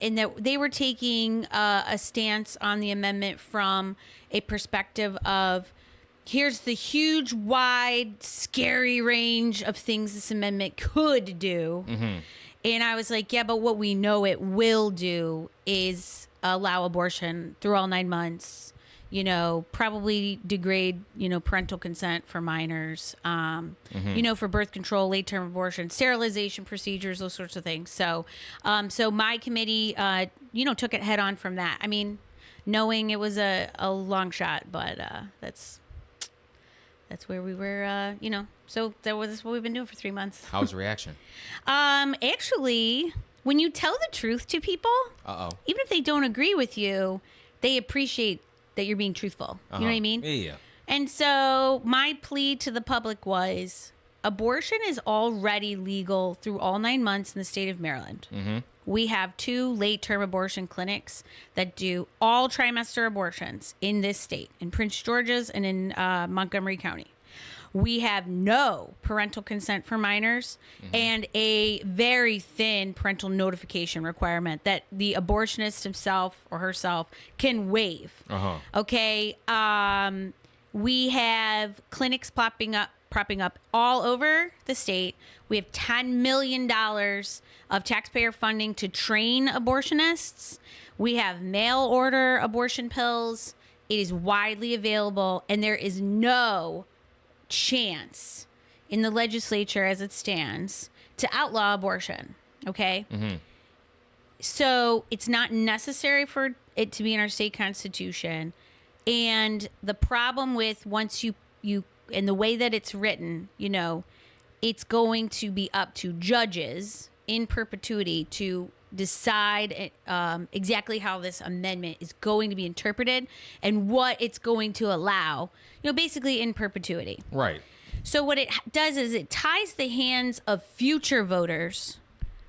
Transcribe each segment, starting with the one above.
and that they were taking a stance on the amendment from a perspective of here's the huge, wide, scary range of things this amendment could do. And I was like, yeah, but what we know it will do is allow abortion through all 9 months, probably degrade, parental consent for minors, for birth control, late term abortion, sterilization procedures, those sorts of things. So, so my committee, took it head on from that. I mean, knowing it was a long shot, but that's where we were, so that was what we've been doing for 3 months. How was the reaction? Actually, when you tell the truth to people, even if they don't agree with you, they appreciate that you're being truthful. You know what I mean? Yeah. And so my plea to the public was abortion is already legal through all 9 months in the state of Maryland. We have 2 late-term abortion clinics that do all trimester abortions in this state, in Prince George's and in Montgomery County. We have no parental consent for minors and a very thin parental notification requirement that the abortionist himself or herself can waive. Okay. We have clinics popping up all over the state. We have $10 million of taxpayer funding to train abortionists. We have mail order abortion pills. It is widely available, and there is no chance in the legislature as it stands to outlaw abortion. Okay. So it's not necessary for it to be in our state constitution. And the problem with once you and the way that it's written, it's going to be up to judges in perpetuity to decide exactly how this amendment is going to be interpreted and what it's going to allow, basically in perpetuity. Right. So what it does is it ties the hands of future voters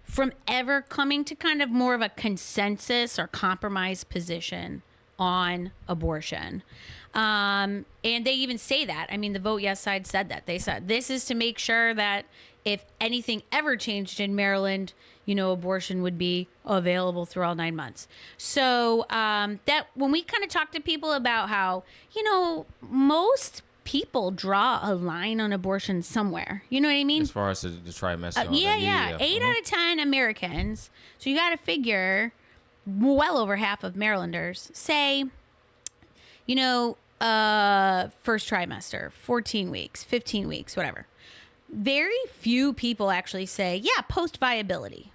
from ever coming to kind of more of a consensus or compromise position on abortion. And they even say that. I mean, the Vote Yes side said that. They said this is to make sure that if anything ever changed in Maryland, abortion would be available through all 9 months. So that when we kind of talk to people about how, most people draw a line on abortion somewhere. You know what I mean? As far as the trimester. Yeah. 8 out of 10 Americans. So you got to figure well over half of Marylanders say, first trimester, 14 weeks, 15 weeks, whatever. Very few people actually say, yeah, post viability.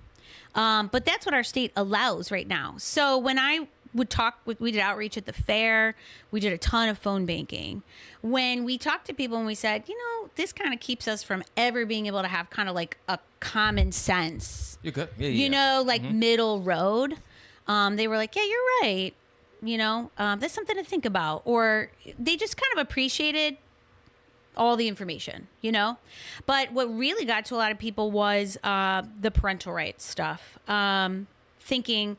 But that's what our state allows right now. So when I would we did outreach at the fair. We did a ton of phone banking. When we talked to people and we said, this kind of keeps us from ever being able to have kind of like a common sense, You're good. Yeah. Middle road. They were like, yeah, you're right. That's something to think about. Or they just kind of appreciated all the information, But what really got to a lot of people was the parental rights stuff. Thinking,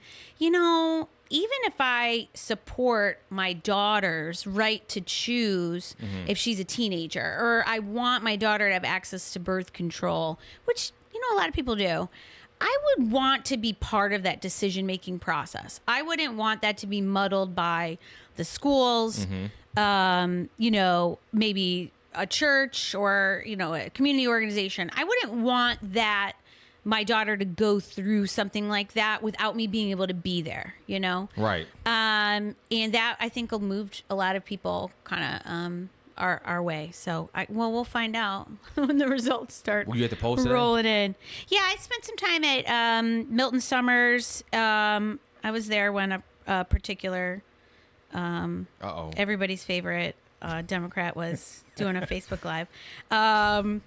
even if I support my daughter's right to choose if she's a teenager, or I want my daughter to have access to birth control, which, a lot of people do, I would want to be part of that decision-making process. I wouldn't want that to be muddled by the schools, maybe a church or, a community organization. I wouldn't want that my daughter to go through something like that without me being able to be there, Right. And that I think will move a lot of people kind of our way. So we'll find out when the results start. Were you at the poll today? Rolling in. Yeah, I spent some time at Milton Summers. I was there when a particular everybody's favorite Democrat was doing a Facebook Live. And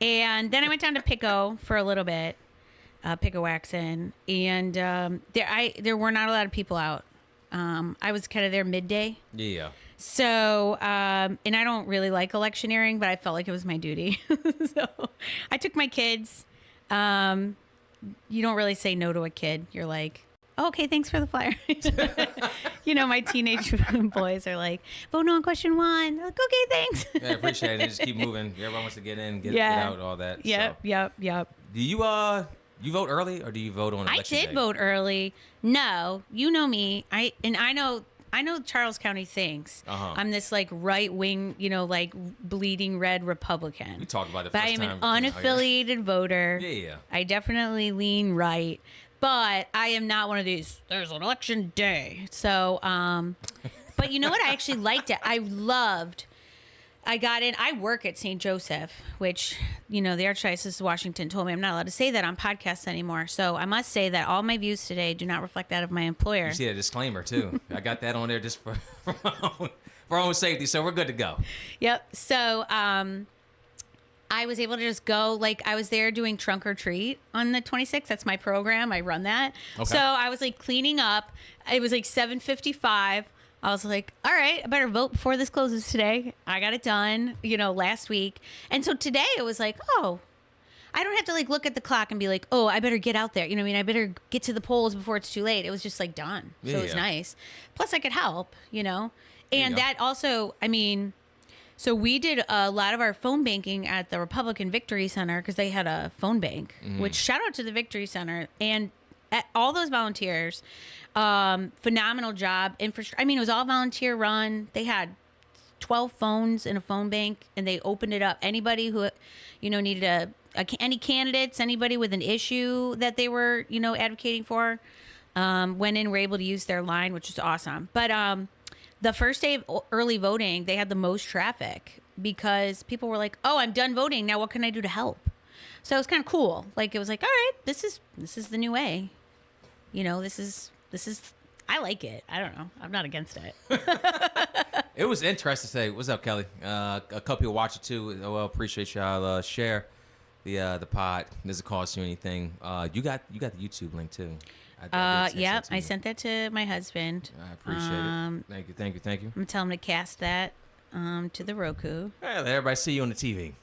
then I went down to Pico for a little bit, Pico-Waxon, and there were not a lot of people out. I was kind of there midday. Yeah. So, and I don't really like electioneering, but I felt like it was my duty. So I took my kids. You don't really say no to a kid. You're like, oh, okay, thanks for the flyer. My teenage boys are like, vote no on question 1. I'm like, okay, thanks. Yeah, I appreciate it. Just keep moving. Everyone wants to get in, get out, all that. Yep. Do you You vote early, or do you vote on I election did day? vote early. No, you know me. I know Charles County thinks I'm this like right wing, like bleeding red Republican. We talked about it But I first am an time. unaffiliated voter. Yeah. I definitely lean right, but I am not one of these. There's an election day, so but you know what? I actually liked it. I got in. I work at St. Joseph, which, the Archdiocese of Washington told me I'm not allowed to say that on podcasts anymore. So I must say that all my views today do not reflect that of my employer. You see a disclaimer, too. I got that on there just for our own safety, so we're good to go. Yep. So I was able to just go, I was there doing trunk or treat on the 26th. That's my program. I run that. Okay. So I was cleaning up. It was 7:55. I was like, all right, I better vote before this closes today. I got it done, last week. And so today it was oh, I don't have to look at the clock and be like, oh, I better get out there. I better get to the polls before it's too late. It was just done. So it was nice. Plus I could help, and that also, so we did a lot of our phone banking at the Republican Victory Center because they had a phone bank, which shout out to the Victory Center and all those volunteers. Phenomenal job. Infrastructure. It was all volunteer run. They had 12 phones in a phone bank, and they opened it up. Anybody who, needed any candidates, anybody with an issue that they were, advocating for, went in, were able to use their line, which is awesome. But the first day of early voting, they had the most traffic because people were like, "Oh, I'm done voting. Now what can I do to help?" So it was kind of cool. It was all right, this is the new way. This is, I like it. I don't know. I'm not against it. It was interesting to say, what's up, Kelly? A couple people watch it too. Well, appreciate y'all. Share the pod. It doesn't cost you anything. You got the YouTube link too. Yeah, I sent that to my husband. I appreciate it. Thank you. I'm gonna tell him to cast that to the Roku. Hey, let everybody see you on the TV.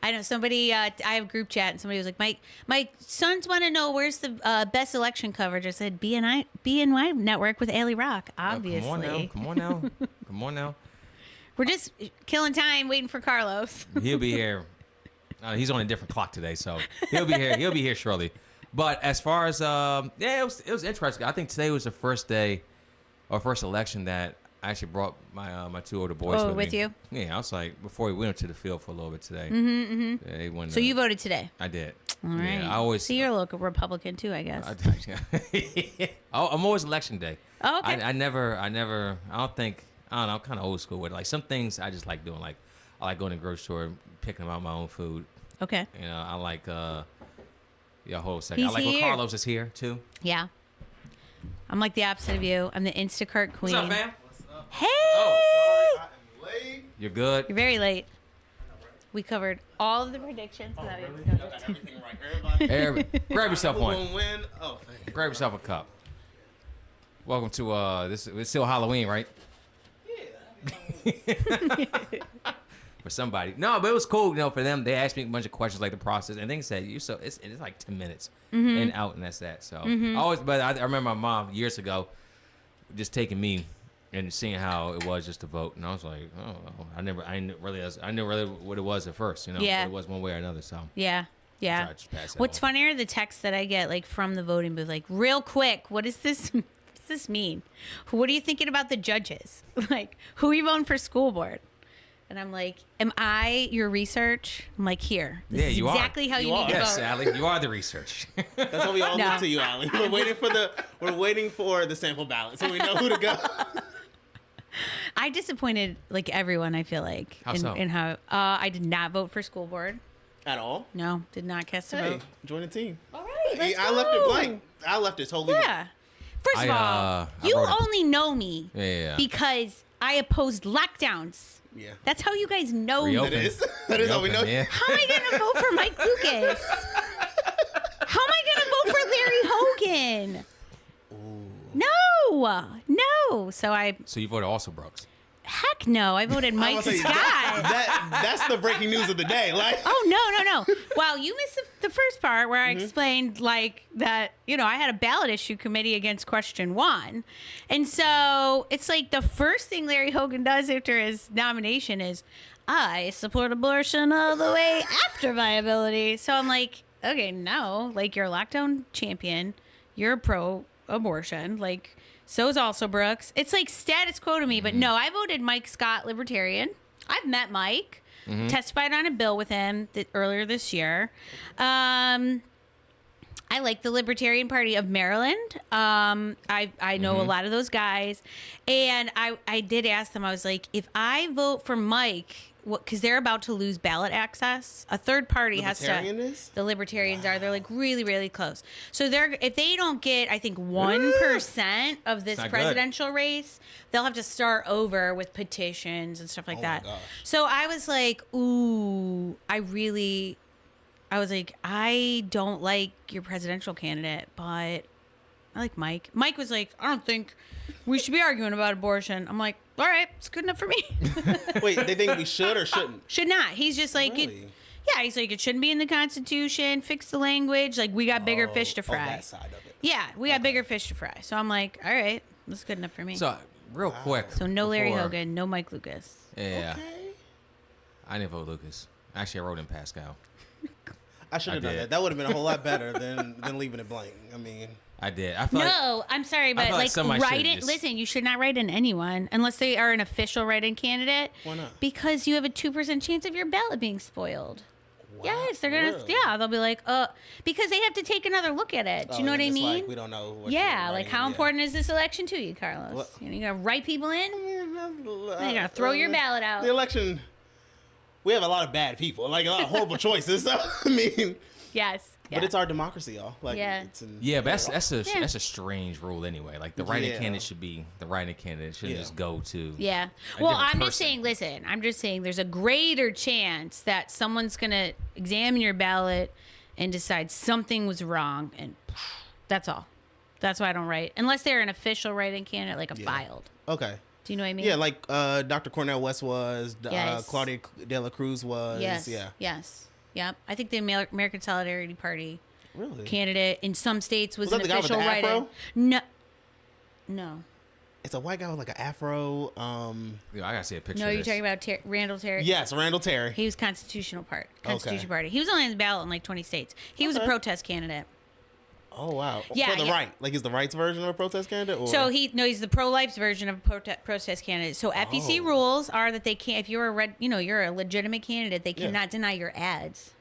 I know somebody. I have a group chat, and somebody was like, "My sons want to know where's the best election coverage." I said, BNY Network with Ali Rock, obviously. Come on now. We're just killing time, waiting for Carlos. He'll be here. He's on a different clock today, so he'll be here. He'll be here shortly. But as far as it was interesting. I think today was the first day or first election that I actually brought my two older boys with me. you? Yeah, I was before we went to the field for a little bit today. They went, So you voted today? I did. All right. Yeah, I always. So you're a local Republican too, I guess. I'm always election day. Oh, okay. I don't think. I don't know. I'm kind of old school with it. Some things I just like doing. I like going to the grocery store and picking out my own food. Okay. I like. Hold a second. He's I like when here. Carlos is here too. Yeah. I'm like the opposite of you. I'm the Instacart queen. What's up, fam? Hey! Oh, sorry, I am late. You're good. You're very late. We covered all of the predictions. Oh, really? I got everything right. Everybody. Grab yourself Who one. gonna win? Oh, thank you. Grab yourself a cup. Welcome to this. It's still Halloween, right? Yeah. For somebody. No, but it was cool, for them. They asked me a bunch of questions like the process, and they said it's 10 minutes and out, and that's that. So I remember my mom years ago just taking me and seeing how it was just to vote, and I was like, oh, I knew really what it was at first, Yeah. what it was one way or another. So Yeah. Yeah. So I just passed that What's on. funnier, the text that I get from the voting booth, real quick, what does this mean? What are you thinking about the judges? Who are you voting for school board? And I'm like, am I your research? I'm like, here. This is you exactly are. how you need to Yes, vote. Allie, you are the research. That's how we all No. look to you, Allie. We're waiting for the sample ballot so we know who to go. I disappointed everyone, I feel like. How so? In how I did not vote for school board. At all? No, did not cast a Hey, vote. join the team. All right, let's I go. left it blank. I left it totally blank. Yeah. First of all, I you wrote it. only know me Yeah. because I opposed lockdowns. Yeah. That's how you guys know me. Reopen. That is how we know. Yeah. How am I going to vote for Mike Lucas? How am I going to vote for Larry Hogan? No. So you voted also Brooks. Heck no. I voted I'm Mike gonna say, Scott. that's the breaking news of the day. Oh, no. Well, you missed the first part where I explained that, I had a ballot issue committee against question 1. And so it's the first thing Larry Hogan does after his nomination is, I support abortion all the way after viability. So I'm like, okay, no, like you're a lockdown champion, you're pro abortion, like so is also Brooks. It's like status quo to me, but no, I voted Mike Scott Libertarian. I've met Mike, testified on a bill with him earlier this year. I like the Libertarian Party of Maryland. I know a lot of those guys, and I did ask them. I was like, if I vote for Mike, because they're about to lose ballot access, a third party has to. The Libertarians are. They're like really, really close. So if they don't get, I think 1% of this presidential race, they'll have to start over with petitions and stuff like that. My gosh. So I was like, ooh, I was like, I don't like your presidential candidate, but I like Mike. Mike was like, I don't think we should be arguing about abortion. I'm like, all right, it's good enough for me. Wait, they think we should or shouldn't? Should not. He's just like, Really? yeah, he's like, it shouldn't be in the Constitution. Fix the language. Like, we got bigger fish to fry. that side of it. Yeah, we got bigger fish to fry. So I'm like, all right, that's good enough for me. So real quick. So no Larry before- Hogan, no Mike Lucas. Yeah, Okay. I didn't vote Lucas. Actually, I wrote in Pascal. I should have I done did. that. That would have been a whole lot better than leaving it blank. I mean, I did. I feel like No, I'm sorry, but feel like like somebody write should've it. just- Listen, you should not write in anyone unless they are an official write-in candidate. Why not? Because you have a 2% chance of your ballot being spoiled. wow, Yes, they're gonna. really? Yeah, they'll be like, because they have to take another look at it. Do you know what I it's mean? Like, we don't know. What Yeah, you're like writing, how yeah. important is this election to you, Carlos? What? You know, you gotta write people in. Then Then you gotta throw your ballot out. The election, we have a lot of bad people, like a lot of horrible choices. So, I mean, Yes. but it's our democracy, y'all. Like, Yeah. it's in, yeah, but that's Yeah. a strange rule anyway. Like the writing Yeah. candidate should be the writing candidate. Shouldn't Yeah. just go to. Yeah. a Well, different I'm just person. saying, listen, I'm just saying there's a greater chance that someone's going to examine your ballot and decide something was wrong. And that's all. That's why I don't write. Unless they're an official writing candidate, like a filed. Okay. Do you know what I mean? Yeah, like Dr. Cornel West was, Yes. Claudia De La Cruz was. Yes. Yeah. Yes. Yep. I think the American Solidarity Party Really? candidate in some states was Was an that the guy with official the write-in. afro? No. No. It's a white guy with like an afro. Yeah, I gotta see a picture. No, of you're this. talking about Randall Terry. Yes, Randall Terry. He was Constitution Party. Okay. Party. He was only on the ballot in like 20 states. He was a Okay. protest candidate. Oh wow. Yeah, For the yeah. right, like he's the right's version of a protest candidate. Or? So he's the pro-life's version of a protest candidate. So FEC Oh. rules are that they can't, if you're you're a legitimate candidate, they Yeah. cannot deny your ads.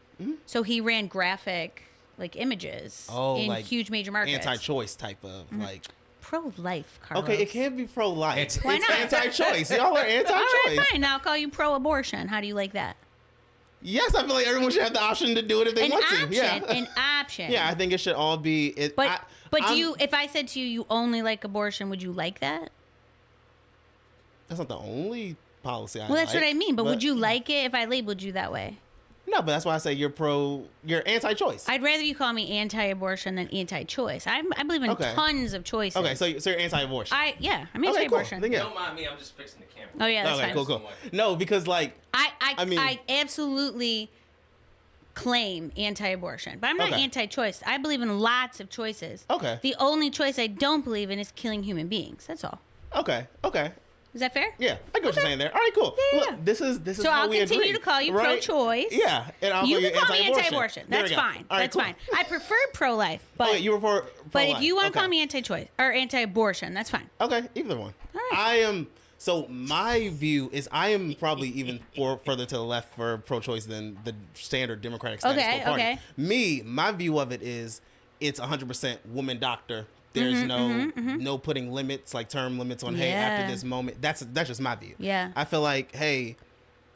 So he ran graphic like images in like huge major markets. anti-choice type of like. Pro-life, Carlos. Okay, it can't be pro-life. It's- Why It's not? anti-choice. Y'all are anti-choice. All right, fine. Now I'll call you pro-abortion. How do you like that? Yes, I feel like everyone should have the option to do it if they An want option. to. Yeah. An option. Yeah, I think it should all be. It, But do I'm- you? If I said to you, you only like abortion, would you like that? That's not the only policy I Well, that's what like, I mean. But would you like it if I labeled you that way? No, but that's why I say you're anti-choice. I'd rather you call me anti-abortion than anti-choice. I believe in Okay. tons of choices. Okay, so you're anti-abortion. I'm Okay, cool. anti-abortion. Then yeah. Don't mind me. I'm just fixing the camera. Oh yeah, that's Okay, fine. cool. No, because like I mean- absolutely claim anti-abortion, but I'm not Okay. anti-choice. I believe in lots of choices. Okay. The only choice I don't believe in is killing human beings. That's all. Okay. Is that fair? Yeah, I get what you're saying there. All right, cool. Yeah, Look, yeah. this is So how I'll we continue agree, to call you right? pro-choice. Yeah, and I'll You call can call me anti-abortion. anti-abortion. There That's we go. fine. All right, That's cool. fine. I prefer pro-life, but Okay, you were for but if pro-life. you want to Okay. call me anti-choice or anti-abortion, that's fine. Okay, either one. All right. I am. So my view is I am probably even further to the left for pro-choice than the standard Democratic status Okay, quo party. okay. My view of it is it's 100% woman doctor. There's no putting limits, like term limits on hey Yeah. after this moment. That's just my view. Yeah. I feel like hey,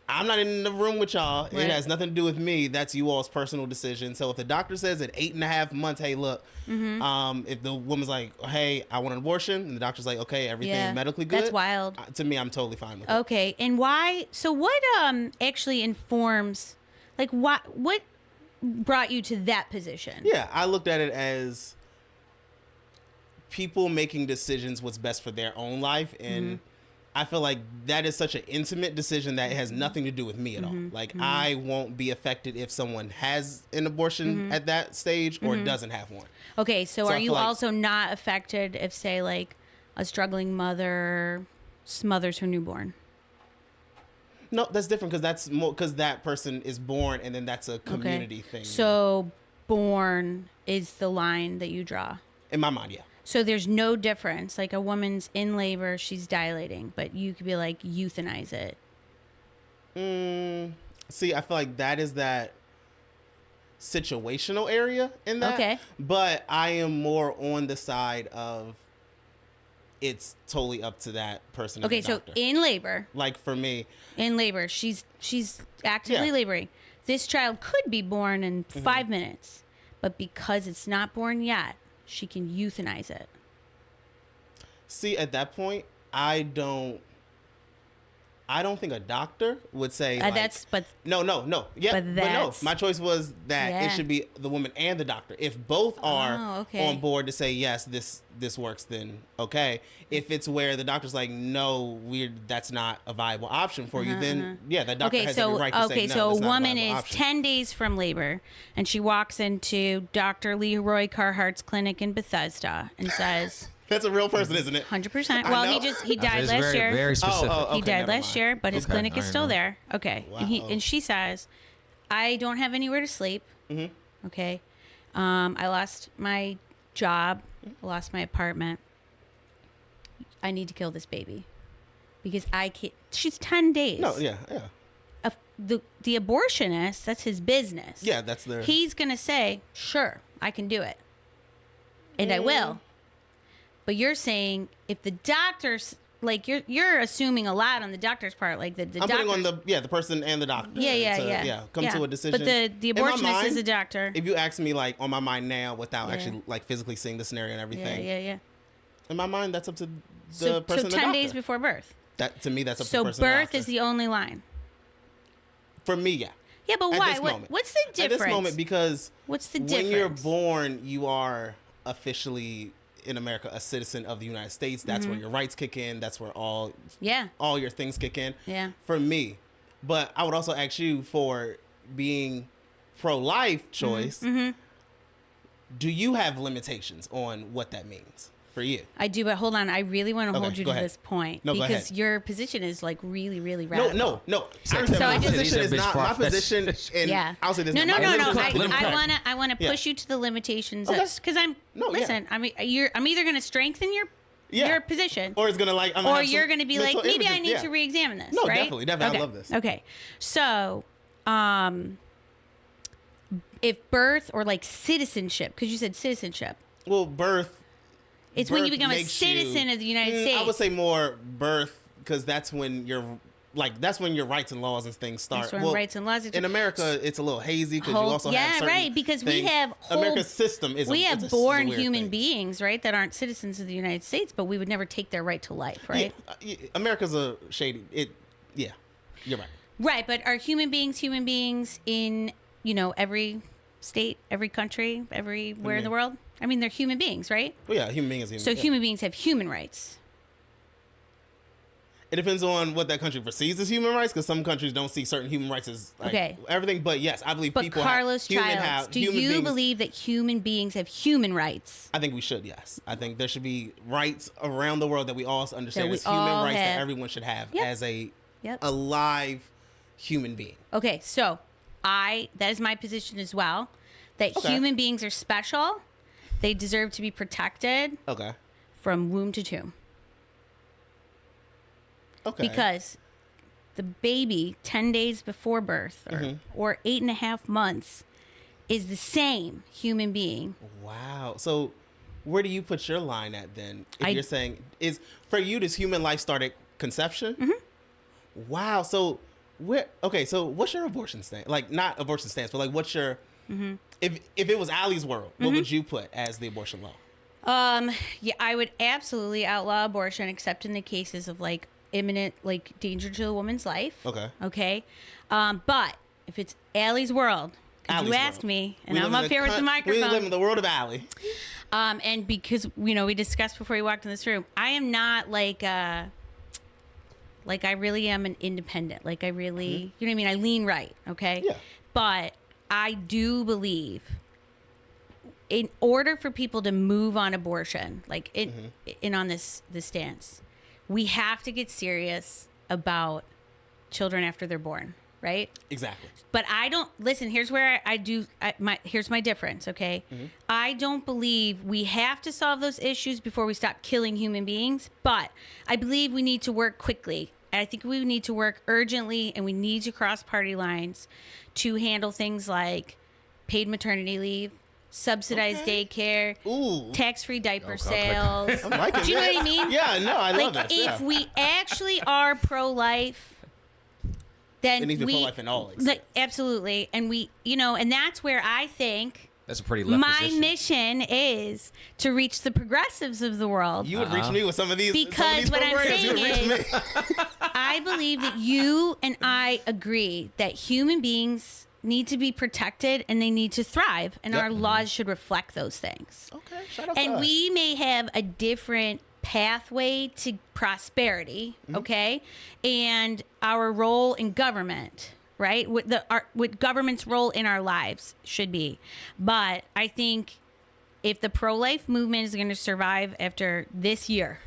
I'm not in the room with y'all. Right. It has nothing to do with me. That's you all's personal decision. So if the doctor says at 8.5 months, hey, look, if the woman's like, hey, I want an abortion, and the doctor's like, okay, everything Yeah. medically good. That's wild. To me, I'm totally fine with it. Okay, and why? So what actually informs, like what brought you to that position? Yeah, I looked at it as people making decisions what's best for their own life, and I feel like that is such an intimate decision that it has nothing to do with me at all. Like I won't be affected if someone has an abortion at that stage or doesn't have one. Okay, so So I are feel you like- also not affected if, say, like a struggling mother smothers her newborn? No, that's different because that's more because that person is born and then that's a community thing. So, born is the line that you draw. In my mind, yeah. So there's no difference. Like a woman's in labor, she's dilating, but you could be like euthanize it. See, I feel like that is that situational area in that. Okay. But I am more on the side of it's totally up to that person. Okay, and the so doctor. in labor, Like for me, she's actively Yeah. laboring. This child could be born in 5 minutes, but because it's not born yet, she can euthanize it. see, at that point, I don't think a doctor would say like, no. Yeah, But but no. that's- My choice was that Yeah. it should be the woman and the doctor. If both are Oh, okay. on board to say yes, this works, then okay. If it's where the doctor's like, no, that's not a viable option for you, then yeah, that doctor Okay, has so every right to say no. so a that's not woman viable is option. 10 days from labor, and she walks into Dr. Leroy Carhart's clinic in Bethesda and says, That's a real person, isn't it? 100%. I Well, know. he died It's last very, year. very specific. Oh, He okay, died never last mind. year, but his Okay, clinic is I still know. there. Okay. Wow. And she says, I don't have anywhere to sleep. Mm-hmm. Okay. I lost my job. I lost my apartment. I need to kill this baby because I can't. She's 10 days. No, yeah. The abortionist, that's his business. Yeah, that's their He's going to say, sure, I can do it. And I will. But you're saying if the doctor's like you're assuming a lot on the doctor's part, like the I'm doctor. putting on the person and the doctor. Yeah. Come to a decision. But the In my abortionist mind, is a doctor. If you ask me, like on my mind now, without Yeah. actually like physically seeing the scenario and Yeah, everything, yeah. in my mind, that's up to the So person. and the 10 doctor. days before birth. That to me, that's up to So the person. and the birth doctor. is the only line. For me, yeah. Yeah, but At why? this moment. What's the difference? At this moment, because What's the when difference? you're born, you are officially in America a citizen of the United States. That's Mm-hmm. where your rights kick in. That's where all Yeah. your things kick in. Yeah. For me, but I would also ask you for being pro-life choice. Mm-hmm. Do you have limitations on what that means for you? I do, but hold on. I really want to Okay, hold you go to ahead. this point No, go because ahead. your position is like really, really No, radical. no. So I understand I my just- position is Bitch not my far-fetched. position. And Yeah. I'll say this. No. my position- I wanna Yeah. push you to the limitations Okay. because I'm No, yeah. listen. I'm either gonna strengthen your position, Or it's gonna like, I'm or have you're some gonna be like, mental maybe I images. need Yeah. to re-examine this. No, right? definitely. I love this. Okay, so if birth or like citizenship, because you said citizenship, Well, birth. it's when you birth become a makes citizen you- of the United States. I would say more birth because that's when that's when your rights and laws and things start. That's when rights and laws. In America, it's a little hazy because you Whole- also yeah, have certain right, because we things. have whole- America's system is we a, have it's a born weird human thing. beings, right, that aren't citizens of the United States, but we would never take their right to life, right? Yeah, America's a shady. Yeah, you're right. Right, but are human beings in, every state, every country, everywhere in the world? I mean, they're human beings, right? Well, yeah, human being is human. So yeah. human beings have human rights. It depends on what that country perceives as human rights, because some countries don't see certain human rights as like, Okay. everything. But yes, I believe But people Carlos have, Childs, do human you beings, believe that human beings have human rights? I think we should. Yes, I think there should be rights around the world that we all understand we as human all rights that have. everyone should have Yep. as a Yep. alive human being. Okay, so that is my position as well, that Okay. human beings are special. They deserve to be protected Okay. from womb to tomb. Okay. Because the baby 10 days before birth or 8.5 months is the same human being. Wow. So where do you put your line at then? If I- you're saying is for you, does human life start at conception? Mm-hmm. Wow. So so what's your abortion stance? Like not abortion stance, but like what's your Mm-hmm. if it was Allie's world, what would you put as the abortion law? Yeah, I would absolutely outlaw abortion except in the cases of like imminent like danger to the woman's life. Okay. Okay. But if it's Allie's world, 'cause Allie's you asked world. me and We I'm live in up here with the We microphone. live in the world of Allie. And because we discussed before you walked in this room, I am not like I really am an independent. Like I really, you know what I mean? I lean right, okay? Yeah. But I do believe in order for people to move on abortion, like in on this stance, we have to get serious about children after they're born. right? Exactly. But I don't listen. Here's where here's my difference. Okay, I don't believe we have to solve those issues before we stop killing human beings. But I believe we need to work quickly. I think we need to work urgently, and we need to cross party lines to handle things like paid maternity leave, subsidized daycare, tax-free diaper sales. I'm liking Do you know this. what I mean? Yeah, no, I love Like this. if Yeah. we actually are pro-life, then It needs to be we pro-life in all like, absolutely, and we, and that's where I think That's a pretty left my position. mission is to reach the progressives of the world. You would reach me with some of these. Because some of these what I'm programs. You saying would reach me. I believe that you and I agree that human beings need to be protected and they need to thrive, and Yep. our laws should reflect those things. Okay, shout out to And us. we may have a different pathway to prosperity, okay? And our role in government, right? What government's role in our lives should be. But I think if the pro-life movement is going to survive after this year,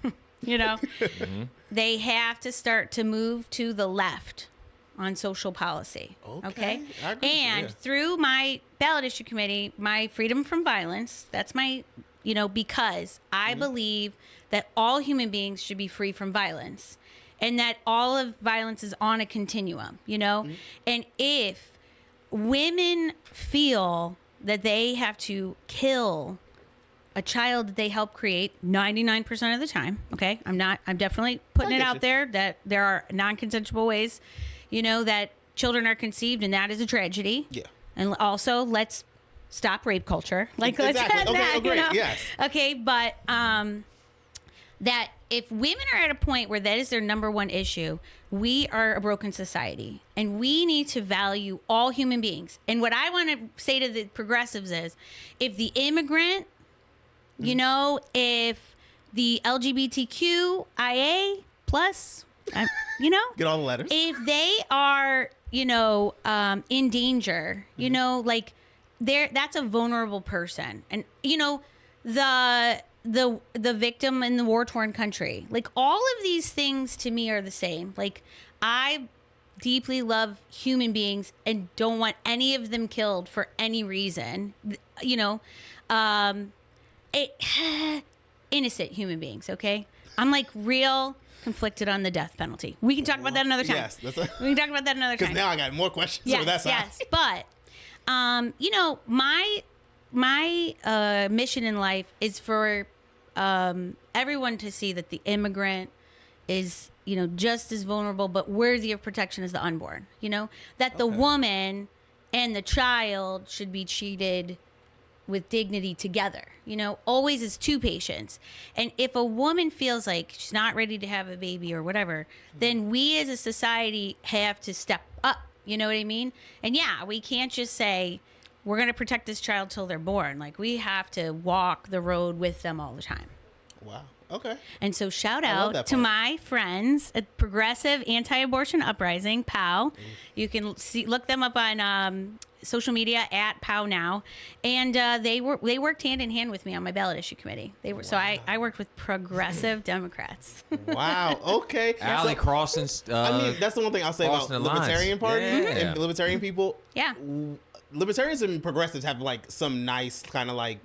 they have to start to move to the left on social policy. Okay. I agree with you, And yeah. through my ballot issue committee, my freedom from violence, that's my, because I believe that all human beings should be free from violence and that all of violence is on a continuum, And if women feel that they have to kill a child that they help create 99% of the time. Okay. I'm definitely putting I it get out you. there that there are non-consensual ways, that children are conceived, and that is a tragedy. Yeah. And also let's stop rape culture. Like, let's Exactly. have Okay, that, great. Yes. Okay. But, that if women are at a point where that is their number one issue, we are a broken society and we need to value all human beings. And what I want to say to the progressives is if the immigrant, if the LGBTQIA plus, Get all the letters. if they are, in danger, like that's a vulnerable person. And, the victim in the war-torn country, like all of these things to me are the same. Like I deeply love human beings and don't want any of them killed for any reason, innocent human beings. Okay. I'm like real conflicted on the death penalty. We can talk about that another time. Yes, We can talk about that another because time. now I got more questions Yes, over that side. yes. But, my mission in life is for everyone to see that the immigrant is, just as vulnerable but worthy of protection as the unborn. That the woman and the child should be treated with dignity together, always as two patients. And if a woman feels like she's not ready to have a baby or whatever, then we as a society have to step up. You know what I mean? And yeah, we can't just say we're going to protect this child till they're born. Like we have to walk the road with them all the time. Wow. Okay. And so shout I love out that to part. my friends at Progressive Anti-Abortion Uprising, POW. You can look them up on social media at POW now. And they worked hand in hand with me on my ballot issue committee. So I worked with progressive Democrats. Wow. Okay. Alley So- crossing. I mean, that's the one thing I'll say about crossing the the lines. Libertarian Party Yeah. and Libertarian people. Yeah. Libertarians and progressives have like some nice kind of like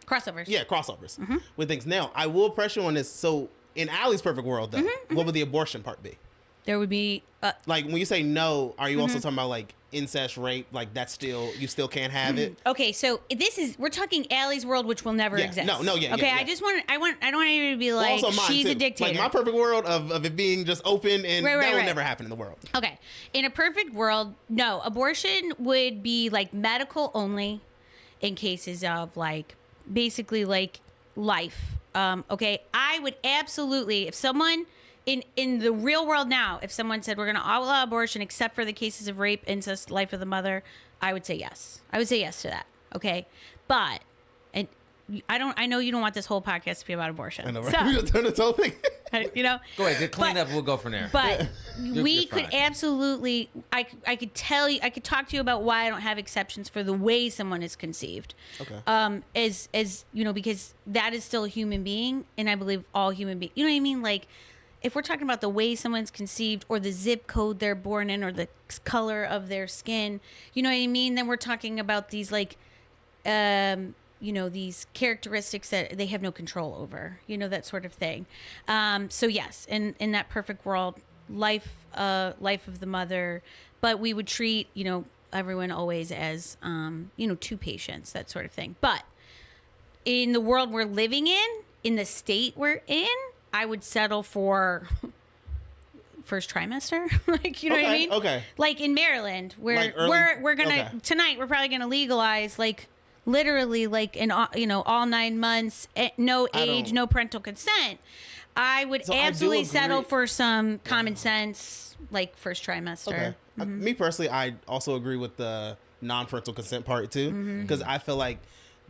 Crossovers. crossovers with things. Now, I will press you on this. So, in Allie's perfect world, though, what would the abortion part be? There would be Like when you say no, are you also talking about like incest, rape? Like that's still you still can't have it. okay, so we're talking Allie's world, which will never Yeah, exist. no, yeah, Okay, yeah. I don't want you to be like Also mine she's too. a dictator. Like my perfect world of it being just open and Right, that will right. never happen in the world. Okay. In a perfect world, no. Abortion would be like medical only in cases of like basically like life. Okay. I would absolutely, if someone in the real world now, if someone said we're going to outlaw abortion except for the cases of rape, incest, life of the mother, I would say yes. I would say yes to that. Okay. But, and I know you don't want this whole podcast to be about abortion. I know, right? So, We just turn this whole thing. Go ahead, clean But- up. We'll go from there. But we you're could fine. absolutely, I could tell you, I could talk to you about why I don't have exceptions for the way someone is conceived. Okay. As because that is still a human being, and I believe all human beings. You know what I mean? Like, if we're talking about the way someone's conceived or the zip code they're born in or the color of their skin, you know what I mean? Then we're talking about these like, these characteristics that they have no control over, that sort of thing. So yes, in that perfect world, life of the mother, but we would treat, everyone always as, two patients, that sort of thing. But in the world we're living in the state we're in, I would settle for first trimester. Like, you know what I mean? Okay. Like in Maryland, where Like early- we're gonna tonight, we're probably gonna legalize like literally like in all 9 months, no age, no parental consent. I would So I do absolutely agree. settle for some common sense, like first trimester. Okay. Me personally, I also agree with the non-parental consent part too, because I feel like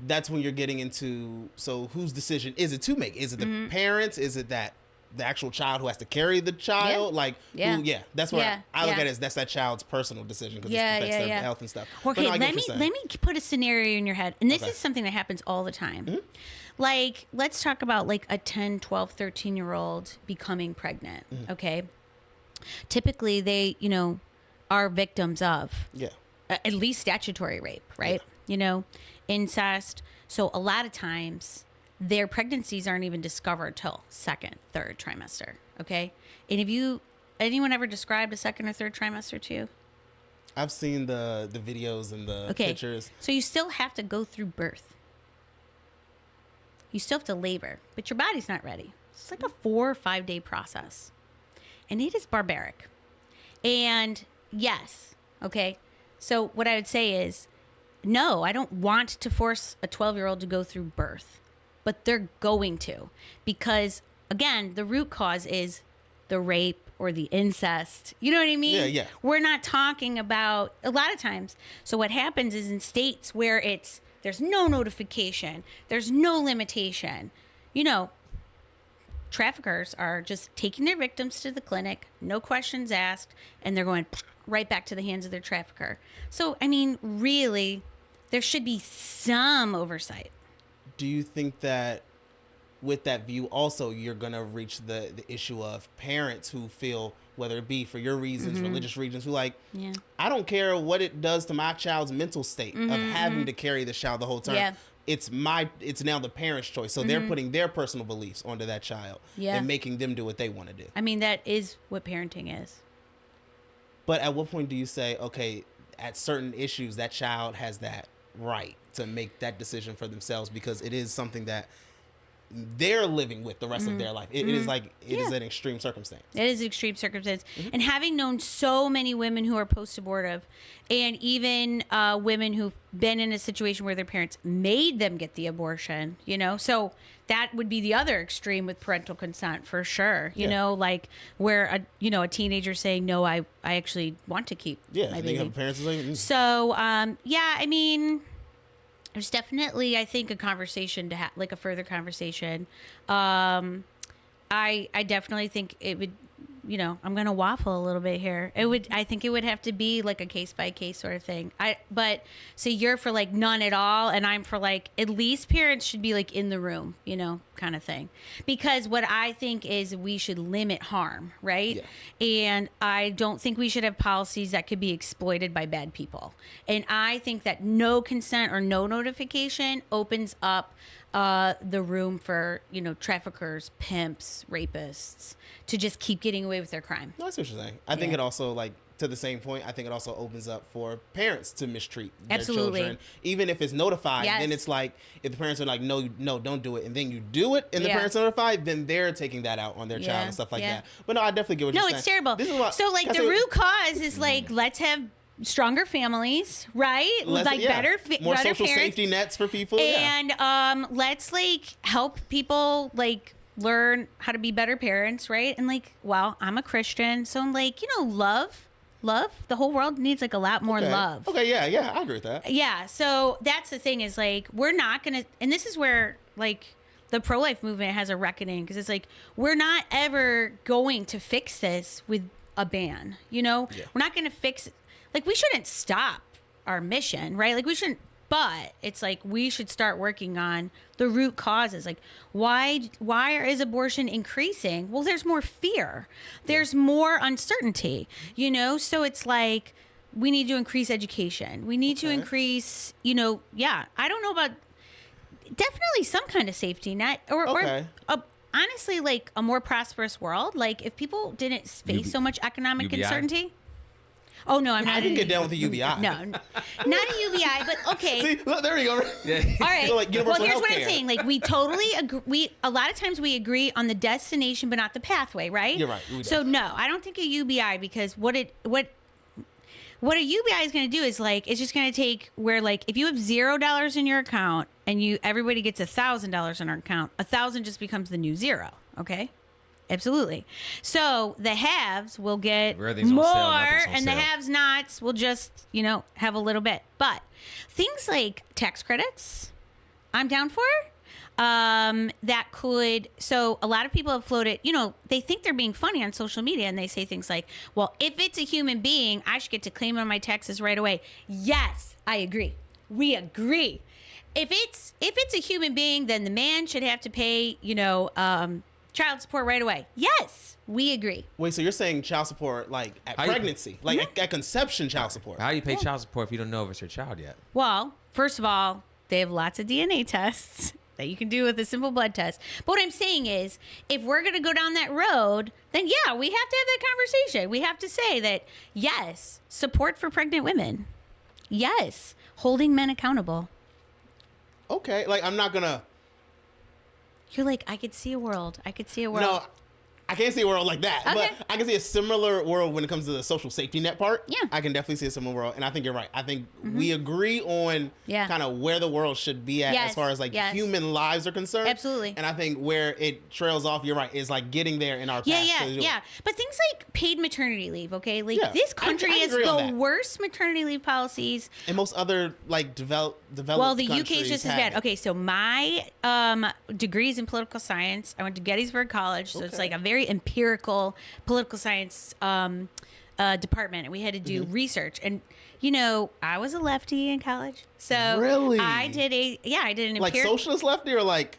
that's when you're getting into, so whose decision is it to make? Is it the parents? Is it that the actual child who has to carry the child? Yeah. Like, Yeah. that's what Yeah. I look Yeah. at it as that's that child's personal decision because Yeah, it affects yeah, their yeah. health and stuff. Okay, But no, I get let what you're me saying. put a scenario in your head. And this Okay. is something that happens all the time. Like, let's talk about like a 10, 12, 13-year-old becoming pregnant, okay? Typically they, are victims of Yeah. at least statutory rape, right? Incest. So a lot of times their pregnancies aren't even discovered till second, third trimester, okay? And have anyone ever described a second or third trimester to you? I've seen the videos and the pictures. So you still have to go through birth. You still have to labor, but your body's not ready. It's like a 4 or 5 day process. And it is barbaric. And yes, okay. So what I would say is, no, I don't want to force a 12-year-old to go through birth, but they're going to, because again, the root cause is the rape or the incest. You know what I mean? Yeah, yeah. We're not talking about a lot of times. So what happens is in states where there's no notification, there's no limitation, traffickers are just taking their victims to the clinic, no questions asked, and they're going right back to the hands of their trafficker. So, I mean, really, there should be some oversight. Do you think that with that view also you're going to reach the issue of parents who feel, whether it be for your reasons, religious reasons, who like, Yeah. I don't care what it does to my child's mental state of having to carry this child the whole time. Yeah. It's now the parent's choice. So they're putting their personal beliefs onto that child Yeah. and making them do what they want to do. I mean, that is what parenting is. But at what point do you say, okay, at certain issues, that child has that right to make that decision for themselves because it is something that they're living with the rest of their life. It is like, it is an extreme circumstance. It is an extreme circumstance. And having known so many women who are post-abortive and even women who've been in a situation where their parents made them get the abortion, so that would be the other extreme with parental consent for sure. Like where a teenager saying, no, I actually want to keep Yeah, my I think baby. parents are like, So, I mean, there's definitely, I think, a conversation to have, like a further conversation. I definitely think it would, I'm going to waffle a little bit here. I think it would have to be like a case by case sort of thing. But so you're for like none at all. And I'm for like, at least parents should be like in the room, kind of thing. Because what I think is we should limit harm, right? Yeah. And I don't think we should have policies that could be exploited by bad people. And I think that no consent or no notification opens up the room for, traffickers, pimps, rapists to just keep getting away with their crime. no, I see what you're saying. I think Yeah. it also, like, to the same point, I think it also opens up for parents to mistreat their Absolutely. children. Even if it's notified, Yes. then it's like, if the parents are like, no, don't do it, and then you do it, and the Yeah. parents are notified, then they're taking that out on their child Yeah, and stuff like yeah. that. But no, I definitely get what No, you're saying. it's terrible. This is what, So, like, can I the say- root cause is like, let's have stronger families, right? Less- Like yeah. better more social parents. safety nets for people. Yeah. And let's like help people like learn how to be better parents, right? And like, well, I'm a Christian, so I'm like, love. The whole world needs like a lot more Okay. love. Okay, yeah, I agree with that. Yeah, so that's the thing is like we're not gonna, and this is where like the pro-life movement has a reckoning because it's like we're not ever going to fix this with a ban. Yeah. We're not gonna fix. Like we shouldn't stop our mission, right? Like we shouldn't But it's like we should start working on the root causes. Like why is abortion increasing? Well, there's more fear. There's more uncertainty, you know? So it's like we need to increase education. We need to increase, you know, I don't know about definitely some kind of safety net or honestly like a more prosperous world. Like if people didn't face so much economic UBI? uncertainty. Oh no, I'm not. I can get down with the UBI. No, not a UBI, but okay. See, look, there we go. Yeah. All right. So, like, well, universal here's what I'm healthcare. saying. Like we totally agree. A lot of times we agree on the destination, but not the pathway, right? You're right. We So do. no, I don't think a UBI because what a UBI is going to do is like it's just going to take where like if you have $0 in your account and everybody gets $1,000 in our account, 1,000 just becomes the new zero. Okay. Absolutely. So the haves will get Everything's on more, sale, nothing's on and the sale. have-nots will just, you know, have a little bit. But things like tax credits, I'm down for. That could. So a lot of people have floated. You know, they think they're being funny on social media, and they say things like, "Well, if it's a human being, I should get to claim on my taxes right away." Yes, I agree. We agree. If it's a human being, then the man should have to pay, you know, child support right away. Yes, we agree. Wait, so you're saying child support like at How you- pregnancy, like at conception child support? How do you pay child support if you don't know if it's your child yet? Well, first of all, they have lots of DNA tests that you can do with a simple blood test. But what I'm saying is, if we're going to go down that road, then yeah, we have to have that conversation. We have to say that, yes, support for pregnant women. Yes, holding men accountable. Okay, like I'm not gonna. You're like, I could see a world. I could see a world. No, I can't see a world like that. Okay. But I can see a similar world when it comes to the social safety net part. Yeah. I can definitely see a similar world. And I think you're right. I think we agree on Yeah. kind of where the world should be at Yes, as far as like yes. human lives are concerned. Absolutely. And I think where it trails off, you're right, is like getting there in our Yeah, path. yeah, to do it. yeah. But things like paid maternity leave, okay? Like Yeah, this I country has agree on the that. worst maternity leave policies. And most other like developed Well, the UK countries is just as have bad. it. Okay, so my degree's in political science. I went to Gettysburg College, so it's Okay. like a very empirical political science department, and we had to do Mm-hmm. research. And you know, I was a lefty in college, so Really? I did an Like empirical, socialist lefty or like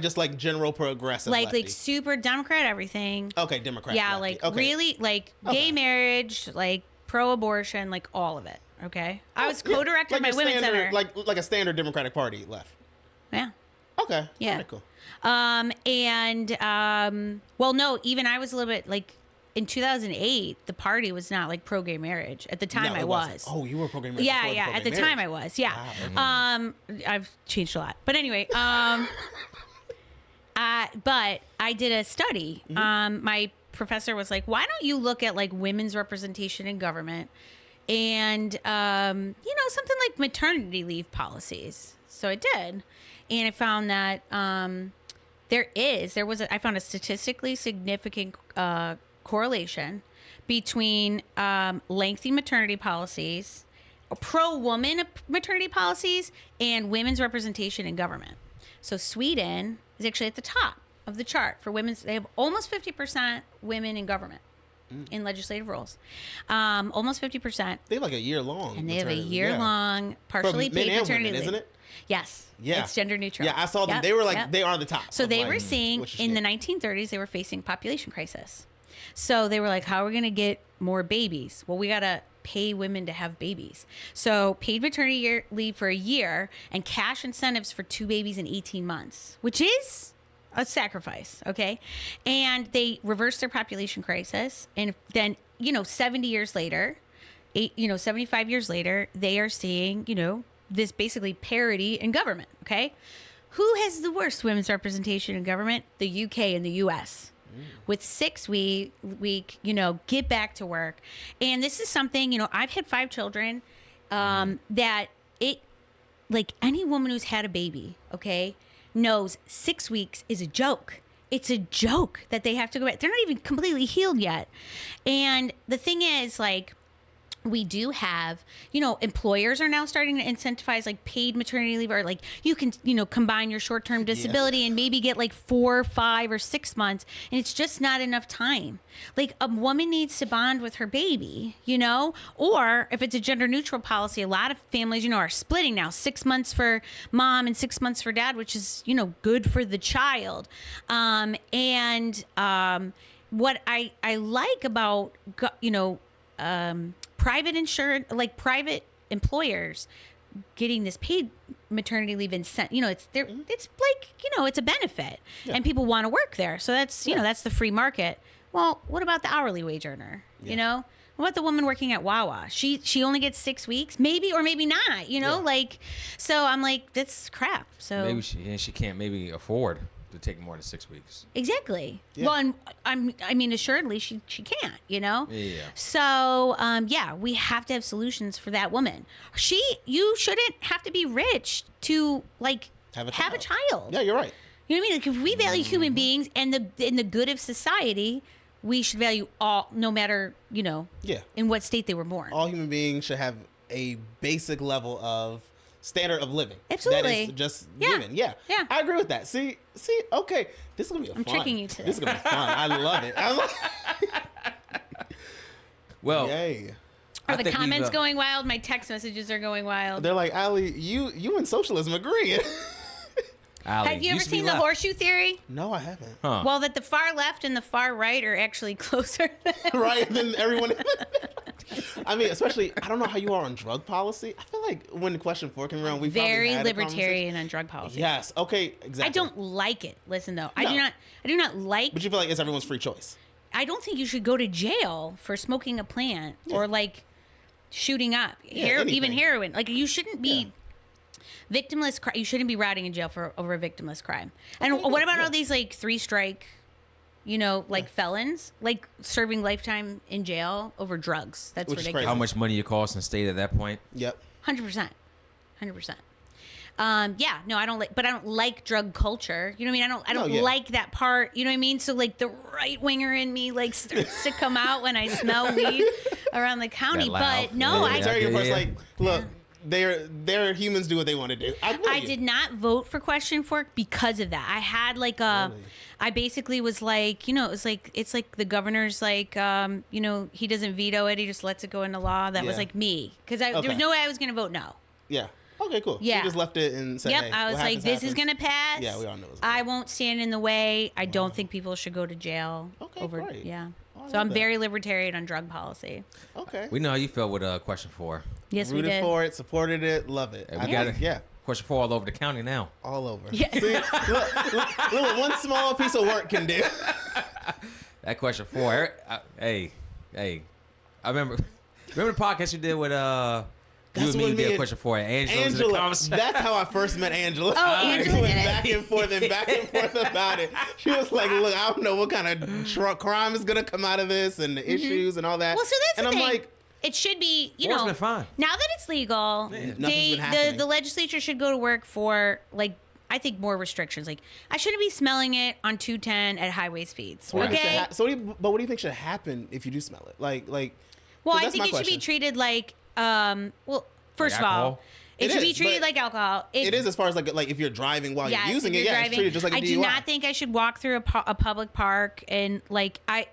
just like general progressive like lefty? super Democrat everything. Okay, Democrat. Yeah, lefty. like Okay. really like Okay. gay marriage, like pro-abortion, like all of it. Okay, I was Yeah, co-director like of my your women's standard- center. like a standard Democratic Party left. Yeah. Okay. Yeah. Alright, cool. Well, no, even I was a little bit like in 2008, the party was not like pro gay marriage. At the time, No, I it wasn't. was. Oh, you were programming. Yeah, yeah. At the time, I was. Yeah. Wow. I've changed a lot, but anyway, but I did a study. Mm-hmm. My professor was like, "Why don't you look at like women's representation in government, and you know, something like maternity leave policies?" So I did, and I found that I found a statistically significant correlation between lengthy maternity policies, pro-woman maternity policies, and women's representation in government. So Sweden is actually at the top of the chart for women's. They have almost 50% women in government, in legislative roles. Almost 50%. They have like a year long. And they have a maternity leave, year-long, partially For men paid and maternity women, leave. isn't it? Yes. Yeah. It's gender neutral. Yeah, I saw them. Yep, They were like yep. they are the top. So of, they like, were seeing what you in should the get. 1930s, they were facing population crisis. So they were like, how are we going to get more babies? Well, we got to pay women to have babies. So paid maternity leave for a year and cash incentives for 2 babies in 18 months, which is a sacrifice. Okay. And they reversed their population crisis. And then, 70 years later, 75 years later, they are seeing, this basically parity in government. Okay. Who has the worst women's representation in government? The UK and the US. With 6 week, get back to work. And this is something, I've had 5 children, that like any woman who's had a baby, okay, knows 6 weeks is a joke. It's a joke that they have to go back. They're not even completely healed yet. And the thing is, like, we do have, employers are now starting to incentivize like paid maternity leave, or like you can, combine your short-term disability and maybe get like 4, 5, or 6 months. And it's just not enough time. Like a woman needs to bond with her baby, or if it's a gender neutral policy, a lot of families, are splitting now 6 months for mom and 6 months for dad, which is, good for the child. What I like about, private insurance, like private employers getting this paid maternity leave incentive, it's like, it's a benefit and people want to work there. So that's, that's the free market. Well, what about the hourly wage earner? What about the woman working at Wawa? She only gets 6 weeks, maybe, or maybe not, so I'm like, that's crap. So maybe she can't maybe afford to take more than 6 weeks. Exactly. Yeah. Well, I mean, assuredly she can't, Yeah. So, we have to have solutions for that woman. You shouldn't have to be rich to like have a child. Yeah, you're right. You know what I mean? Like if we value human beings and the good of society, we should value all, no matter, in what state they were born. All human beings should have a basic level of standard of living. Absolutely. That is just given. Yeah. I agree with that. See, okay. This is going to be fun. I'm tricking you today. This is going to be fun. I love it. Well, yay. Are the comments going wild? My text messages are going wild. They're like, Allie, you and socialism agree. Allie, have you ever seen the horseshoe theory? No, I haven't. Huh. Well, that the far left and the far right are actually closer. Right? And then everyone... I mean, especially, I don't know how you are on drug policy. I feel like when question 4 came around, we very libertarian on drug policy. Yes. Okay. Exactly. I don't like it. Listen, though, No. I do not like. But you feel like it's everyone's free choice. I don't think you should go to jail for smoking a plant or like shooting up, even heroin. Like you shouldn't be victimless. You shouldn't be rotting in jail over a victimless crime. And what about all these like 3-strike? Felons, like serving lifetime in jail over drugs. That's ridiculous. How much money you cost in state at that point? Yep. 100%. No, I don't like drug culture. You know what I mean? I don't like that part. You know what I mean? So like the right winger in me like starts to come out when I smell weed around the county. But no, like, look, they're humans, do what they want to do. I did not vote for question 4 because of that. I had like I basically was like, it's like the governor's like, he doesn't veto it. He just lets it go into law. That was like me. Because there was no way I was going to vote no. Yeah. Okay, cool. Yeah. You just left it and said, yep. hey, I was like, this is going to pass. Yeah, we all know it's I won't stand in the way. I don't think people should go to jail. Okay, great. Yeah. So I'm very libertarian on drug policy. Okay. We know how you felt with question 4. Yes, we Rooted did. for it, supported it, love it. We got it. Question 4 all over the county now. All over. Yeah. See, look what one small piece of work can do. That question 4. Hey. I remember the podcast you did with you and me did question 4. Angela. That's how I first met Angela. Oh, Angela went did it. back and forth about it. She was like, "Look, I don't know what kind of crime is gonna come out of this, and the issues and all that." Well, so that's and the I'm thing. like, it should be, War's been fine. now that it's legal, nothing's been happening. the legislature should go to work for, like, I think more restrictions. Like, I shouldn't be smelling it on 210 at highway speeds. what Okay? do you think should happen if you do smell it? Like, Well, I that's think my it should be question. treated like, first of all, alcohol? it It should be is, treated but like alcohol. it is as far as like if you're driving while Yes, you're using if it, you're it's driving. treated just like a I DUI. do not think I should walk through a public park and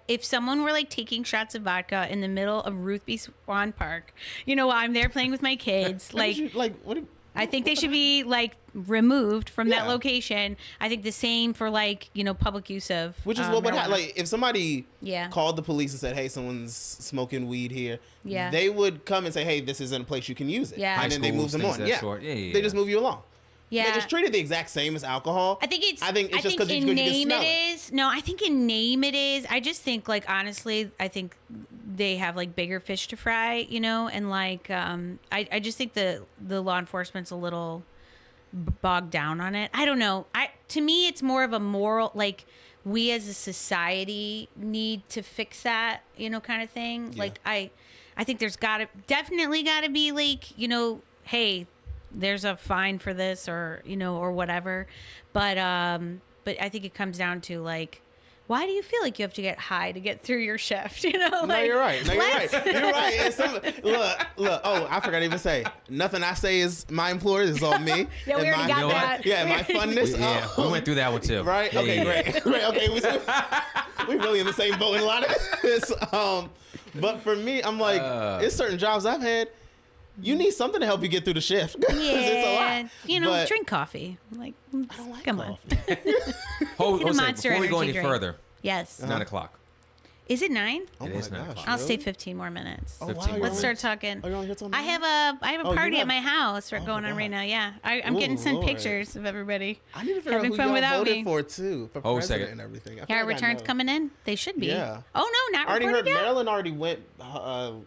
if someone were like taking shots of vodka in the middle of Ruth B. Swan Park, I'm there playing with my kids. I think they should be like removed from that Yeah. location. I think the same for public use of Which is what would happen. marijuana. Like if somebody Yeah. called the police and said, "Hey, someone's smoking weed here," Yeah. they would come and say, "Hey, this isn't a place you can use it." Yeah. And then they High move them schools, on. things of Yeah. that sort. Yeah. They just move you along. Yeah. They just treat it the exact same as alcohol. I think it's just because in you can name smell it is. No, I think in name it is. I just think honestly, I think they have bigger fish to fry, and I just think the law enforcement's a little bogged down on it. I don't know. To me it's more of a moral, we as a society need to fix that, kind of thing. Yeah. I think there's definitely gotta be hey, there's a fine for this or or whatever. But I think it comes down to why do you feel like you have to get high to get through your shift? You know, No, you're right. No, you're right. You're right. And look. Oh, I forgot to even say. Nothing I say is my employers. It's all me. Yeah, we And already got that. Yeah, my funness. Yeah, we went through that one too. Right? Yeah, Okay, yeah, yeah. great. Great. Okay, we really in the same boat in a lot of this. But for me, I'm like, it's certain jobs I've had. You need something to help you get through the shift. 'Cause it's a lot. You know, But drink coffee. Like, I don't like come coffee. Hold, Get a hold a second. Monster Before we go Energy any drink. further, Yes. 9 o'clock. Is it 9? Oh It my is 9 gosh, o'clock. I'll stay really? 15 more minutes. Oh, 15 you're Let's only- start talking. Oh, you're only here till I 9? have a Oh, you party have- at my house we're Oh, going on forgot. right now. Yeah, I'm Ooh, getting sent Lord. pictures of everybody. I need to figure Having out who fun y'all without voted me. for too, for Hold a president second. and everything. I feel Yeah, like I returns know. coming in. They should be. Yeah. Oh no, not I already heard recorded yet? Maryland already went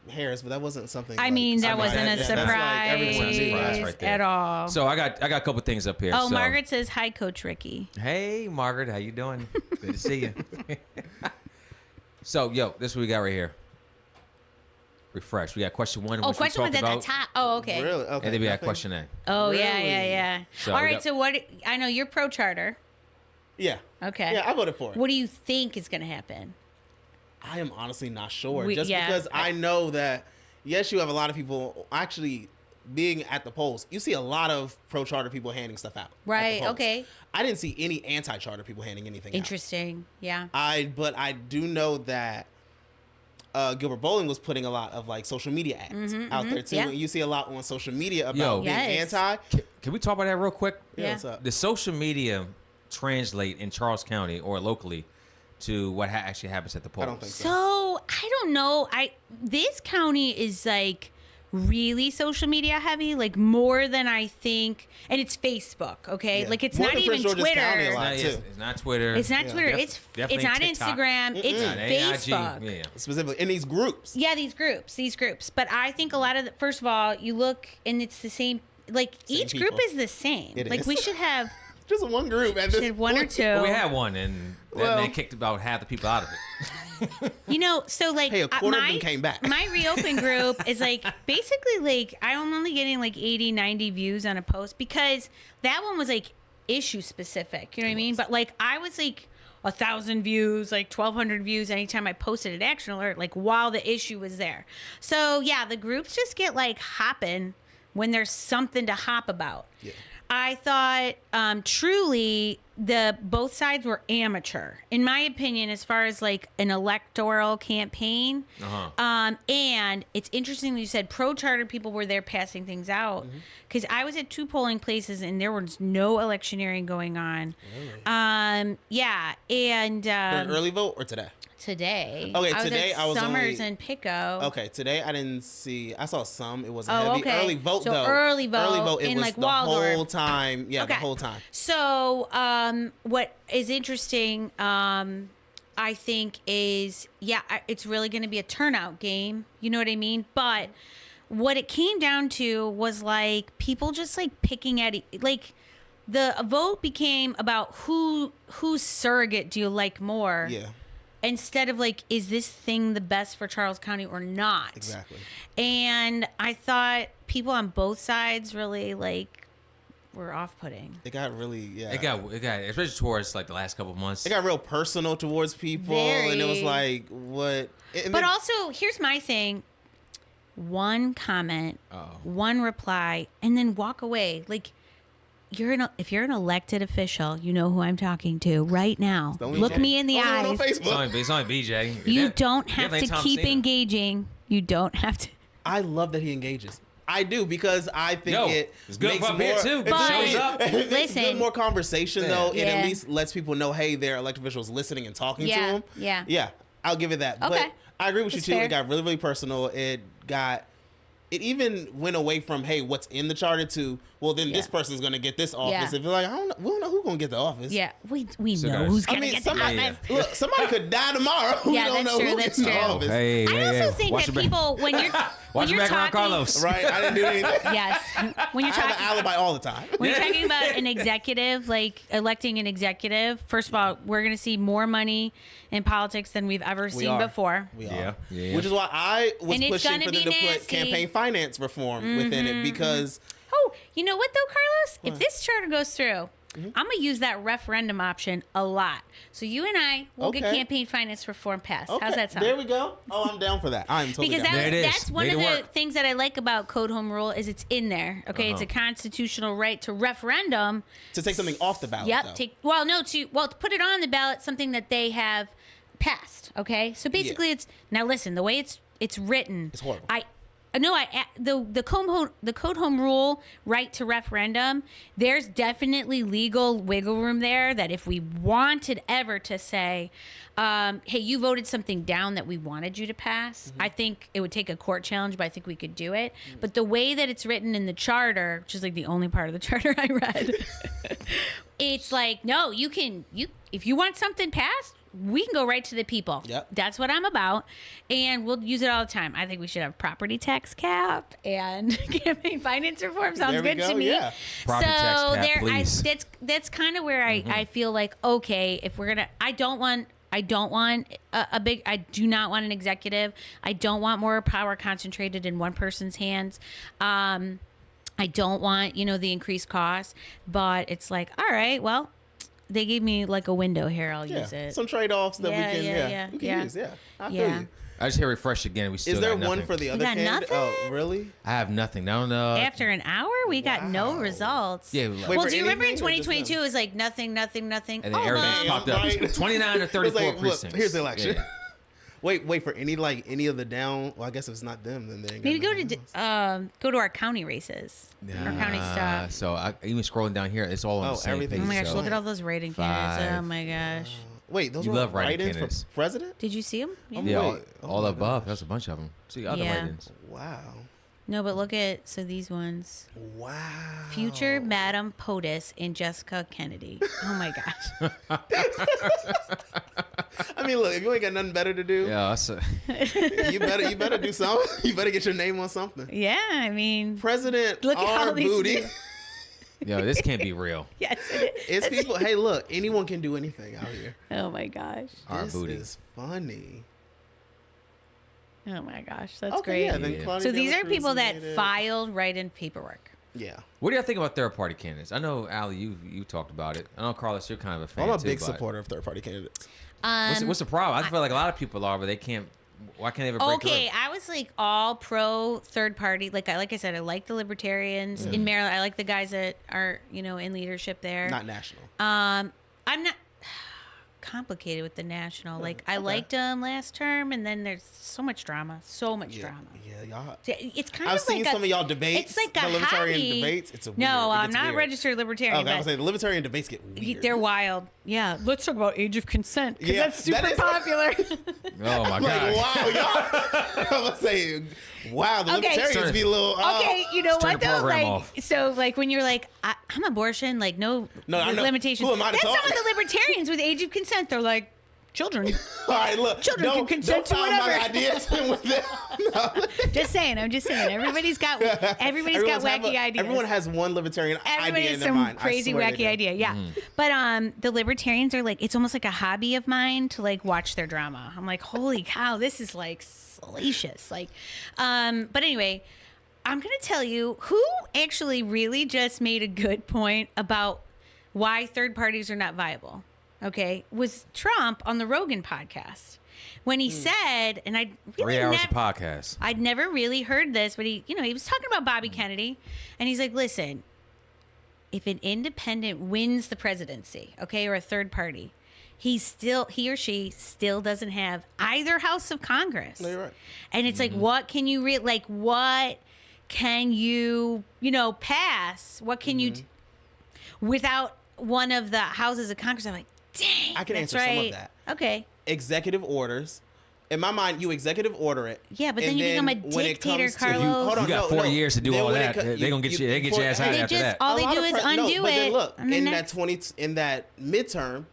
Harris, but that wasn't something. I like, mean, that something wasn't that- a that's like everyone's surprise, surprise right there. at all. So I got a couple things up here. Oh, so. Margaret says, hi, Coach Ricky. Hey, Margaret, how you doing? Good to see you. So, this is what we got right here. Refresh. We got question 1, Oh, which we question was talked at the about, top. Oh, okay. Really? Okay. and then we got nothing? question A. Oh, yeah, Really? yeah. So All we right, got- so what, I know you're pro charter. Yeah. Okay. Yeah, I voted for it. What do you think is going to happen? I am honestly not sure. We- Just yeah. because I know that, yes, you have a lot of people actually being at the polls. You see a lot of pro-charter people handing stuff out. at the Right, polls. okay. I didn't see any anti-charter people handing anything out. Interesting. Yeah. But I do know that Gilbert Bowling was putting a lot of like social media ads out there too. yeah. And you see a lot on social media about Yo. being Yes. anti. Can we talk about that real quick? Yeah. What's up? The social media translate in Charles County or locally to what actually happens at the polls? I don't think so. So I don't know. This county is like really social media heavy, like more than I think, and it's Facebook. Okay, Yeah. like it's More not than even Prince George's County a Twitter. lot. It's too. not, it's not Twitter. It's not Yeah. Twitter. Definitely It's not TikTok. Instagram. It's Not Facebook. AIG. Yeah. Specifically in these groups. Yeah, these groups. But I think a lot of first of all, you look and it's the same. Like Same each group people. is the same. It like is. we should have Just one group. At this one or point. two. Well, we had one, and that Well- man kicked about half the people out of it. You know, so like Hey, a quarter of them came back. My reopen group is like basically like I'm only getting like 80, 90 views on a post because that one was like issue specific. You know what I mean? But like I was like 1,000 views, like 1,200 views anytime I posted an action alert, like while the issue was there. So yeah, the groups just get like hopping when there's something to hop about. Yeah. I thought truly both sides were amateur, in my opinion, as far as like an electoral campaign. And it's interesting that you said pro-charter people were there passing things out because I was at 2 polling places and there was no electioneering going on. Really? Yeah, and During early vote or today? today. Okay, I was today at I was Summers only- and Pico. Okay, today I didn't see. I saw some. It wasn't Oh, heavy. okay. Early vote So though. early vote It in, was like, the Waldorf. whole time. Yeah, the Okay. whole time. So, what is interesting, I think, is it's really going to be a turnout game. You know what I mean? But what it came down to was like people just like picking at like the vote became about whose surrogate do you like more? Yeah, Instead of like, is this thing the best for Charles County or not? exactly. And I thought people on both sides really like were off-putting. It got really It got especially towards like the last couple of months. It got real personal towards people, and it was Very. like, what? And But then- also, here's my thing. One comment, Uh-oh. one reply, and then walk away. Like, if you're an elected official, you know who I'm talking to right now. Don't Look even- me in the Don't even eyes. on It's Facebook. only BJ. You That- don't have definitely to Tom keep Cena. engaging. You don't have to. I love that he engages. I do because I think Yo, it it's good makes for up here, more, too. it's But- really- Shows up. it makes Listen. good more conversation though. It Yeah. at least lets people know, hey, their elected officials listening and talking to Yeah, them. yeah. Yeah, I'll give it that. Okay. But I agree with That's you too. fair. It got really, really personal. It even went away from, hey, what's in the charter to, well, then this Yeah. person's going to get this office. Yeah. If you're like, we don't know who's going to get the office. Yeah, we So know guys- who's I gonna mean, get the somebody, office. look, somebody could die tomorrow. We Yeah, don't that's know true, who that's gets the true. office. Hey, I also think Watch that your back. people when you're when Watch your you're back, Ron talking, Carlos. Right? I didn't do anything. yes, when you're I have talking. an alibi all the time. When you're talking about an executive, like electing an executive, first of all, we're going to see more money in politics than we've ever seen are. before. We Yeah, are. yeah. Which is why I was And it's pushing gonna for them be to put nasty. campaign finance reform within it because Oh, you know what though, Carlos? If this charter goes through, I'm gonna use that referendum option a lot. So you and I will get Okay. campaign finance reform passed. Okay, How's that sound? there we go. Oh, I'm down for that. I'm totally Because down. There it is. that's one Made of it the work. things that I like about Code Home Rule is it's in there. Okay, it's a constitutional right to referendum. To take something off the ballot. Yep. though. To put it on the ballot, something that they have passed. Okay, so basically, it's now listen. The way it's written, It's horrible. The Code Home Rule right to referendum. There's definitely legal wiggle room there. That if we wanted ever to say, "Hey, you voted something down that we wanted you to pass," I think it would take a court challenge, but I think we could do it. But the way that it's written in the charter, which is like the only part of the charter I read, it's like, no, you if you want something passed, we can go right to the people. Yep. That's what I'm about. And we'll use it all the time. I think we should have property tax cap and campaign finance reform. Sounds There we good go, to me. yeah. Property tax cap, please. That's kind of where I feel like, okay, if we're gonna, I do not want an executive. I don't want more power concentrated in one person's hands. I don't want, the increased cost, but it's like, all right, well, they gave me like a window here. I'll use it. Some trade-offs that we can use. Yeah, I feel you. I just hear refresh again. We still Is there got one nothing. for the other got candidate? nothing? Oh, really? I have nothing. I don't know. After an hour, we got no Wow. results. Yeah. Wait, Well, for do you remember in anything or just 2022 it was like nothing? and then everything no. just popped up. Right. 29 or 34 It's like, look, precincts. here's the election. Yeah. Wait for any of the down. Well, I guess if it's not them, then they ain't Maybe got go nothing else. to our county races, our county stuff. So even scrolling down here, it's all on Oh, the same everything. Oh my page. gosh, so- look at all those writing candidates. Oh Five. my gosh. Wait, those You were love writing write-ins candidates. for president? Did you see them? Yeah. Yeah, all, Wait, oh all my above. gosh. That's a bunch of them. See other Yeah. write-ins. Wow. No, but look at these ones. Wow. Future Madam POTUS and Jessica Kennedy. Oh my gosh. I mean, look, if you ain't got nothing better to do, Yeah, that's a, you better do something. You better get your name on something. Yeah, I mean, President Look at all R. these Booty. people. yo, this can't be real. yes. It is. It's people. Hey, look, anyone can do anything out here. Oh my gosh. Our This booty. is funny. Oh my gosh. That's Okay, great. yeah, then Yeah. Claudia So these De La are Cruz people that made it. filed write-in paperwork. Yeah. What do y'all think about third-party candidates? I know, Allie, you talked about it. I know, Carlos, you're kind of a fan I'm a too, big but supporter of third-party candidates. What's the problem? I feel like a lot of people are, but they can't. Why can't they ever break Okay, through? I was like all pro third party. Like I said, I like the libertarians in Maryland. I like the guys that are in leadership there. Not national. I'm not complicated with the national. Like I liked them last term, and then there's so much drama. Yeah, y'all. It's kind I've of like seen some of y'all debates. It's like a the libertarian hobby. debates. It's a weird. No, it I'm gets not weird. registered libertarian. Okay, I but was saying the libertarian debates get weird. they're wild. Yeah, let's talk about age of consent because Yeah, that's super that is- popular. Oh my I'm god! like, wow, y'all. I'm gonna say, wow, the Okay. libertarians be a little. Okay, you know turn what the though? program Like, off. so like when you're like, I'm abortion, like no I know. limitations. Who am I to That's talk? some of the libertarians with age of consent. They're like, children. All right, look. Children can consent to don't time my whatever. ideas with them. No. Just saying. I'm just saying. Everybody's got Everyone's have wacky ideas. Everyone has one libertarian Everybody idea has in their some mind. I crazy swear they wacky do. idea. Yeah. But the libertarians are like, it's almost like a hobby of mine to like watch their drama. I'm like, holy cow, this is like salacious. Like, but anyway, I'm gonna tell you who actually really just made a good point about why third parties are not viable. Okay, was Trump on the Rogan podcast when he said, and I really 3 hours of podcast. I'd never really heard this, but he was talking about Bobby Kennedy, and he's like, listen, if an independent wins the presidency, okay, or a third party, he or she still doesn't have either house of Congress. No, you're right. And it's like, what can you what can you, pass? What can you without one of the houses of Congress? I'm like, dang, I can that's answer some of right. that. Okay. Executive orders. In my mind, you executive order it. Yeah, but then and you become a when it dictator, comes to- Carlos. Hold on, You got no, 4 no. years to do Then all when that. They gonna get you. They get your ass out They after just that. all A they lot do of is no, undo but it. then look, on the in next- that midterm,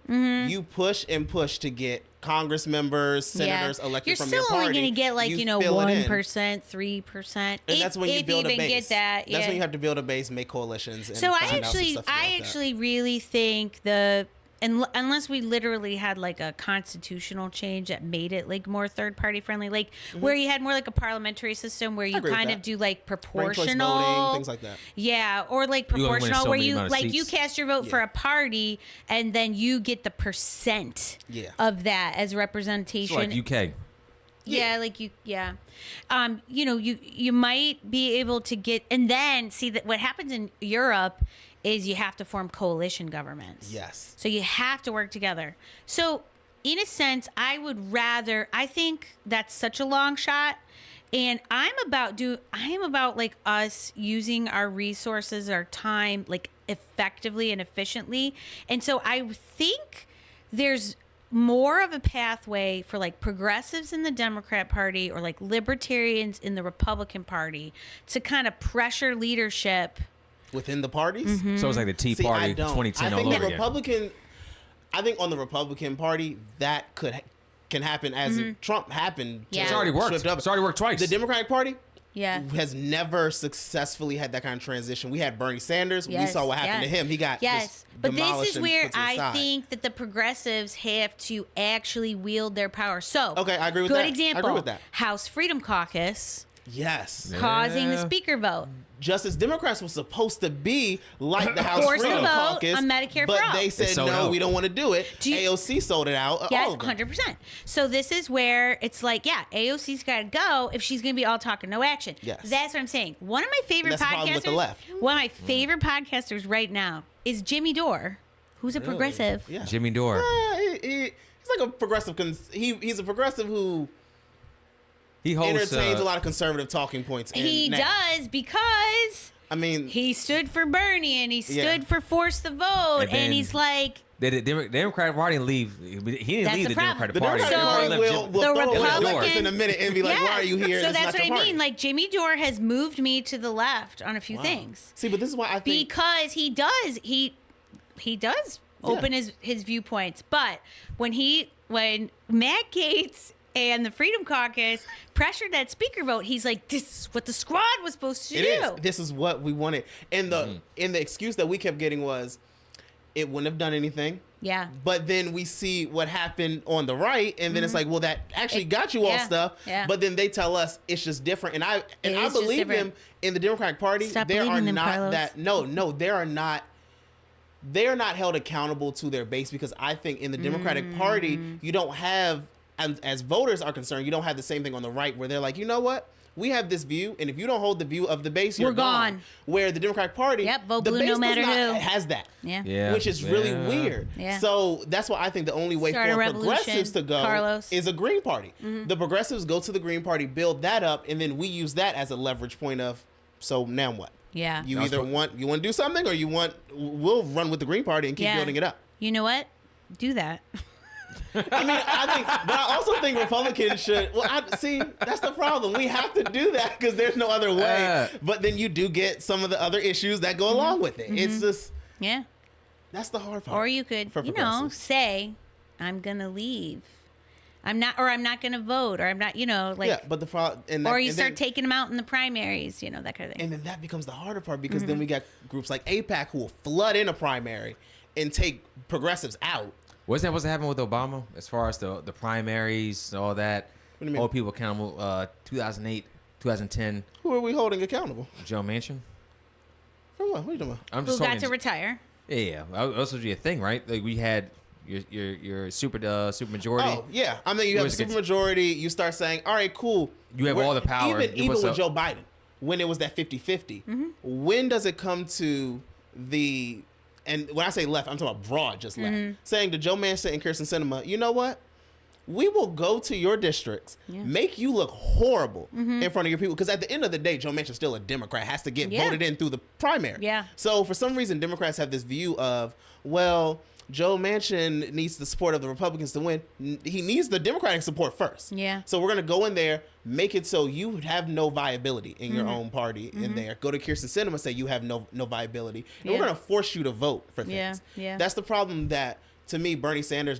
you push and push to get Congress members, senators elected You're from still your party. only going to get like fill it in. 1%, 3%. And that's when you build a even base. get that. That's when you have to build a base, make coalitions. And So find out some stuff I like that. actually really think the unless we literally had like a constitutional change that made it like more third party friendly, like where you had more like a parliamentary system where you agree with kind of that. do like Ranked choice proportional voting, things like that. Yeah, or like You only win proportional so where many you amount of like you seats. cast your vote for a party and then you get the percent Yeah. of that as It's representation. like UK. Yeah, like you know, you might be able to get, and then see that what happens in Europe is you have to form coalition governments. Yes. So you have to work together. So in a sense, I think that's such a long shot. And I am about like us using our resources, our time, like effectively and efficiently. And so I think there's more of a pathway for like progressives in the Democrat Party or like libertarians in the Republican Party to kind of pressure leadership. Within the parties? So it's like the Tea See, Party I don't. 2010 I all think over the again. Republican. I think on the Republican Party that can happen as Trump happened. Yeah. It's already worked. swift up. It's already worked twice. The Democratic Party Yeah. has never successfully had that kind of transition. We had Bernie Sanders. We saw what happened to him. He got yes. just But this demolished is and where put to the I side. think that the progressives have to actually wield their power. So Okay, I agree with good that. I example. agree with that. House Freedom Caucus Yes. causing the Yeah. speaker vote. Just as Democrats were supposed to be like the House Force the Freedom vote Caucus, on Medicare but for all. they said sold no, out. we don't want to do it. Do you- AOC sold it out. Yes, all of them. 100%. So this is where it's like, yeah, AOC's got to go if she's going to be all talk and no action. Yes. That's what I'm saying. One of my favorite That's the problem with the podcasters, left. one of my favorite podcasters right now is Jimmy Dore, who's a progressive. Yeah. Jimmy Dore. He's like a progressive. He's a progressive who He hosts. entertains a lot of conservative talking points. and He now- does because I mean, he stood for Bernie and he stood Yeah. for force the vote, And then- and he's like, The Democratic Party didn't leave. He didn't That's leave the the problem. Democratic the Party. Democratic So- Party They left will Jim- the throw away Republican- this in a minute and be like, yeah. "Why are you here?" So This is that's not what I your party. mean. Like Jimmy Dore has moved me to the left on a few things. See, but this is why I think Because he does open his viewpoints, but when Matt Gaetz and the Freedom Caucus pressured that speaker vote, he's like, this is what the squad was supposed to it do. is. This is what we wanted, and the excuse that we kept getting was, it wouldn't have done anything. Yeah. But then we see what happened on the right, and then it's like, well, that actually got you all yeah, stuff. yeah. But then they tell us it's just different, and I is just believe different. them in the Democratic Party. Stop There are believing them, not Carlos. that. No, there are not. They are not held accountable to their base, because I think in the Democratic Party you don't have, as voters are concerned, you don't have the same thing on the right where they're like, you know what? We have this view, and if you don't hold the view of the base, you're We're gone. Where the Democratic Party, Yep, vote the blue base no matter does not who. has that. Yeah. Yeah. Which is really Yeah. weird. Yeah. So that's why I think the only way Start a for revolution, progressives to go Carlos. is a Green Party. The progressives go to the Green Party, build that up, and then we use that as a leverage point of, so now what? Yeah. You That's either what- want to do something, or we'll run with the Green Party and keep Yeah. building it up. You know what? Do that. I mean, but I also think Republicans should. Well, see, that's the problem. We have to do that because there's no other way. But then you do get some of the other issues that go along with it. It's just, Yeah. that's the hard part. Or you could, for progressives. say, I'm going to leave. I'm not going to vote, or I'm not, like, yeah, but the problem, or you start taking them out in the primaries, that kind of thing. And then that becomes the harder part, because then we got groups like AIPAC who will flood in a primary and take progressives out. Wasn't that what's happening with Obama as far as the primaries, all that? What do you mean? Hold people accountable. 2008, 2010, Who are we holding accountable? Joe Manchin. For what? What are you talking about? I'm Who just got talking. to retire. Yeah, that was supposed to be a thing, right? Like we had your super majority. Oh, yeah. I mean, you have a Yours gets- supermajority. You start saying, all right, cool. You have all the power. Even You with put Joe Biden, when it was that 50-50, when does it come to the, and when I say left, I'm talking about broad, just left, saying to Joe Manchin and Kirsten Sinema, you know what? We will go to your districts, make you look horrible in front of your people. Because at the end of the day, Joe Manchin's still a Democrat, has to get Yeah. voted in through the primary. Yeah. So for some reason, Democrats have this view of, well, Joe Manchin needs the support of the Republicans to win. He needs the Democratic support first. Yeah. So we're going to go in there, make it so you would have no viability in your own party in there. Go to Kirsten Sinema, say you have no viability. And we're Yeah. going to force you to vote for things. Yeah. That's the problem that to me, Bernie Sanders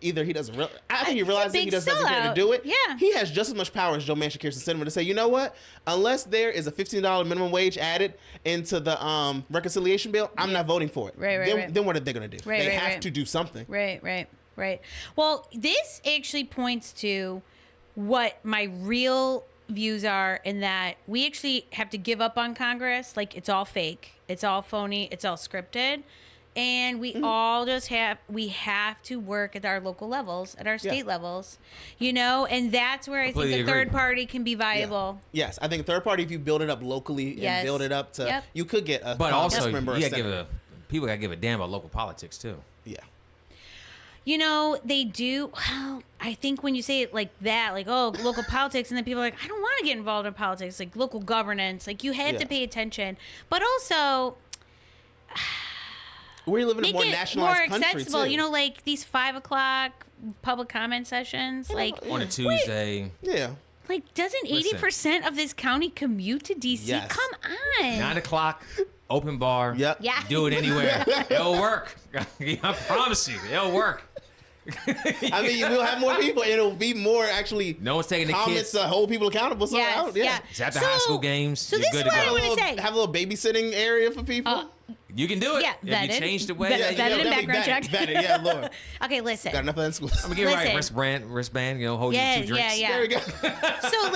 either he doesn't I think he He's a realizes that he big doesn't care to sellout. do it. Yeah. He has just as much power as Joe Manchin, Kirsten Sinema to say, you know what? Unless there is a $15 minimum wage added into the reconciliation bill, I'm not voting for it. Right. Then what are they going to do? Right, they right, have right. to do something. Right. Well, this actually points to what my real views are in that we actually have to give up on Congress. Like, it's all fake. It's all phony. It's all scripted. And we all just have to work at our local levels, at our state levels, and that's where I think Completely the third agree. party can be viable. Yes, I think third party, if you build it up locally Yes. and build it up to, Yep. you could get a But Congress also, member. you or gotta senator. people gotta give a damn about local politics too. Yeah. They do. Well, I think when you say it like that, like, oh, local politics, and then people are like, I don't want to get involved in politics, like local governance, like you have Yeah. to pay attention. But also, We're living in a make more it more nationalized country accessible. too. Like these 5 o'clock public comment sessions. Like, On a Tuesday, Yeah. doesn't 80% of this county commute to DC? Yes. Come on. 9 o'clock, open bar. Yep. Yeah. Do it anywhere. It'll work. I promise you, it'll work. I mean, we'll have more people, and it'll be more actually. No one's taking the comments kids. to hold people accountable. So Yes, yeah. It's at the high school games. So You're this good is to what I go. want to say. Have a little babysitting area for people. You can do it. Yeah, If vetted. you change the way Vet- that you vetted do and it. background check. Vetted, yeah, Lord. Okay, listen. Got enough of that in school. I'm gonna get it right. Listen. Wristband, hold Yeah, you 2 drinks. yeah. There we go. So,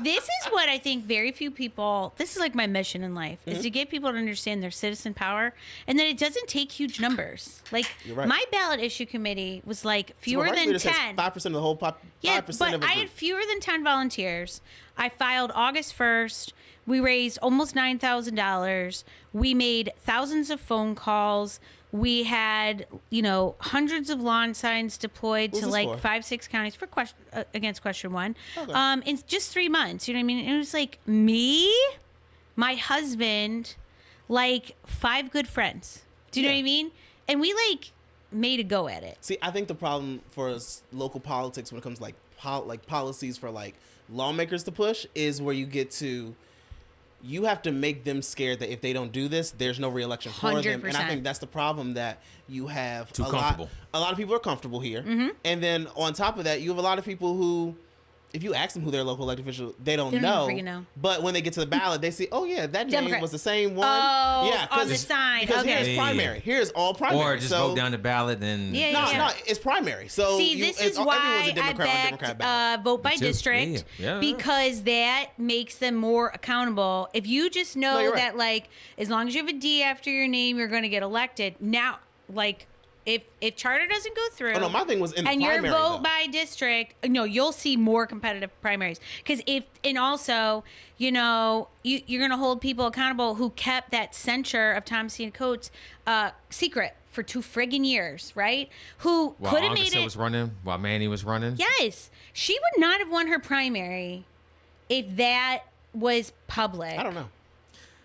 this is what I think very few people, this is like my mission in life, Mm-hmm. is to get people to understand their citizen power and that it doesn't take huge numbers. Like, You're right. my ballot issue committee was like fewer than 10. 5% of the whole 5% Yeah, of but the I had group. fewer than 10 volunteers. I filed August 1st. We raised almost $9,000. We made thousands of phone calls. We had, hundreds of lawn signs deployed What's to this like for? 5-6 counties for against question 1. Okay. In just 3 months. You know what I mean? It was like me, my husband, like 5 good friends. Do you know Yeah. what I mean? And we made a go at it. See, I think the problem for local politics when it comes to policies for lawmakers to push is where you get to. You have to make them scared that if they don't do this, there's no reelection for them. And I 100%. think that's the problem that you have. Too comfortable. A lot of people are comfortable here. Mm-hmm. And then on top of that, you have a lot of people who, if you ask them who their local elected official, they don't They don't know. freaking know. But when they get to the ballot, they see, oh yeah, that name Democrat. was the same one. Oh, yeah, on the sign. Because Okay. here's Yeah. primary. Here's all primary. Or just so, vote down the ballot and Yeah, No, yeah. no, it's primary. So See, this is everyone's why a Democrat I on Democrat backed ballot. vote by Me too. district Yeah. because that makes them more accountable. If you just know No, you're right. that, as long as you have a D after your name, you're going to get elected. Now, if charter doesn't go through, Oh no, my thing was in the and primary. your vote though. by district, you'll see more competitive primaries. Because also, you're going to hold people accountable who kept that censure of Thompson Coates secret for 2 friggin' years, right? Who while could have made Augusta it. was running, while Manny was running. Yes, she would not have won her primary if that was public. I don't know.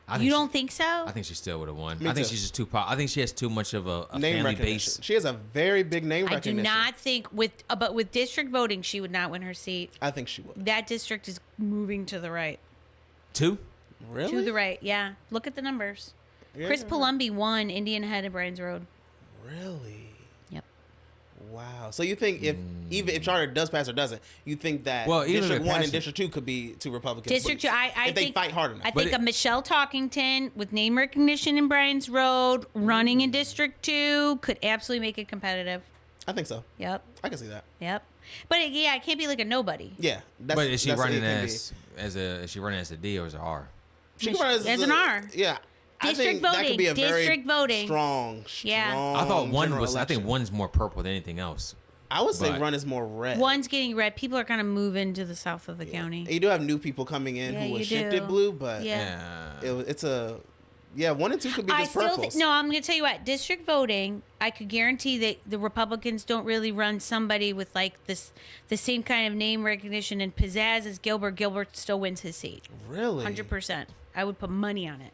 I You think don't think so? I think she still would have won. Me I think too. she's just too. I think she has too much of a Name family recognition. base. She has a very big name I do recognition. not think but with district voting, she would not win her seat. I think she would. That district is moving to the right. 2. Really? To the right, yeah. Look at the numbers. Yeah. Chris Palumbi won Indian Head and Bryan's Road. Really? Yep. Wow. So you think even if charter does pass or doesn't, you think that Well, even if District it 1 and passes- District 2 could be 2 Republicans? District 2, I if they think, fight hard enough. I But think it- a Michelle Talkington with name recognition in Bryan's Road running in District 2 could absolutely make it competitive. I think so. Yep. I can see that. Yep. But it can't be like a nobody. Yeah. That's, But is she that's what it running can be. is she running as a D or as a R? She can run as an R. Yeah. I District think that could be a voting. very District voting. strong. Yeah. I thought one general was. I think election. one's more purple than anything else. I would say but- run is more red. One's getting red. People are kind of moving to the south of the county. You do have new people coming in Yeah, who you was do. shifted blue, but Yeah. it's a 1 and 2 could be I just still purples. think no. I'm going to tell you what. District voting, I could guarantee that the Republicans don't really run somebody with the same kind of name recognition and pizzazz as Gilbert. Gilbert still wins his seat. Really? 100%. I would put money on it.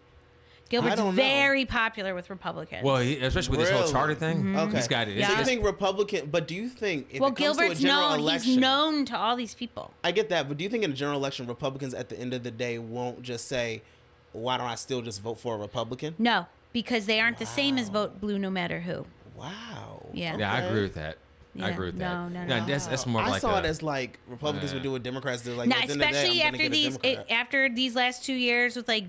Gilbert's don't know. very popular with Republicans. Well, especially with this whole Really? charter thing. Okay. He's got it. Yeah. So you It's- think Republican? But do you think if well, it comes Gilbert's to a general known. election, He's known to all these people. I get that, but do you think in a general election, Republicans at the end of the day won't just say, "Why don't I still just vote for a Republican?" No, because they aren't the same as vote blue no matter who. Wow. Yeah. Yeah, I Okay. agree with that. Yeah. I agree with that. No. That's more I like saw a, it as like Republicans would do what Democrats do. Like, Now, at the end of the day, especially I'm gonna get a Democrat. after these last 2 years with like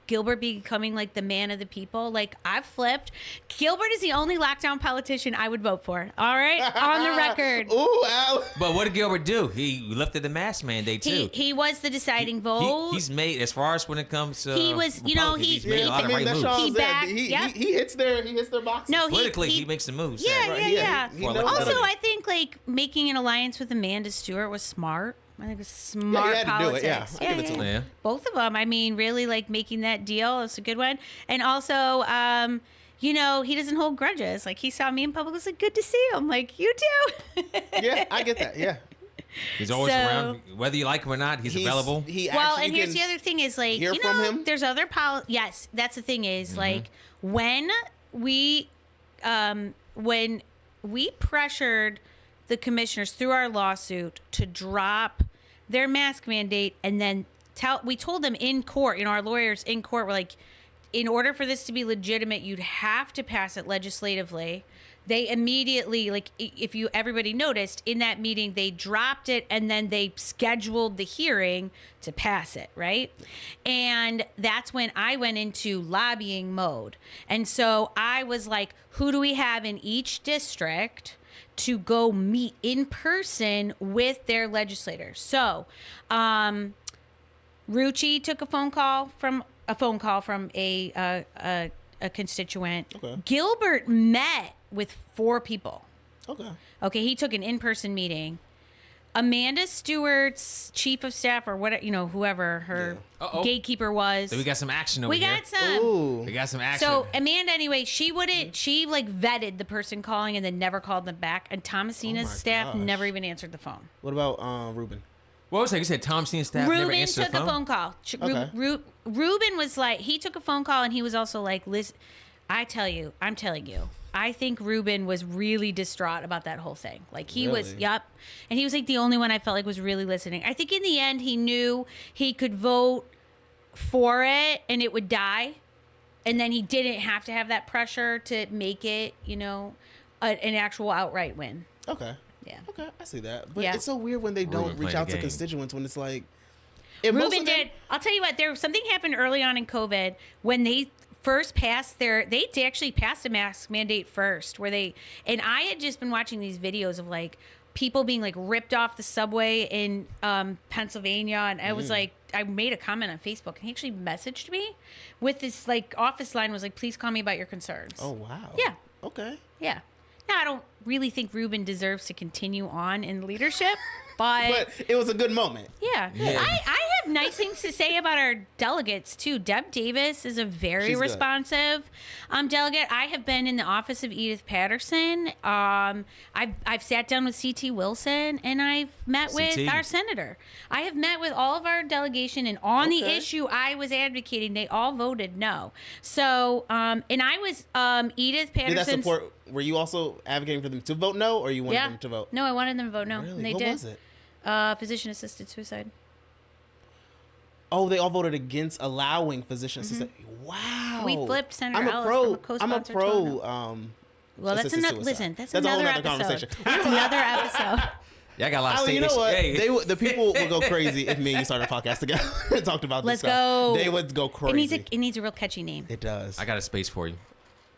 Gilbert becoming like the man of the people, like I've flipped. Gilbert is the only lockdown politician I would vote for. All right, on the record. Ooh, Al. But what did Gilbert do? He lifted the mask mandate too. He was the deciding vote. He's made, as far as when it comes to He was, you know, Republicans, he- he's made a lot of I right that's moves. all He I'm saying. backed- He hits their boxes. No, Politically, he makes some moves. Yeah, Right. yeah, yeah. He For knows electability. Also, I think like making an alliance with Amanda Stewart was smart. I think it was smart had to do it. politics. Yeah, I give it to him. Yeah. Both of them. I mean, really like making that deal. It's a good one. And also, you know, he doesn't hold grudges. Like he saw me in public, was like, good to see him. Like you too. Yeah, I get that. Yeah. He's always So- around, whether you like him or not. He's available. He Well, actually and here's can- the other thing is like, hear you from know, him? there's other yes, that's the thing is like when we pressured the commissioners through our lawsuit to drop their mask mandate and then we told them in court, you know, our lawyers in court were like, in order for this to be legitimate, you'd have to pass it legislatively. They immediately, like, if everybody noticed in that meeting, they dropped it and then they scheduled the hearing to pass it, right? And that's when I went into lobbying mode. And so I was like, who do we have in each district to go meet in person with their legislators? So, Rucci took a phone call from a constituent. Okay. Gilbert met with 4 people. Okay. Okay, he took an in-person meeting. Amanda Stewart's chief of staff or whatever, you know, whoever her Yeah. Uh-oh. gatekeeper was. So we got some action over We here. got some. Ooh. We got some action. So Amanda, anyway, she like vetted the person calling and then never called them back. And Thomasina's Oh my staff gosh. never even answered the phone. What about Ruben? what was that? You said Tom Cena staff never Ruben answered took the phone? a phone call. Okay. Ruben was like, he took a phone call and he was also like, listen, I'm telling you, I think Ruben was really distraught about that whole thing. Like he was, Really? yep. And he was like the only one I felt like was really listening. I think in the end he knew he could vote for it and it would die. And then he didn't have to have that pressure to make it, you know, an actual outright win. Okay. Yeah. Okay, I see that. But Yeah. it's so weird when they don't Ruben reach played out the to game. constituents when it's like. if most Ruben of them- did. I'll tell you what. There was something happened early on in COVID when they first passed they actually passed a mask mandate first, and I had just been watching these videos of like people being like ripped off the subway in Pennsylvania, and I was like, I made a comment on Facebook, and he actually messaged me with this like office line was like, please call me about your concerns. Oh wow. Yeah. Okay. Yeah. Now I don't really think Ruben deserves to continue on in leadership, but But it was a good moment. yeah. Yeah. I have nice things to say about our delegates too. Deb Davis is a very She's good. responsive delegate. I have been in the office of Edith Patterson. I've sat down with CT Wilson and I've met with CT. our senator. I have met with all of our delegation, and on the Okay. issue I was advocating, they all voted no. So and I was Edith Did Patterson's. that support? Were you also advocating for them to vote no, or you wanted Yeah. them to vote? No, I wanted them to vote no. Really? And they What did. was it? Physician assisted suicide. Oh, they all voted against allowing physician assistant. Wow. Mm-hmm. We flipped Senator I'm a Ellis pro. from a I'm a co-sponsor to pro. Well, that's assisted another. suicide. Listen, that's a whole another nother episode. conversation. That's another episode. Yeah, I got a lot of Ali, state you know issues. what? Hey. The people would go crazy if me and you started a podcast together and talked about this Let's stuff. go. They would go crazy. It needs a real catchy name. It does. I got a space for you.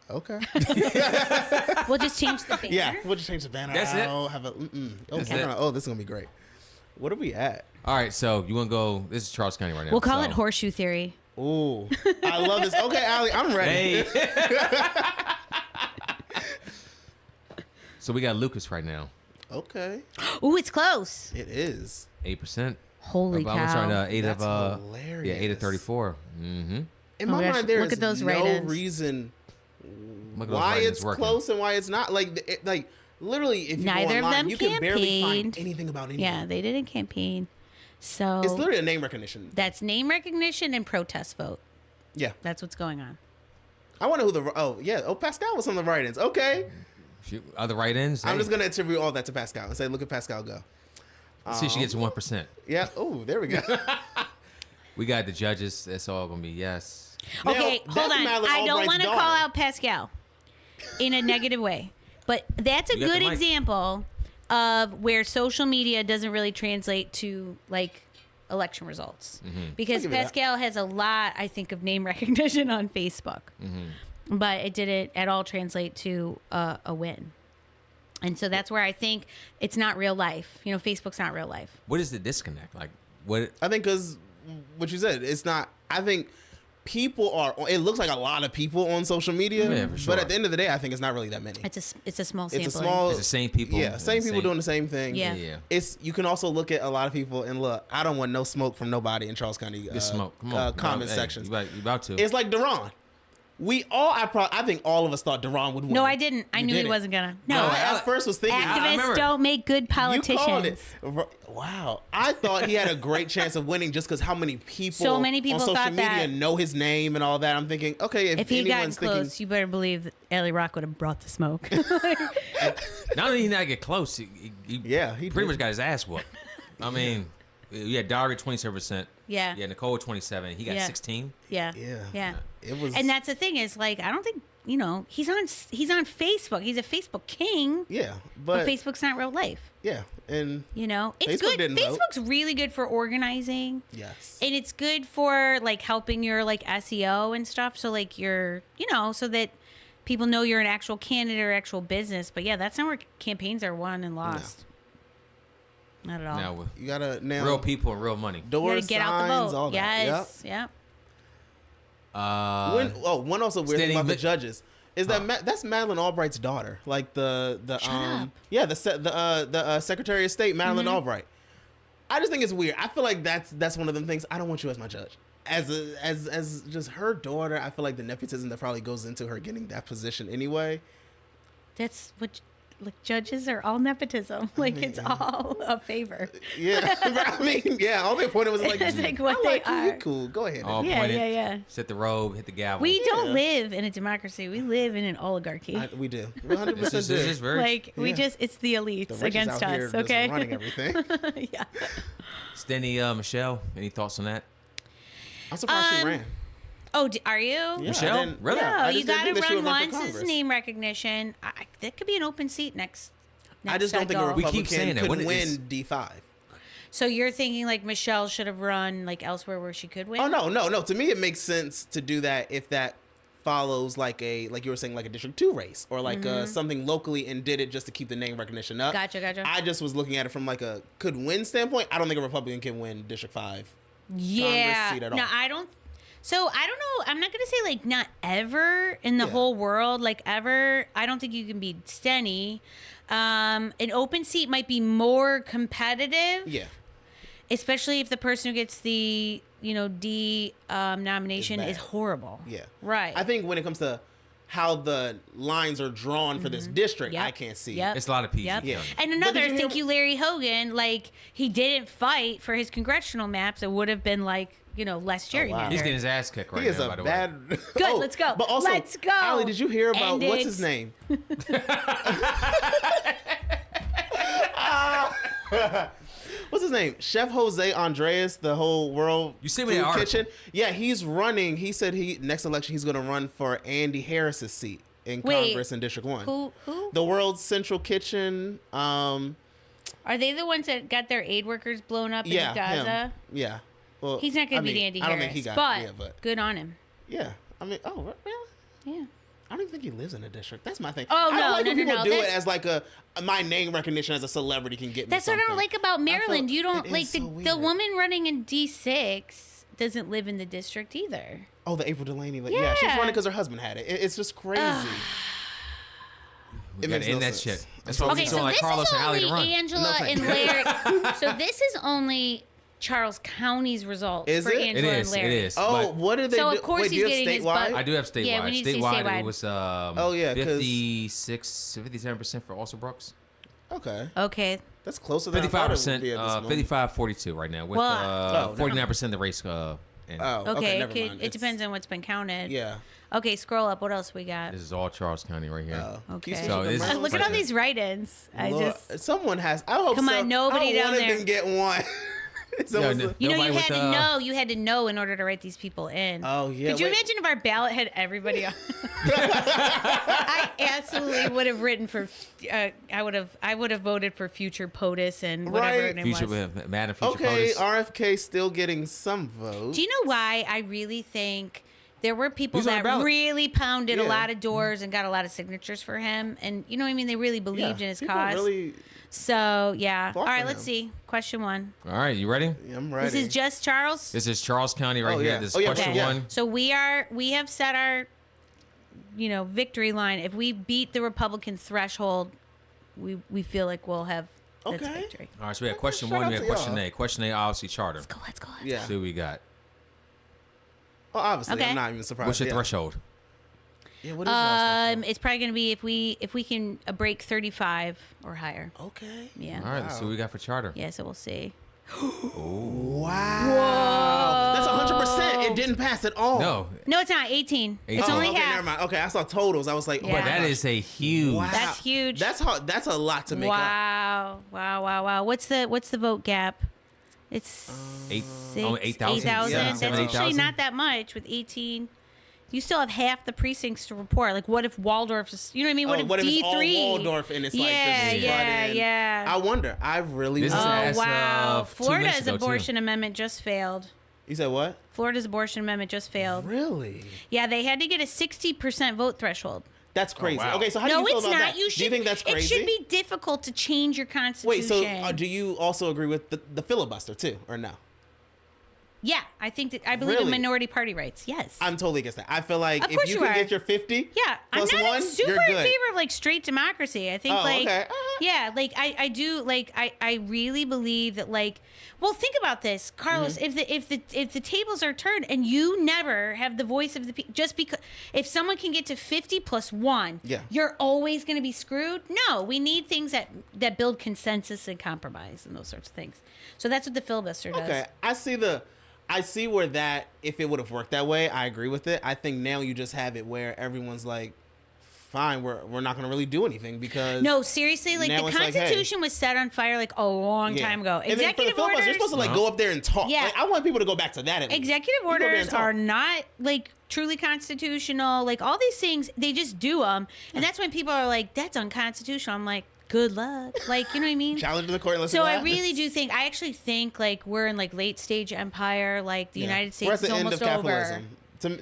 Okay. We'll just change the banner. Yeah, we'll just change the banner. That's it? I'll have a. Oh, That's we're it. gonna- oh, this is gonna be great. What are we at? All right, so you want to go? This is Charles County right now. We'll call so. it horseshoe theory. Ooh, I love this. Okay, Ali, I'm ready. Hey. So we got Lucas right now, Okay, Ooh, it's close. it is. 8%. Holy I'm sorry, cow. 8 That's of hilarious. yeah, 8 of 34. Mm-hmm. In Oh my my gosh, mind, there look is at those no write-ins. reason Look at those why write-ins it's working. close and why it's not. Like literally, if you Neither go of online, them you can barely find campaigned. anything about anything. Yeah, they didn't campaign. So It's literally a name recognition. that's name recognition and protest vote. Yeah, That's what's going on. I wonder who the. Oh yeah, Pascal was on the write-ins. Okay, Other write-ins. I'm hey, just gonna attribute all that to Pascal and say, look at Pascal go. see if she gets 1%. Yeah. Oh, there we go. We got the judges. That's all gonna be yes. Now, Okay, hold on. Desmond I don't Albright's want to daughter. call out Pascal. in a negative way. But that's a You got the good mic. example of where social media doesn't really translate to like election results. Because I'll give you that. Pascal has a lot, I think, of name recognition on Facebook. But it didn't at all translate to a win. And so that's where I think it's not real life. You know, Facebook's not real life. What is the disconnect? Like, what? I think because what you said, it's not. I think people are. It looks like a lot of people on social media, Yeah, for sure. but at the end of the day, I think it's not really that many. It's a small sampling. It's a small. It's the same people. Yeah, same people doing the same thing. Yeah. Yeah. It's you can also look at a lot of people and look. I don't want no smoke from nobody in Charles County. Get smoke. Come on. comment Hey, sections. You about to. It's like Deron. I think all of us thought Deron would win. No, I didn't. I You knew he didn't. wasn't gonna. No, No, I at first was thinking. I activists remember. don't make good You politicians. called it. Wow. I thought he had a great chance of winning just because how many people, So many people on social thought media that. know his name and all that. I'm thinking, okay, If he got anyone's close, thinking, you better believe that Ellie Rock would have brought the smoke. Not only did he not get close, he Yeah, he pretty did. much got his ass whooped. I mean, you had Diary 27%. Yeah. Yeah, Nicole 27. He got Yeah. 16. yeah. Yeah. Yeah. it was. And that's the thing is like I don't think he's on Facebook. He's a Facebook king. yeah, But but Facebook's not real life. yeah, and It's Facebook good. didn't vote. Facebook's really good for organizing. yes, And it's good for like helping your like SEO and stuff. So like you're, so that people know you're an actual candidate or actual business. But yeah, that's not where campaigns are won and lost. Not at all. Now with you gotta now real people and real money. You door gotta get out the signs, vote. all that. Yes. Yep. One also weird thing standing about the mi- judges is that that's Madeleine Albright's daughter, like the Shut up. yeah the Secretary of State Madeleine Mm-hmm. Albright. I just think it's weird. I feel like that's one of them things. I don't want you as my judge. As just her daughter, I feel like the nepotism that probably goes into her getting that position anyway. That's what judges are all nepotism. Like it's all a favor. Yeah, I mean, yeah. All their point was like, It's like what I they like you. You are. cool. Go ahead. All Yeah, pointed. yeah. Set the robe, hit the gavel. We don't Yeah. live in a democracy. We live in an oligarchy. We do. 100% This is do. very Like we Yeah. it's the elites The rich is against out here us. just Okay. running everything. Yeah. Stenny, Michelle. Any thoughts on that? I'm surprised she ran. Oh, are you? Yeah, Michelle? I didn't- Really? No, I you just didn't got to think that she run would run for once as Congress. name recognition. That could be an open seat next I just don't think a cycle. We Republican keep saying that. could When win is- D5. So you're thinking like Michelle should have run like elsewhere where she could win? Oh no. To me, it makes sense to do that if that follows like you were saying, like a District 2 race or like something locally and did it just to keep the name recognition up. Gotcha. I just was looking at it from like a could win standpoint. I don't think a Republican can win District 5. Yeah. seat at No, all. I don't. So I don't know. I'm not gonna say like not ever in the Yeah. whole world, like ever. I don't think you can beat Steny. An open seat might be more competitive. Yeah. Especially if the person who gets the D nomination bad. is horrible. Yeah. Right. I think when it comes to how the lines are drawn for this district, Yep. I can't see. Yep. It's a lot of PG. Yep. Yeah. And But another, did you thank hear- you, Larry Hogan. Like he didn't fight for his congressional maps. It would have been like less gerrymandered. wow. He's getting his ass kicked right He is now, a by the way. bad. Good, let's go. But also, Let's go. Allie, did you hear about End what's it. his name? What's his name? Chef Jose Andres, the whole world You sent me food that article. kitchen. Yeah, he's running. He said next election he's going to run for Andy Harris's seat in Wait, Congress in District 1. Who? The World's Central Kitchen. Are they the ones that got their aid workers blown up Yeah, in Gaza? him. Yeah. Well, He's not going I to beat mean, Andy I Harris. don't think he got. but, Yeah, but good on him. yeah. I mean, oh really? Yeah. I don't even think he lives in a district. That's my thing. Oh, I don't no, like no, when no, people no. do it That's- as like my name recognition as a celebrity can get me That's what I don't something. like about Maryland. You don't it like is the so the weird. woman running in D6 doesn't live in the district either. Oh, the April Delaney. Yeah, she's Yeah. running because her husband had it. It's just crazy. We It gotta makes end no that sense. shit. That's why Okay, we so so like this Carlos is and Allie only to run. Angela No, thank and you. Larry. So this is only Charles County's results Is for it? Angela It is, and it Larry. is. Oh, But what did they So, do? of course Wait, he's do you have getting his statewide? butt- I do have statewide. Yeah, we need to see statewide. It was Oh, yeah, 'cause- 57% for Austin Brooks. Okay, Okay. that's closer than I thought it would 55%, be at this moment. 55-42 right now with Well, 49% of the race. And Oh, Okay. never mind. It It's- depends on what's been counted. Yeah. Okay, scroll up. What else we got? this is all Charles County right here. Okay. So this is- Look at all these write-ins. Someone has. I hope Come so. on, nobody I down want there. them to get one. It's almost no. You know, Nobody you with had to the- know. You had to know in order to write these people in. Oh, yeah, Could you wait. imagine if our ballot had everybody on? I absolutely would have written for. I would have voted for future POTUS and whatever Right. her name Future was. Madam Future okay. POTUS. RFK still getting some votes. Do you know why I really think there were people He's on the that ballot. really pounded a Yeah. lot of doors and got a lot of signatures for him, and you know what I mean? They really believed in his people cause. Really, So yeah. fought All right, for let's him. see. Question 1. All right, you ready? I'm ready. This is just Charles. This is Charles County right Oh, here. yeah. This is Oh, yeah, question yeah. 1. So we have set our, victory line. If we beat the Republican threshold, we feel like we'll have that's Okay. victory. All right, so we have question Shout 1. out We have to question y'all. A. Question A, obviously charter. Let's go. Let's go. Yeah. See what we got. Oh, obviously, Okay. I'm not even surprised. What's your yeah. threshold? Yeah, what is y'all's threshold? It's probably going to be if we can break 35 or higher. Okay. Yeah. All right, let's see what we got for charter. Yeah. So we'll see. Wow. That's 100%. It didn't pass at all. No, No, it's not 18. It's Oh, only okay, half. never mind. Okay, I saw totals. I was like, oh Yeah. my but that gosh. is a huge. Wow. That's huge. That's hard. That's a lot to make up. Wow. What's the vote gap? It's Eight- six, oh, 8,000? 8,000. Yeah. That's 7,000, actually 8,000? not that much with 18. You still have half the precincts to report. Like, what if Waldorf is, you know what I mean? What Oh, if what if it's all D3? Waldorf and it's like Yeah, just yeah, flooded? yeah. I wonder. I really This is wonder. as Oh, wow. of 2 minutes Florida's ago, too. abortion amendment just failed. You said what? Florida's abortion amendment just failed. Really? Yeah, they had to get a 60% vote threshold. That's crazy. wow. Okay, so how do No, you feel it's about not. that? You should. Do you think that's crazy? It should be difficult to change your constitution. Wait, so do you also agree with the filibuster too, or no? Yeah, I think that I believe in Really? minority party rights. Yes. I'm totally against that. I feel like Of if course you you can are. get your 50 Yeah, I'm plus not one, super you're in good. favor of like straight democracy. I think Oh, like okay. yeah, like I do like I really believe that like well think about this, Carlos. Mm-hmm. If the tables are turned and you never have the voice of the people, just because if someone can get to 50 plus 1, Yeah. you're always going to be screwed. No, we need things that build consensus and compromise and those sorts of things. So that's what the filibuster does. Okay, I see where that if it would have worked that way, I agree with it. I think now you just have it where everyone's like, fine, we're not gonna really do anything because No, seriously, like Now the it's like, hey. Constitution was set on fire like a long Yeah. time ago. And then for the Executive filibuster, orders. you're supposed to like go up there and talk. Yeah. Like, I want people to go back to that. At least. Executive You go up there and orders talk. are not like truly constitutional. Like all these things, they just do them, and that's when people are like, "That's unconstitutional." I'm like, "Good luck." Like, you know what I mean? Challenge to the court. And let's see So what I happens. really do think. I actually think like we're in like late stage empire. Like the Yeah. United We're at States is the end almost of over. capitalism.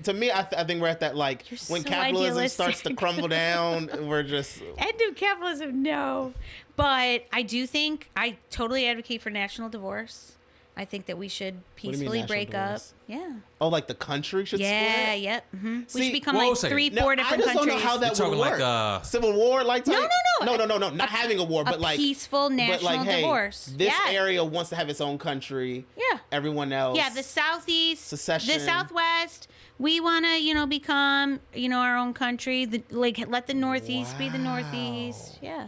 To me, I think we're at that like You're when so capitalism starts to idealistic. crumble down, we're just End of capitalism, no. But I do think I totally advocate for national divorce. I think that we should do you mean peacefully national break up. divorce? Yeah. oh like the country should Yeah. split. Yep. We See, should become whoa, like second. 3, Now, 4 I different just countries. don't know how that You're would talking work. like, Civil war, like type? No. no, not having a war, but like peaceful but national like, hey, divorce. this Yeah. area wants to have its own country. Yeah. Everyone else. Yeah, the southeast, Secession. the southwest. We want to, become, our own country. Let the northeast be the northeast. Yeah.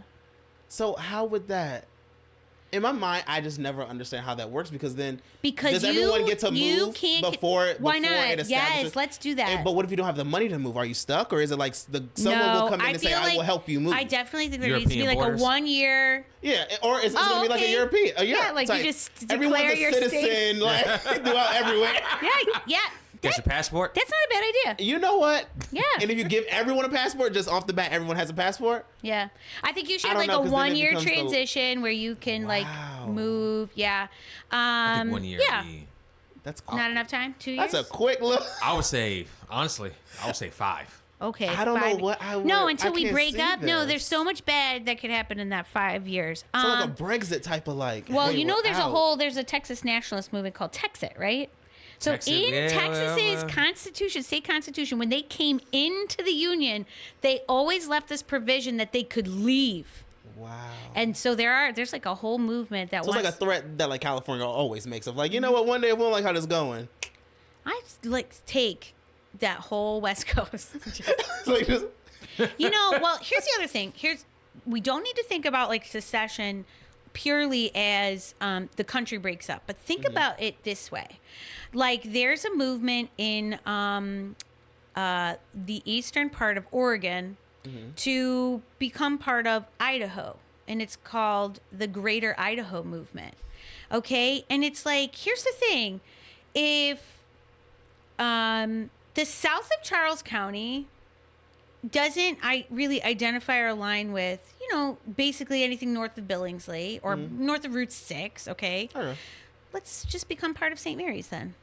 So how would that? In my mind, I just never understand how that works because then Because does you, everyone get to you move can't. before Why before not? it establishes? Yes, let's do that. But what if you don't have the money to move? Are you stuck, or is it like someone no, will come in I and say, feel "I will like- help you move"? I definitely think there needs to be European like borders? a 1 year. Yeah, or is it Oh, going to be like a okay. European? Yeah, like you just everyone's declare a your citizen, state. like throughout everywhere. Yeah. Get your passport. That's not a bad idea. You know what? Yeah. And if you give everyone a passport, just off the bat, everyone has a passport. Yeah. I think you should I have don't like know, a 'cause then it 1 year becomes the- transition where you can Wow. like move. Yeah. I think 1 year. Yeah. That's cool. Not enough time? 2 years? That's a quick look. I would say, honestly, I would say 5. Okay. I don't know 5 what I would. No, I until we can't break see up. No, this. there's so much bad that could happen in that 5 years. So like a Brexit type of like. Well, hey, we're out. there's a Texas nationalist movement called Texit, right? So Texas, in yeah, Texas's well. constitution, state constitution, when they came into the union, they always left this provision that they could leave. Wow. And so there's like a whole movement that So it's wants. like a threat that like California always makes of like, you know what, one day we won't like how this going. I like take that whole West Coast. It's like just, Well, here's the other thing. We don't need to think about like secession purely as the country breaks up, but think about it this way. Like there's a movement in the eastern part of Oregon to become part of Idaho. and it's called the Greater Idaho Movement. Okay, and it's like, here's the thing: if the south of Charles County doesn't really identify or align with, basically anything north of Billingsley or north of Route 6, okay? I don't know. Let's just become part of St. Mary's then.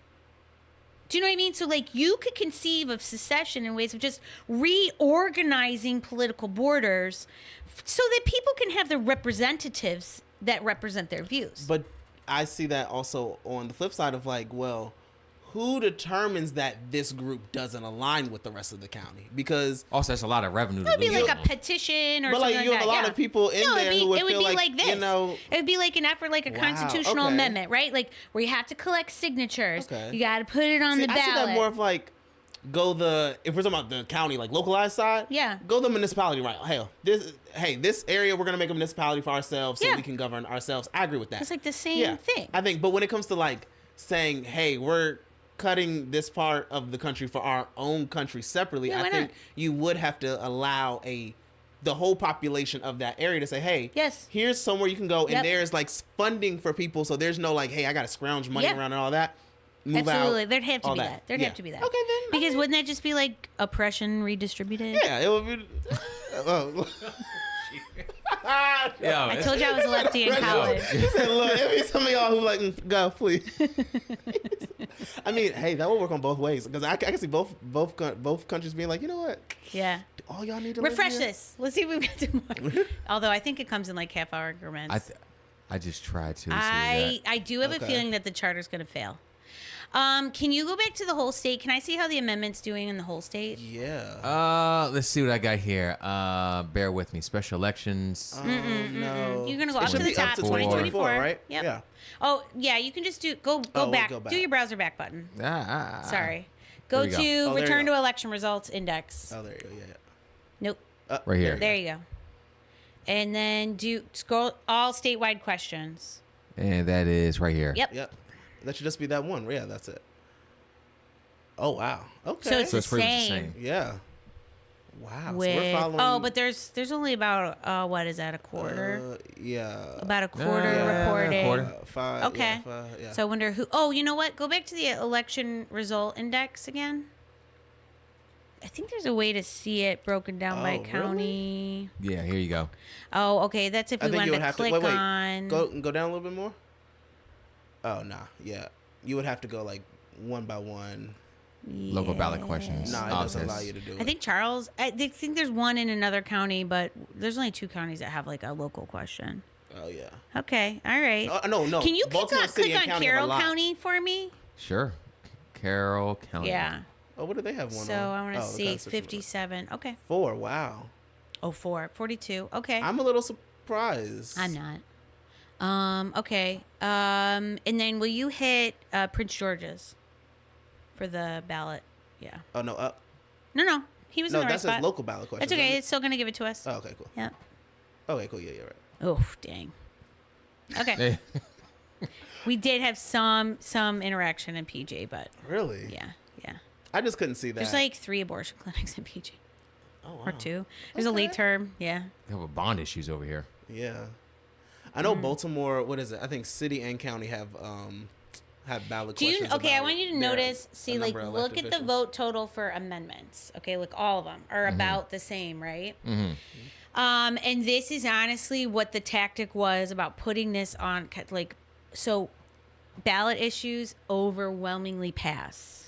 Do you know what I mean? So, like, you could conceive of secession in ways of just reorganizing political borders so that people can have the representatives that represent their views. But I see that also on the flip side of like, well, who determines that this group doesn't align with the rest of the county? Because Also, that's a lot of revenue. It would be lose. like a petition or but something like you have that. a lot Yeah. of people in there who would it would feel be like, like this. you know, It would be like an effort, like a Wow, constitutional okay. amendment, right? Like where you have to collect signatures. Okay. You got to put it on see, the I ballot. see that more of like if we're talking about the county, like localized side, Yeah. go the municipality right. This area we're gonna make a municipality for ourselves so Yeah. we can govern ourselves. I agree with that. It's like the same thing. I think, but when it comes to like saying, hey, we're cutting this part of the country for our own country separately, Yeah, why I think not? you would have to allow the whole population of that area to say, hey, Yes. here's somewhere you can go, Yep. and there's like funding for people, so there's no like, hey, I gotta scrounge money Yeah. around and all that. Move Absolutely. out, There'd have to all be that. There'd Yeah. have to be that. Okay, then. Because okay. wouldn't that just be like oppression redistributed? Yeah, it would be. Oh. Yo, I told you I was a lefty in college. He said, look, if it's some of y'all who like, go, please. I mean, hey, that will work on both ways because I can see both countries being like, you know what? Yeah. All y'all need to Refresh live here? this. Let's see if we can do more. Although I think it comes in like half-hour increments. I just tried to. I do have a Okay. feeling that the charter's going to fail. Can you go back to the whole state? Can I see how the amendment's doing in the whole state? Yeah. Let's see what I got here. Bear with me. Special elections. No. You're gonna go It up should to the be up top, to 2024, right? Yep. Yeah. Oh, yeah, you can just go Oh, back. we'll go back. Do your browser back button. There Sorry. Go we go. to Oh, there you return go. to election results index. Oh, there you go. Yeah. Nope. Right here. There you go. And then scroll all statewide questions. And that is right here. Yep. Yep. That should just be that one. Yeah, that's it. Oh wow. Okay. So it's So it's pretty much the same. same. yeah. Wow. With, so we're following. but there's only about what is that, a quarter? Yeah. About a quarter Yeah, reported. quarter. Five. Okay. Yeah, five, yeah. So I wonder who. Oh, you know what? Go back to the election result index again. I think there's a way to see it broken down by Oh, really? county. Yeah, here you go. Oh, okay. That's if I we think you wanted would to have to click wait. on. Go down a little bit more. Oh nah. Yeah. You would have to go like one by one. Local ballot questions. Nah, it doesn't allow you to do it. I think Charles. I think there's one in another county, but there's only 2 counties that have like a local question. Oh yeah. Okay. All right. No. Can you Baltimore City click and on County have a Carroll lot. County for me? Sure. Carroll County. Yeah. Oh, what do they have one So on? I want to Oh, see okay, so 57. Okay. 4. Wow. Oh, 42. Okay. I'm a little surprised. I'm not. Okay. And then will you hit Prince George's for the ballot? Yeah. Oh no. No. He was in No, the right that's spot. his local ballot question. That's okay. It's still gonna give it to us. Oh, okay, cool. Yeah. Okay, cool. Yeah, you're right. Oh, dang. Okay. Eh, We did have some interaction in PJ, but Really? yeah. I just couldn't see that. There's like 3 abortion clinics in PJ, oh, wow. or 2. There's a late Okay. term. Yeah. we have a bond issues over here. Yeah. I know Baltimore. What is it? I think city and county have ballot Do you? questions. Okay, I about want you to their- notice. a See, like, number of look elected at the officials. vote total for amendments. Okay, look, all of them are about the same, right? Mm-hmm. And this is honestly what the tactic was about putting this on. Like, so ballot issues overwhelmingly pass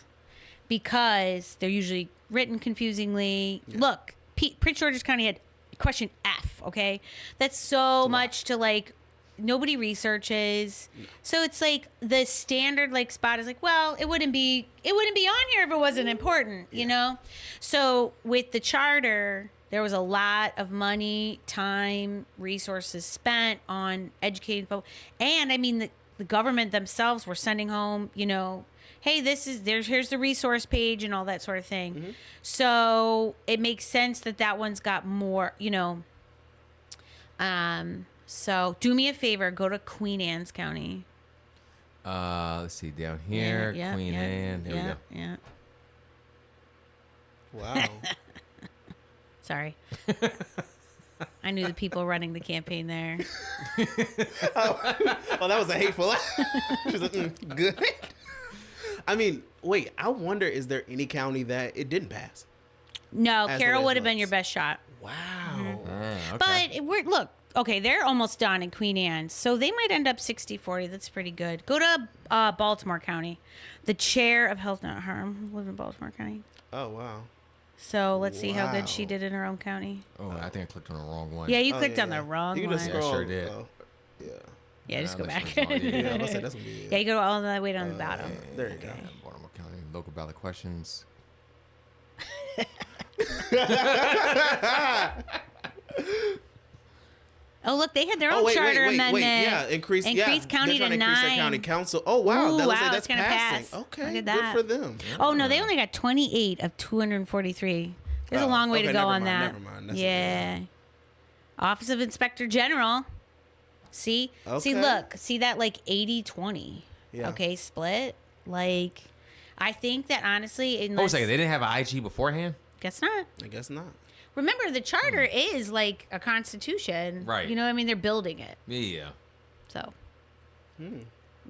because they're usually written confusingly. Look, Prince George's County had question F. Okay, that's so much to like. Nobody researches, so it's like the standard like spot is like, well, it wouldn't be on here if it wasn't important, you know. So with the charter, there was a lot of money, time, resources spent on educating people, and I mean the government themselves were sending home, you know, hey, here's the resource page and all that sort of thing. So it makes sense that one's got more, you know. So do me a favor, go to Queen Anne's County. Let's see down here, Queen Anne. There we go. Yeah. Wow. Sorry. I knew the people running the campaign there. Oh, that was a hateful. She was like, good. I mean, wait. I wonder, is there any county that it didn't pass? No, As Carroll the way would it have been your looks. best shot. Wow. But look, okay, they're almost done in Queen Anne's, so they might end up 60-40. That's pretty good. Go to Baltimore County. The chair of Health Not Harm lives in Baltimore County. Oh wow. So let's see how Wow. good she did in her own county. Oh, I think I clicked on the wrong one. Yeah, you Oh, clicked yeah, on the yeah. wrong You can one. just Yeah, I scroll. sure did. Yeah. Yeah, just go that back. looks wrong. Yeah, Yeah. I was say that's gonna be. Yeah, you go all the way down the bottom. There you go. Baltimore County local ballot questions. Oh, look, they had their own charter amendment. Yeah, increase county they're to trying increase their 9. county council. Oh wow, Ooh, that looks wow, like that's it's gonna passing. pass. Okay, Look at good that. for them. Oh no, they only got 28 of 243. There's a Oh, long way to okay, go never on mind, that. never mind. That's Yeah. Office of Inspector General. See? See, Okay. look. See that like 80-20. Yeah. Okay, split. Like, I think that honestly, Hold a unless, second. They didn't have an IG beforehand? guess not. I guess not. Remember, the charter is like a constitution. Right. You know what I mean? They're building it. Yeah. So,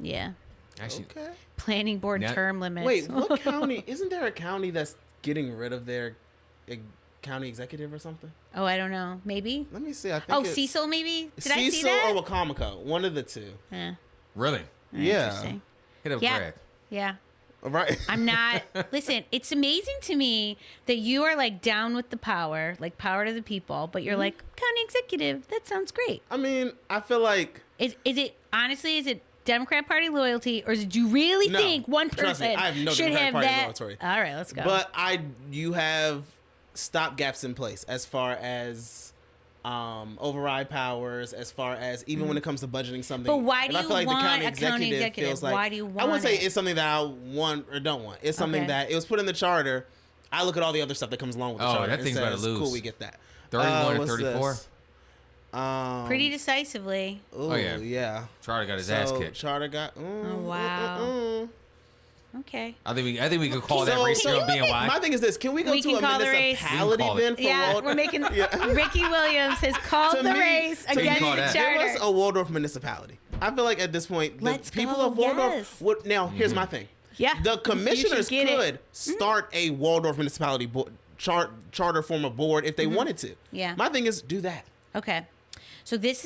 yeah. Actually, Okay. Planning board Now- term limits. Wait, what county? Isn't there a county that's getting rid of their county executive or something? Oh, I don't know. Maybe. Let me see. I think Oh, it's Cecil, maybe? Did I see Cecil that? or Wacomico, one of the two. Yeah. really? Yeah. Interesting. Hit up Yeah. Greg. Yeah. Right. I'm not. Listen, it's amazing to me that you are like down with the power, like power to the people, but you're Mm-hmm. like county executive. That sounds great. I mean, I feel like Is it honestly? Is it Democrat Party loyalty, or do you really No. think one Trust me, person I have no should Democratic have Party that? loyalty. All right, let's go. But you have stopgaps in place as far as override powers, as far as even when it comes to budgeting something. But why And do I you feel like want the county a county executive? feels like, Why do you I want wouldn't say it? it's something that I want or don't want. It's something Okay. that it was put in the charter. I look at all the other stuff that comes along with the Oh, charter. that and thing's about to says, lose. Cool, we get that. 31 or What's 34? this? Pretty decisively. Ooh, yeah. yeah. Charter got his ass So kicked. Charter got. Oh, wow. Okay. I think we could call that So- race so being wide. My thing is this: can we go We to can a call the race. municipality We can call it. then for Yeah, Waldorf? we're making. Ricky Williams has called To the me- race to me, against call the that. Give charter. us a Waldorf municipality. I feel like at this point, the Let's people go, of Waldorf yes. would. Now, here's my thing. Yeah, The you should commissioners get it. Mm-hmm. could start a Waldorf municipality charter form of board if they wanted to. Mm-hmm. Yeah. My thing is do that. Okay. So this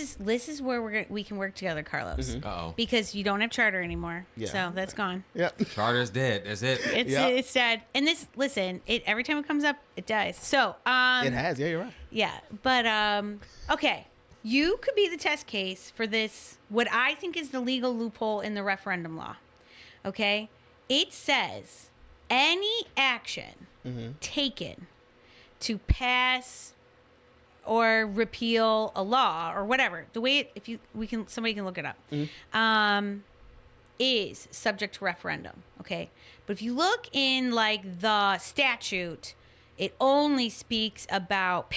is where we can work together, Carlos. Uh-oh. Because you don't have charter anymore. Yeah. So that's gone. Yep. Charter's dead. That's it. It's dead. And this, listen, every time it comes up, it dies. So It has. Yeah, you're right. yeah, but okay, you could be the test case for this. What I think is the legal loophole in the referendum law. Okay, it says any action taken to pass or repeal a law or whatever, the way somebody can look it up, is subject to referendum. Okay, but if you look in like the statute, it only speaks about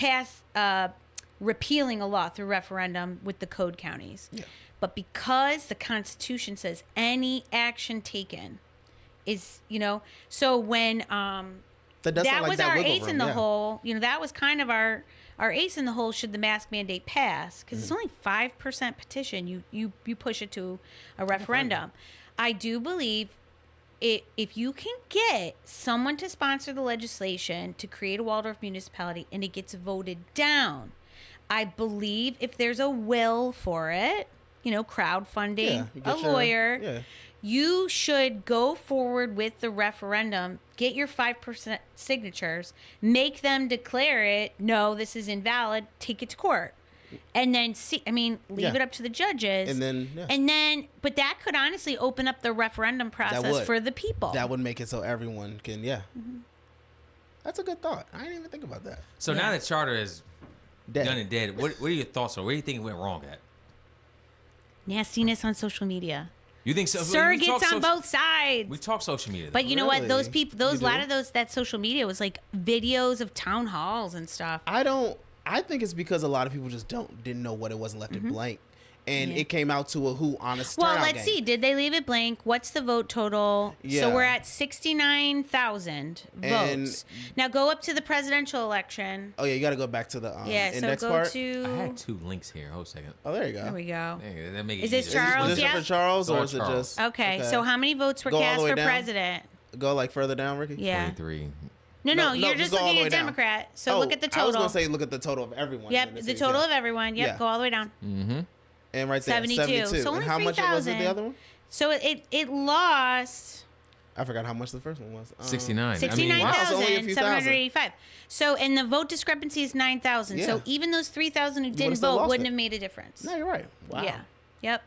repealing a law through referendum with the code counties. Yeah. But because the Constitution says any action taken is, so when That does sound that like was that our wiggle ace room, in the yeah. hole. That was kind of our ace in the hole should the mask mandate pass, because it's only 5% petition. You push it to a referendum. I do believe if you can get someone to sponsor the legislation to create a Waldorf municipality and it gets voted down, I believe if there's a will for it, crowdfunding, Yeah, you a get your- lawyer, yeah. you should go forward with the referendum, get your 5% signatures, make them declare it, no, this is invalid, take it to court. And then leave Yeah. it up to the judges. And then, But that could honestly open up the referendum process would. for the people. that would make it so everyone can, yeah. Mm-hmm. That's a good thought. I didn't even think about that. So now that Charter is Dead. done and dead, what are your thoughts on? Where do you think it went wrong at? Nastiness on social media. You think so? Surrogates on both sides. We talk social media. But you know what? Those Really? people, You a lot do? of that social media was like videos of town halls and stuff. I think it's because a lot of people just didn't know what it was and left Mm-hmm. it blank. and Yeah. it came out to a who honest Well, turnout let's game. see. Did they leave it blank? What's the vote total? Yeah. So we're at 69,000 And- votes. Now go up to the presidential election. Oh yeah, you got to go back to the Yeah, so index go part. I to. had 2 links here. Hold a second. Oh, there you go. There we go. There, that make it Is this easier. Charles? Is this Yeah. for Charles Go or on is it Charles. just Okay, so how many votes were Go all the cast way for down? president? go like further down, Ricky? Yeah. 23. No, No, you're just just go all looking the way at down. Democrat. So Oh, look at the total. I was gonna say look at the total of everyone. Yep, in the the cities, total yeah. of everyone. Yep, Yeah. go all the way down. And right there, 72. 72. So only and how much was it 3,000. the other one? So it lost I forgot how much the first one was. 69. Wow, it's only a few thousand. 69,785. So and the vote discrepancy is 9,000. Yeah. So even those 3,000 who didn't still vote lost wouldn't it. have made a difference. No, you're right. Wow. Yeah. Yep.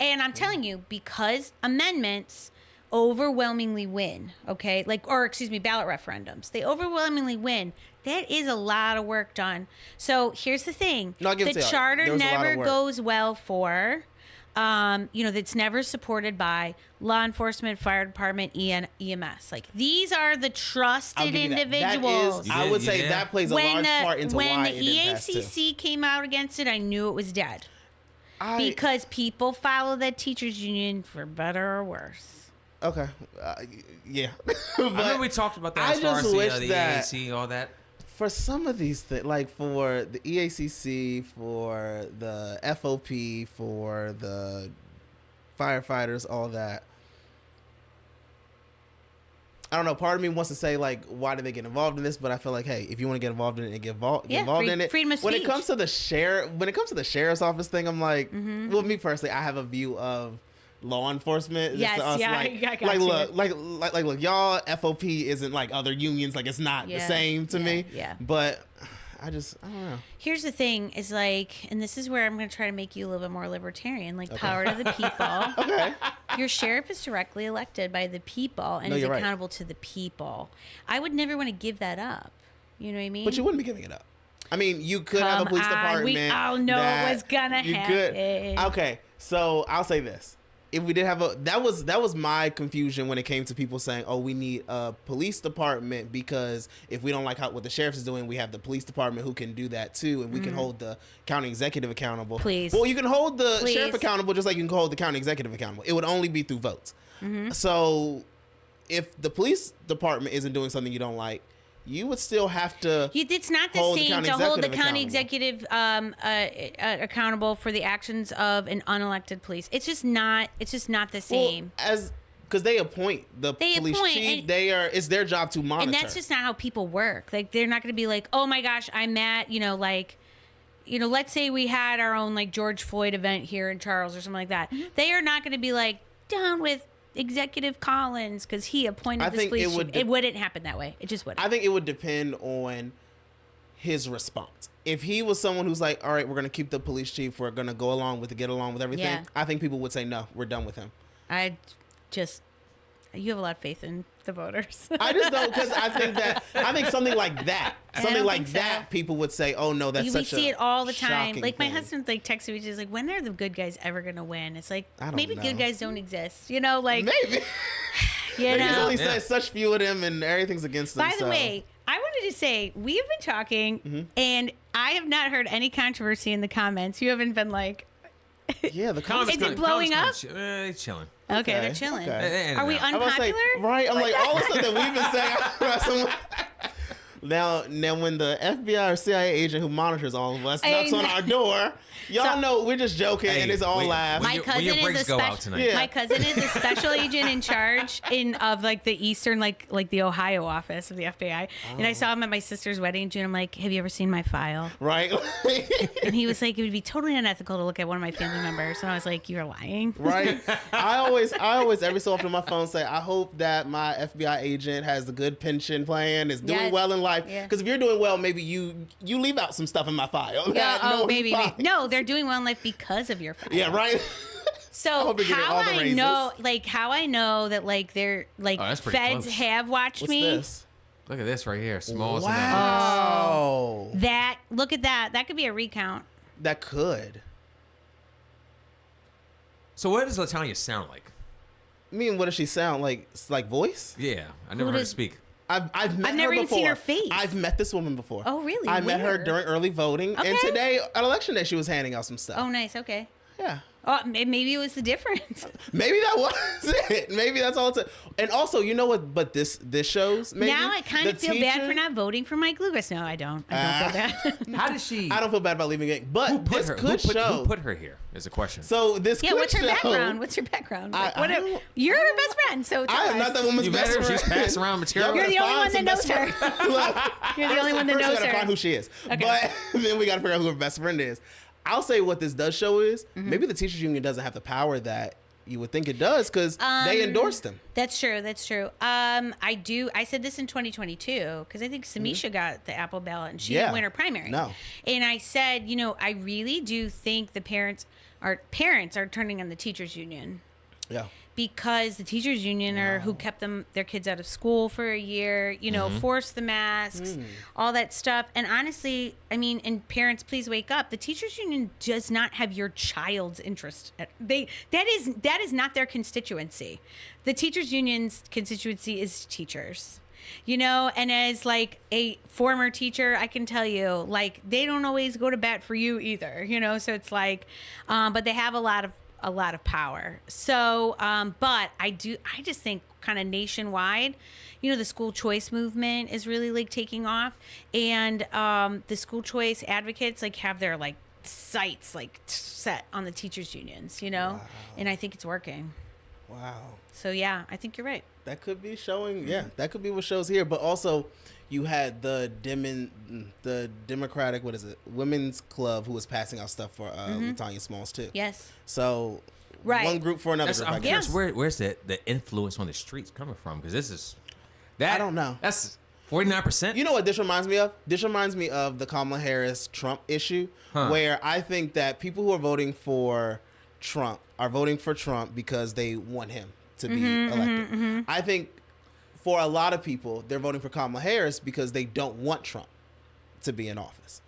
And I'm telling you, because amendments overwhelmingly win, okay? Ballot referendums. They overwhelmingly win. That is a lot of work done. So here's the thing. No, I'll give it the to you. charter There was a lot of never work. goes well for that's never supported by law enforcement, fire department, EMS. Like these are the I'll trusted give you that. individuals. You I did, would you say did. that plays a large part into when why the it didn't pass too. EACC came out against it, I knew it was dead. I- Because people follow that teachers union for better or worse. Okay. Yeah. I remember we talked about that I as far just as wish the that- EAC, all that. For some of these things, like for the EACC, for the FOP, for the firefighters, all that. I don't know. Part of me wants to say like, why did they get involved in this? But I feel like, hey, if you want to get involved in it, and get involved in it. freedom of When it speech. comes to the sheriff's office thing, I'm like, Mm-hmm. well, me personally, I have a view of law enforcement. Just Yes, to us, yeah, like, I got like you. look, y'all FOP isn't like other unions. Like it's not the Yeah, same to me. yeah. But I don't know. Here's the thing is like, and this is where I'm going to try to make you a little bit more libertarian, like power to the people. Okay. Your sheriff is directly elected by the people and No, is you're right. accountable to the people. I would never want to give that up. You know what I mean? But you wouldn't be giving it up. I mean, you could have a Come police on, department. we all know that what's gonna you happen. Okay, so I'll say this: if we did have that was my confusion when it came to people saying, "Oh, we need a police department because if we don't like what the sheriff is doing, we have the police department who can do that too, and we can hold the county executive accountable." Please. Well, you can hold the Please. sheriff accountable just like you can hold the county executive accountable. It would only be through votes. So, if the police department isn't doing something you don't like, you would still have to. It's not the hold the same county to hold the executive county accountable. executive accountable for the actions of an unelected police. It's just not. It's just not the same. Because they appoint the They police appoint, chief. and- It's their job to monitor. And that's just not how people work. Like they're not going to be like, oh my gosh, I'm at, let's say we had our own like George Floyd event here in Charles or something like that. Mm-hmm. They are not going to be like down with Executive Collins because he appointed I this think police it chief. would It wouldn't happen that way. It just wouldn't. I think it would depend on his response. If he was someone who's like, all right, we're going to keep the police chief, we're going to get along with everything, Yeah. I think people would say, no, we're done with him. You have a lot of faith in the voters. I just don't, because I think something like that, I don't think so. people would say, oh no, that's we such see a it all the time. shocking Like my thing. husband like texted me, he's like, when are the good guys ever going to win? It's like, I don't maybe know. good guys don't exist. Like, Maybe. you There's know. only Yeah. such few of them and everything's against them. By the so. way, I wanted to say we have been talking, Mm-hmm. and I have not heard any controversy in the comments. You haven't been like, Yeah, the Comments Is it kinda- blowing comments kinda they chilling. okay, they're chilling. okay. Are we I'm I'm about to say, unpopular? right? I'm like, all the stuff that we've been saying. about someone- Now, when the FBI or CIA agent who monitors all of us knocks on our door, y'all So- know we're just joking and it's all laughs. My cousin your is brakes a go out special. tonight. Yeah. My cousin is a special agent in charge of like the Eastern, like the Ohio office of the FBI. And I saw him at my sister's wedding in June. I'm like, have you ever seen my file? Right? And he was like, it would be totally unethical to look at one of my family members. And I was like, you're lying. Right? I always every so often on my phone say, I hope that my FBI agent has a good pension plan, is doing Yes. well in life. Yeah. Because if you're doing well, maybe you leave out some stuff in my file. Yeah, that no oh, one maybe. finds. No, they're doing well in life because of your file. Yeah, right? So hope you're getting how all the I raises. know, how I know that like they're like Oh, that's pretty feds close. have watched What's me. this? Look at this right here. Small as an Wow. That look at that. That could be a recount. That could. So what does Latanya sound like? I mean, what does she sound like? Like voice? Yeah, I never heard her does- speak. I've met I've never her even before. seen her face. I've met this woman before. Oh, really? I met her Where? during early voting, and Okay. today at election day she was handing out some stuff. Oh, nice. Okay. Yeah. Oh, maybe it was the difference. Maybe that was it. Maybe that's all it's. And also, you know what? But this shows. Maybe Now I kind the of feel bad teacher- for not voting for Mike Lucas. No, I don't. I don't feel bad. How did she? I don't feel bad about leaving it, but Who put this her? could show. Who put her here? Is a question. So this Yeah, could what's her show. background? What's your background? Like, I what don't- you're her best friend, so tell I am us. not that woman's You best better. friend. She's passing around material. You're the only one that Find knows some her. best friend. Look, You're the only one that first knows we gotta her. find who she is. Okay. But then we gotta figure out who her best friend is. I'll say what this does show is Mm-hmm. maybe the teachers union doesn't have the power that you would think it does because they endorsed him. That's true. That's true. I said this in 2022 because I think Samisha got the Apple ballot and she Yeah. didn't win her primary. No. And I said, I really do think the parents are turning on the teachers union. Yeah. Because the teachers union are who kept their kids out of school for a year, forced the masks, all that stuff. And honestly, and parents, please wake up. The teachers union does not have your child's interest. That is not their constituency. The teachers union's constituency is teachers. And as like a former teacher, I can tell you, like, they don't always go to bat for you either, so it's like, but they have a lot of power. So, but I just think kind of nationwide, the school choice movement is really like taking off, and the school choice advocates like have their like sights like set on the teachers unions, Wow. and I think it's working. Wow. So yeah, I think you're right. That could be showing. Yeah, that could be what shows here. But also, you had the Democratic, Women's Club, who was passing out stuff for Latanya Smalls too. Yes. So Right. one group for another. That's, Group, I I'm guess. curious, where's the influence on the streets coming from? Because this is that I don't know. That's 49%. You know what this reminds me of? This reminds me of the Kamala Harris Trump issue, where I think that people who are voting for Trump are voting for Trump because they want him to be elected. I think for a lot of people, they're voting for Kamala Harris because they don't want Trump to be in office.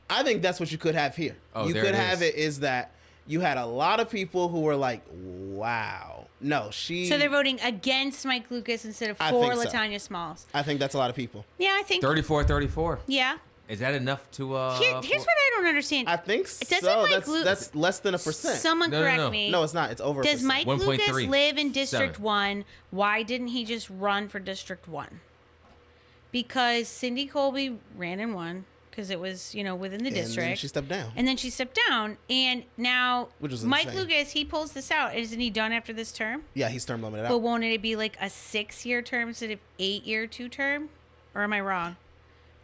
I think that's what you could have here. Oh, you there could it have is. it is that you had a lot of people who were like, wow. No, So they're voting against Mike Lucas instead of I for think so. Latanya Smalls. I think that's a lot of people. Yeah, I think. 34. Yeah. Is that enough to Here's what I don't understand. I think Doesn't so. Mike That's less than 1%. Someone No, no, correct no. me. No, it's not. It's over. Does 1%. Mike 1.3. Lucas live in District 7. 1? Why didn't he just run for District 1? Because Cindy Colby ran and won because it was, within the district. And then she stepped down. And then she stepped down. And now Which was Mike insane. Lucas, he pulls this out. Isn't he done after this term? Yeah, he's term limited out. But won't it be like a 6-year term instead of 8-year 2-term? Or am I wrong?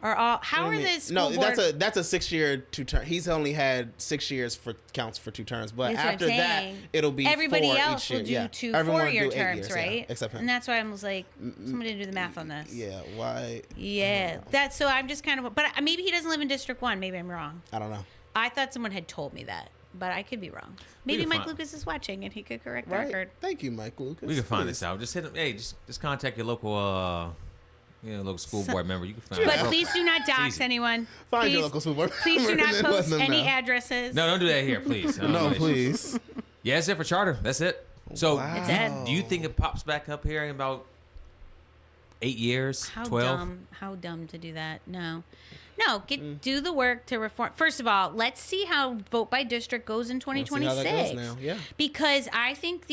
Or how are the school board? That's a 6-year 2-term. He's only had 6 years for counts for 2 terms, but That's what I'm after that, saying. it'll be Everybody 4 else each year. will do Yeah. 2 Everyone will 4-year do 8 terms, years, yeah, right? except him. And that's why I was like, somebody didn't do the math on this. Yeah, why? Yeah, that's so I'm just kind of, but maybe he doesn't live in District 1. Maybe I'm wrong. I don't know. I thought someone had told me that, but I could be wrong. Maybe can Mike find- Lucas is watching and he could correct the Right? record. Thank you, Mike Lucas. We can find Please. this out. Just hit him. Hey, just contact your local local school board member. You can find But out. please do not dox easy. anyone. Find please, your local school board Please do member not and let post them any know. addresses. No, don't do that here, please. No, please. Yeah, that's it for charter. That's it. So, Wow. It's it. do you think it pops back up here in about 8 years, How 12? dumb! How dumb to do that? No, do the work to reform. First of all, let's see how vote by district goes in Let's see 2026. how that goes now. Yeah. Because I think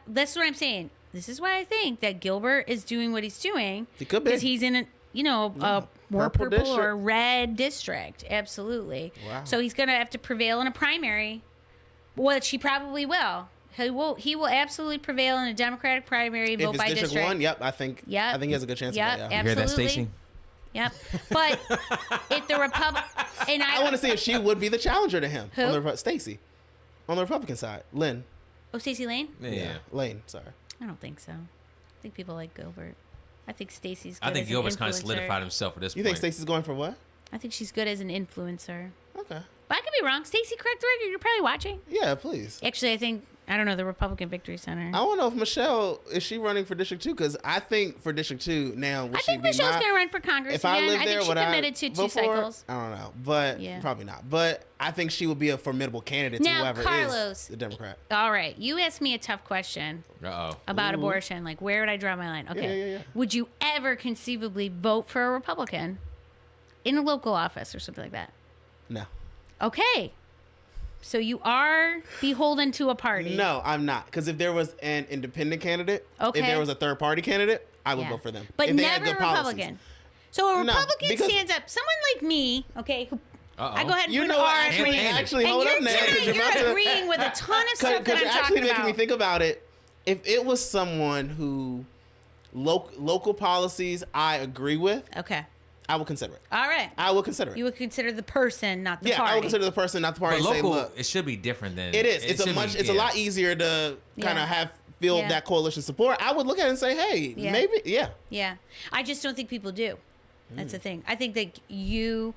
that's what I'm saying. This is why I think that Gilbert is doing what he's doing. He could be. Because he's in a more Purple purple or district. red district. Absolutely. Wow. So he's going to have to prevail in a primary, which he probably will. He will absolutely prevail in a Democratic primary If vote it's by District district. 1, yep, I think he has a good chance Yep, of that, yeah. You hear that, absolutely. Stacey? Yep. But if the Republic and I want to see if she would be the challenger to him. Who? On the Stacey. On the Republican side. Lynn. Stacey Lane? Yeah. Lane, sorry. I don't think so. I think people like Gilbert. I think Stacey's good I think as an Gilbert's kind of influencer. solidified himself at this You point. think Stacey's going for what? I think she's good as an influencer. Okay. But I could be wrong. Stacey, correct the record. You're probably watching. Yeah, please. Actually, I don't know, the Republican Victory Center. I want to know if Michelle, is she running for District 2? Because I think for District 2 now, would I she think be Michelle's my- going to run for Congress If I again. lived I there, think she would I committed to 2 vote for her? cycles. I don't know, but Yeah. probably not. But I think she would be a formidable candidate to Now, whoever Carlos. is the Democrat. All right. You asked me a tough question Uh-oh. about abortion. Like, where would I draw my line? Okay. Yeah. Would you ever conceivably vote for a Republican in a local office or something like that? No. Okay. So you are beholden to a party. No, I'm not. Because if there was an independent candidate, Okay. if there was a third party candidate, I would Yeah. vote for them. But if they had never a good policies. Republican. So a No, Republican because- stands up. Someone like me, okay, who Uh-oh. I go ahead and You put know an what? R Actually, between- actually, and hold you're, up now. 'Cause you're about to- agreeing with a ton of stuff that Because I'm you're actually talking making about. me think about it. If it was someone who local policies I agree with, Okay. I would consider it. All right. I would consider it. You would consider the person, not the Yeah, party. I would consider the person, not the party. But And say, local, look, it should be different than it is. it It's should be- it's a yeah. lot easier to kind Yeah. of feel Yeah. that coalition support. I would look at it and say, hey, Yeah. maybe, yeah. Yeah. I just don't think people do. That's Mm. the thing. I think that you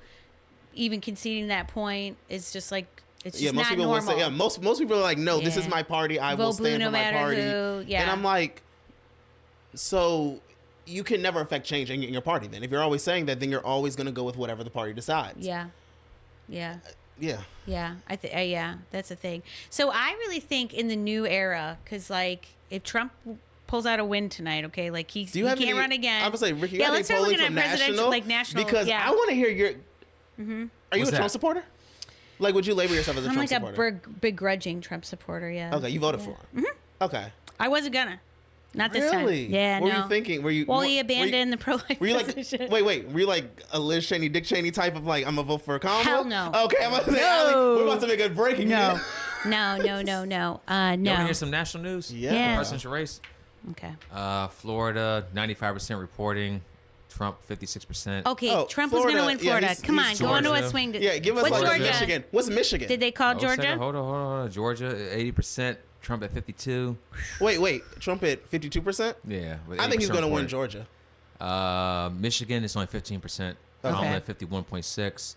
even conceding that point is just like it's just Yeah, most not people normal. will say, yeah, most people are like, no, this is Yeah. my party. I will Vote blue stand no for my matter party. who, yeah. And I'm like, so you can never affect change in your party then. If you're always saying that, then you're always going to go with whatever the party decides. Yeah. Yeah. Yeah. Yeah, yeah, that's the thing. So I really think in the new era, because like if Trump pulls out a win tonight, okay, like he Do you can't have any, run again. I would say, Ricky, you yeah, have let's any start polling looking from at presidential, national? like national. Because yeah. I want to hear your. Are you What's a Trump that? supporter? Like, would you label yourself as a I'm Trump like supporter? a begrudging Trump supporter. Yeah. Okay, you voted for him. Okay. I wasn't gonna. Not this time. Really? Yeah. What no. were you thinking? Were you? Well, were he you- abandoned the pro-life Were you like, position. wait, were you like a Liz Cheney, Dick Cheney type of like, I'm gonna vote for Kamala? Hell no. Okay, I'm about to say, No. we're about to make a breaking No. news. No. You want to No. hear some national news? Yeah. The presidential race. Okay. Florida, 95% reporting. Trump, 56%. Okay. Oh, Trump Florida, was gonna win yeah, Florida. he's- Come on, he's go on to a Georgia. swing. Yeah, give us What's like Georgia? Michigan. What's Michigan? Did they call Oh, Georgia? second, hold on. Georgia, 80%. Trump at 52. Wait. Trump at 52%? Yeah. with I think he's 80% gonna win reported. Georgia. Michigan is only 15%. Kamala at 51.6.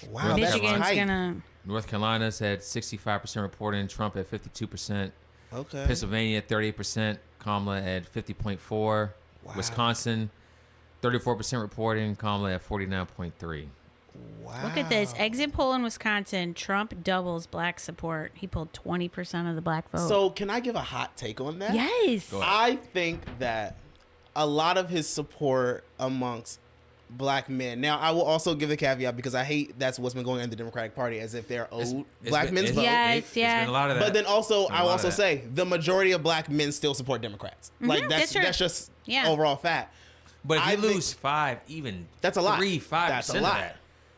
Wow, that's Michigan's tight. gonna. North Carolina's had 65% reporting. Trump at 52%. Okay. Pennsylvania at 38%. Kamala at 50.4. Wow. Wisconsin, 34% reporting. Kamala at 49.3. Wow. Look at this exit poll in Wisconsin. Trump doubles black support. He pulled 20% of the black vote. So can I give a hot take on that? yes. Go ahead. I think that a lot of his support amongst black men. Now, I will also give the caveat because I hate that's what's been going on in the Democratic Party as if they're owed black men's vote. Yeah. It's yeah. been a lot of that. But then also, Been a I will lot of also that. say the majority of black men still support Democrats. Like that's true. that's just Yeah. overall fact. But if I you think- lose 5, even That's a lot. 3-5% That's a of lot.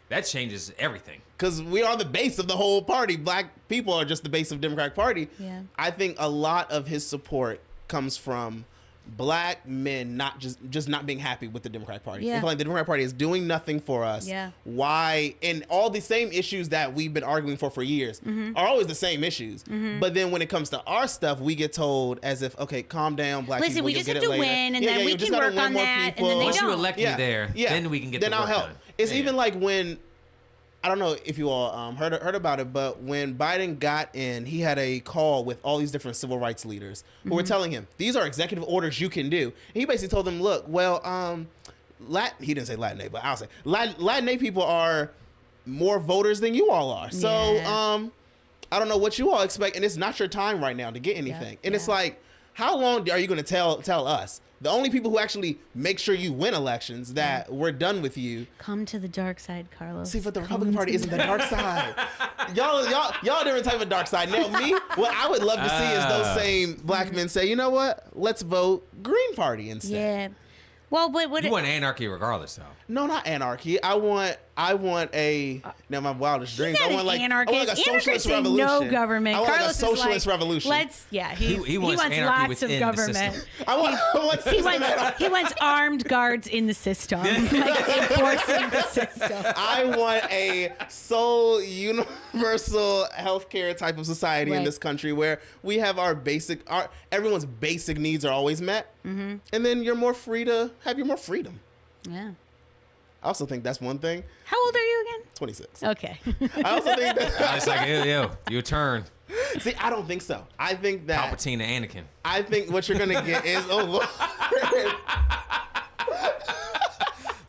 that changes everything. Because we are the base of the whole party. Black people are just the base of the Democratic Party. Yeah. I think a lot of his support comes from black men not just not being happy with the Democratic Party. Yeah. They feel like the Democratic Party is doing nothing for us. Yeah. Why? And all the same issues that we've been arguing for years are always the same issues. But then when it comes to our stuff, we get told as if, okay, calm down, black Listen, people. we you'll just get have it to later. win, and then you we just can gotta work win on more that, and then people. they Once you don't. elect me there, then we can get the work I'll help. done. It's Yeah. even like when I don't know if you all heard about it, but when Biden got in, he had a call with all these different civil rights leaders who were telling him these are executive orders you can do. And he basically told them, look, well, he didn't say Latin, but I'll say Latin people are more voters than you all are. So Yeah. I don't know what you all expect, and it's not your time right now to get anything. And it's yeah. like, how long are you going to tell us? The only people who actually make sure you win elections that we're done with you. Come to the dark side, Carlos. See, but the Come Republican to Party isn't the dark side. y'all different type of dark side. Now me, what I would love to see is those same black men say, you know what? Let's vote Green Party instead. Yeah. Well, but what? You want anarchy regardless, though. No, not anarchy. I want a now my wildest dreams. I want like anarchist. a socialist Anarchists say revolution. no government. I want Carlos like a is socialist like, revolution. Let's He wants anarchy lots of within the government. system. I want He wants armed guards in the system, like enforcing the system. I want a sole universal healthcare type of society in Right. this country where we have everyone's basic needs are always met, and then you're more free to have your more freedom. Yeah. I also think that's one thing. How old are you again? 26. Okay. I also think that. It's like, yo, your turn. See, I don't think so. I think that. Palpatine to Anakin. I think what you're gonna get is. Oh Lord.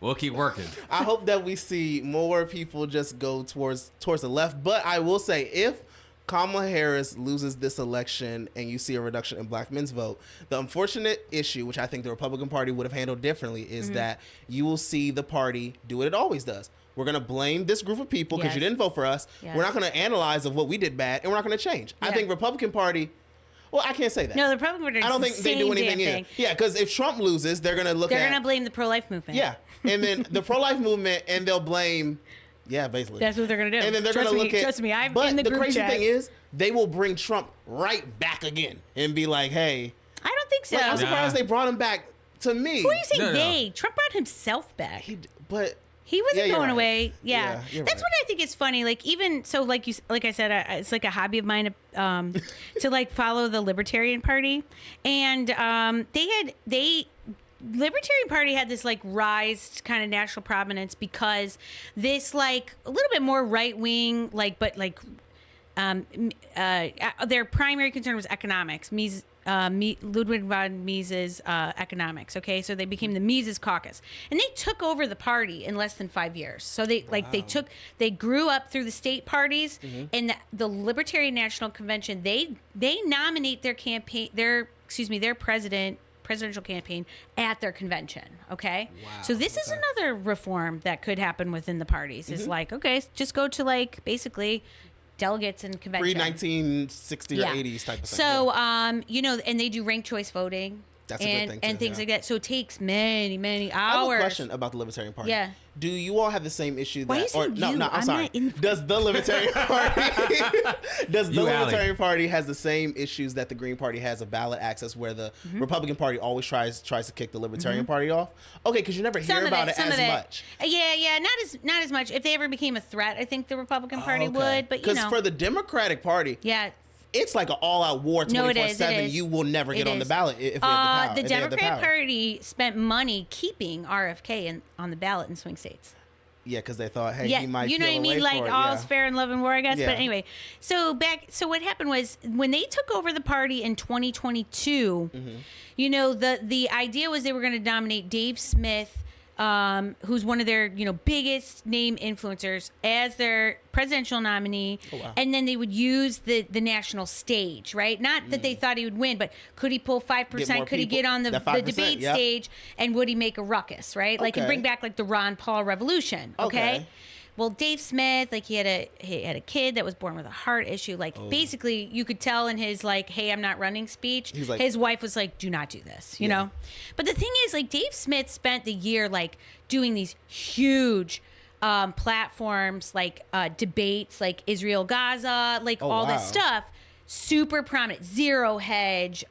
We'll keep working. I hope that we see more people just go towards the left. But I will say, if Kamala Harris loses this election and you see a reduction in black men's vote, the unfortunate issue, which I think the Republican Party would have handled differently, is that you will see the party do what it always does. We're going to blame this group of people because Yes. you didn't vote for us. Yes. We're not going to analyze of what we did bad, and we're not going to change. I Yeah. think Republican Party, well, I can't say that. No, the Republican Party. I don't think they do anything either. Yeah, because if Trump loses, they're going to look They're at... gonna blame the pro-life movement. Yeah, and then the pro-life movement, and they'll blame... Yeah, basically. That's what they're gonna do. And then they're Trust going to me, look at... Trust me, I'm but in the group crazy chat. thing is, they will bring Trump right back again and be like, hey... I don't think so. Like, I'm surprised Nah. they brought him back to me. Who are you saying No, no. they? Trump brought himself back. But... He wasn't Yeah, you're going right. away. Yeah, Yeah, you're that's right. what I think is funny. Like even so, like I said, it's like a hobby of mine to like follow the Libertarian Party, and Libertarian Party had this like rise to kind of national prominence because this like a little bit more right wing their primary concern was economics. Ludwig von Mises economics. Okay, so they became the Mises Caucus, and they took over the party in less than 5 years. So they grew up through the state parties, and the Libertarian National Convention. They nominate their presidential campaign at their convention. Okay, so this is another reform that could happen within the parties. Is like, okay, just go to like basically delegates and convention. Pre-1960 or 80s type of thing. So, and they do ranked choice voting. That's a good and, thing, and too, things yeah. like that. So it takes many, many I have hours. a question about the Libertarian Party. Yeah. Do you all have the same issue that... Why is it no, you? no, I'm I'm sorry. not in- Does the Libertarian Party... does the You, Allie. Libertarian Party has the same issues that the Green Party has of ballot access, where the Mm-hmm. Republican Party always tries to kick the Libertarian Party off? Okay, because you never hear about it as much. Yeah, not as much. If they ever became a threat, I think the Republican Party would. But Because for the Democratic Party, yeah. it's like an all-out war 24/7. No, it is. You will never get It on the is. ballot if they have the power. The if they have the Democrat power. Party spent money keeping RFK on the ballot in swing states. Yeah, because they thought, hey, Yeah, he might you know what I peel mean? away Like for it, all's yeah. fair in love and war, I guess. Yeah. But anyway, so what happened was when they took over the party in 2022, the idea was they were going to nominate Dave Smith, who's one of their biggest name influencers, as their presidential nominee. Oh, wow. And then they would use the national stage, right? Not that they thought he would win, but could he pull 5%? more Could he people. get on the That 5%, debate yep. stage? And would he make a ruckus, right? Like and Okay. bring back like the Ron Paul revolution, okay? Okay. Well, Dave Smith, like he had a kid that was born with a heart issue. Like basically, you could tell in his like, "Hey, I'm not running" speech. He's like- his wife was like, "Do not do this," you know. But the thing is, like Dave Smith spent the year like doing these huge platforms, like debates, like Israel Gaza, like all this wow. stuff. Super prominent. Zero Hedge.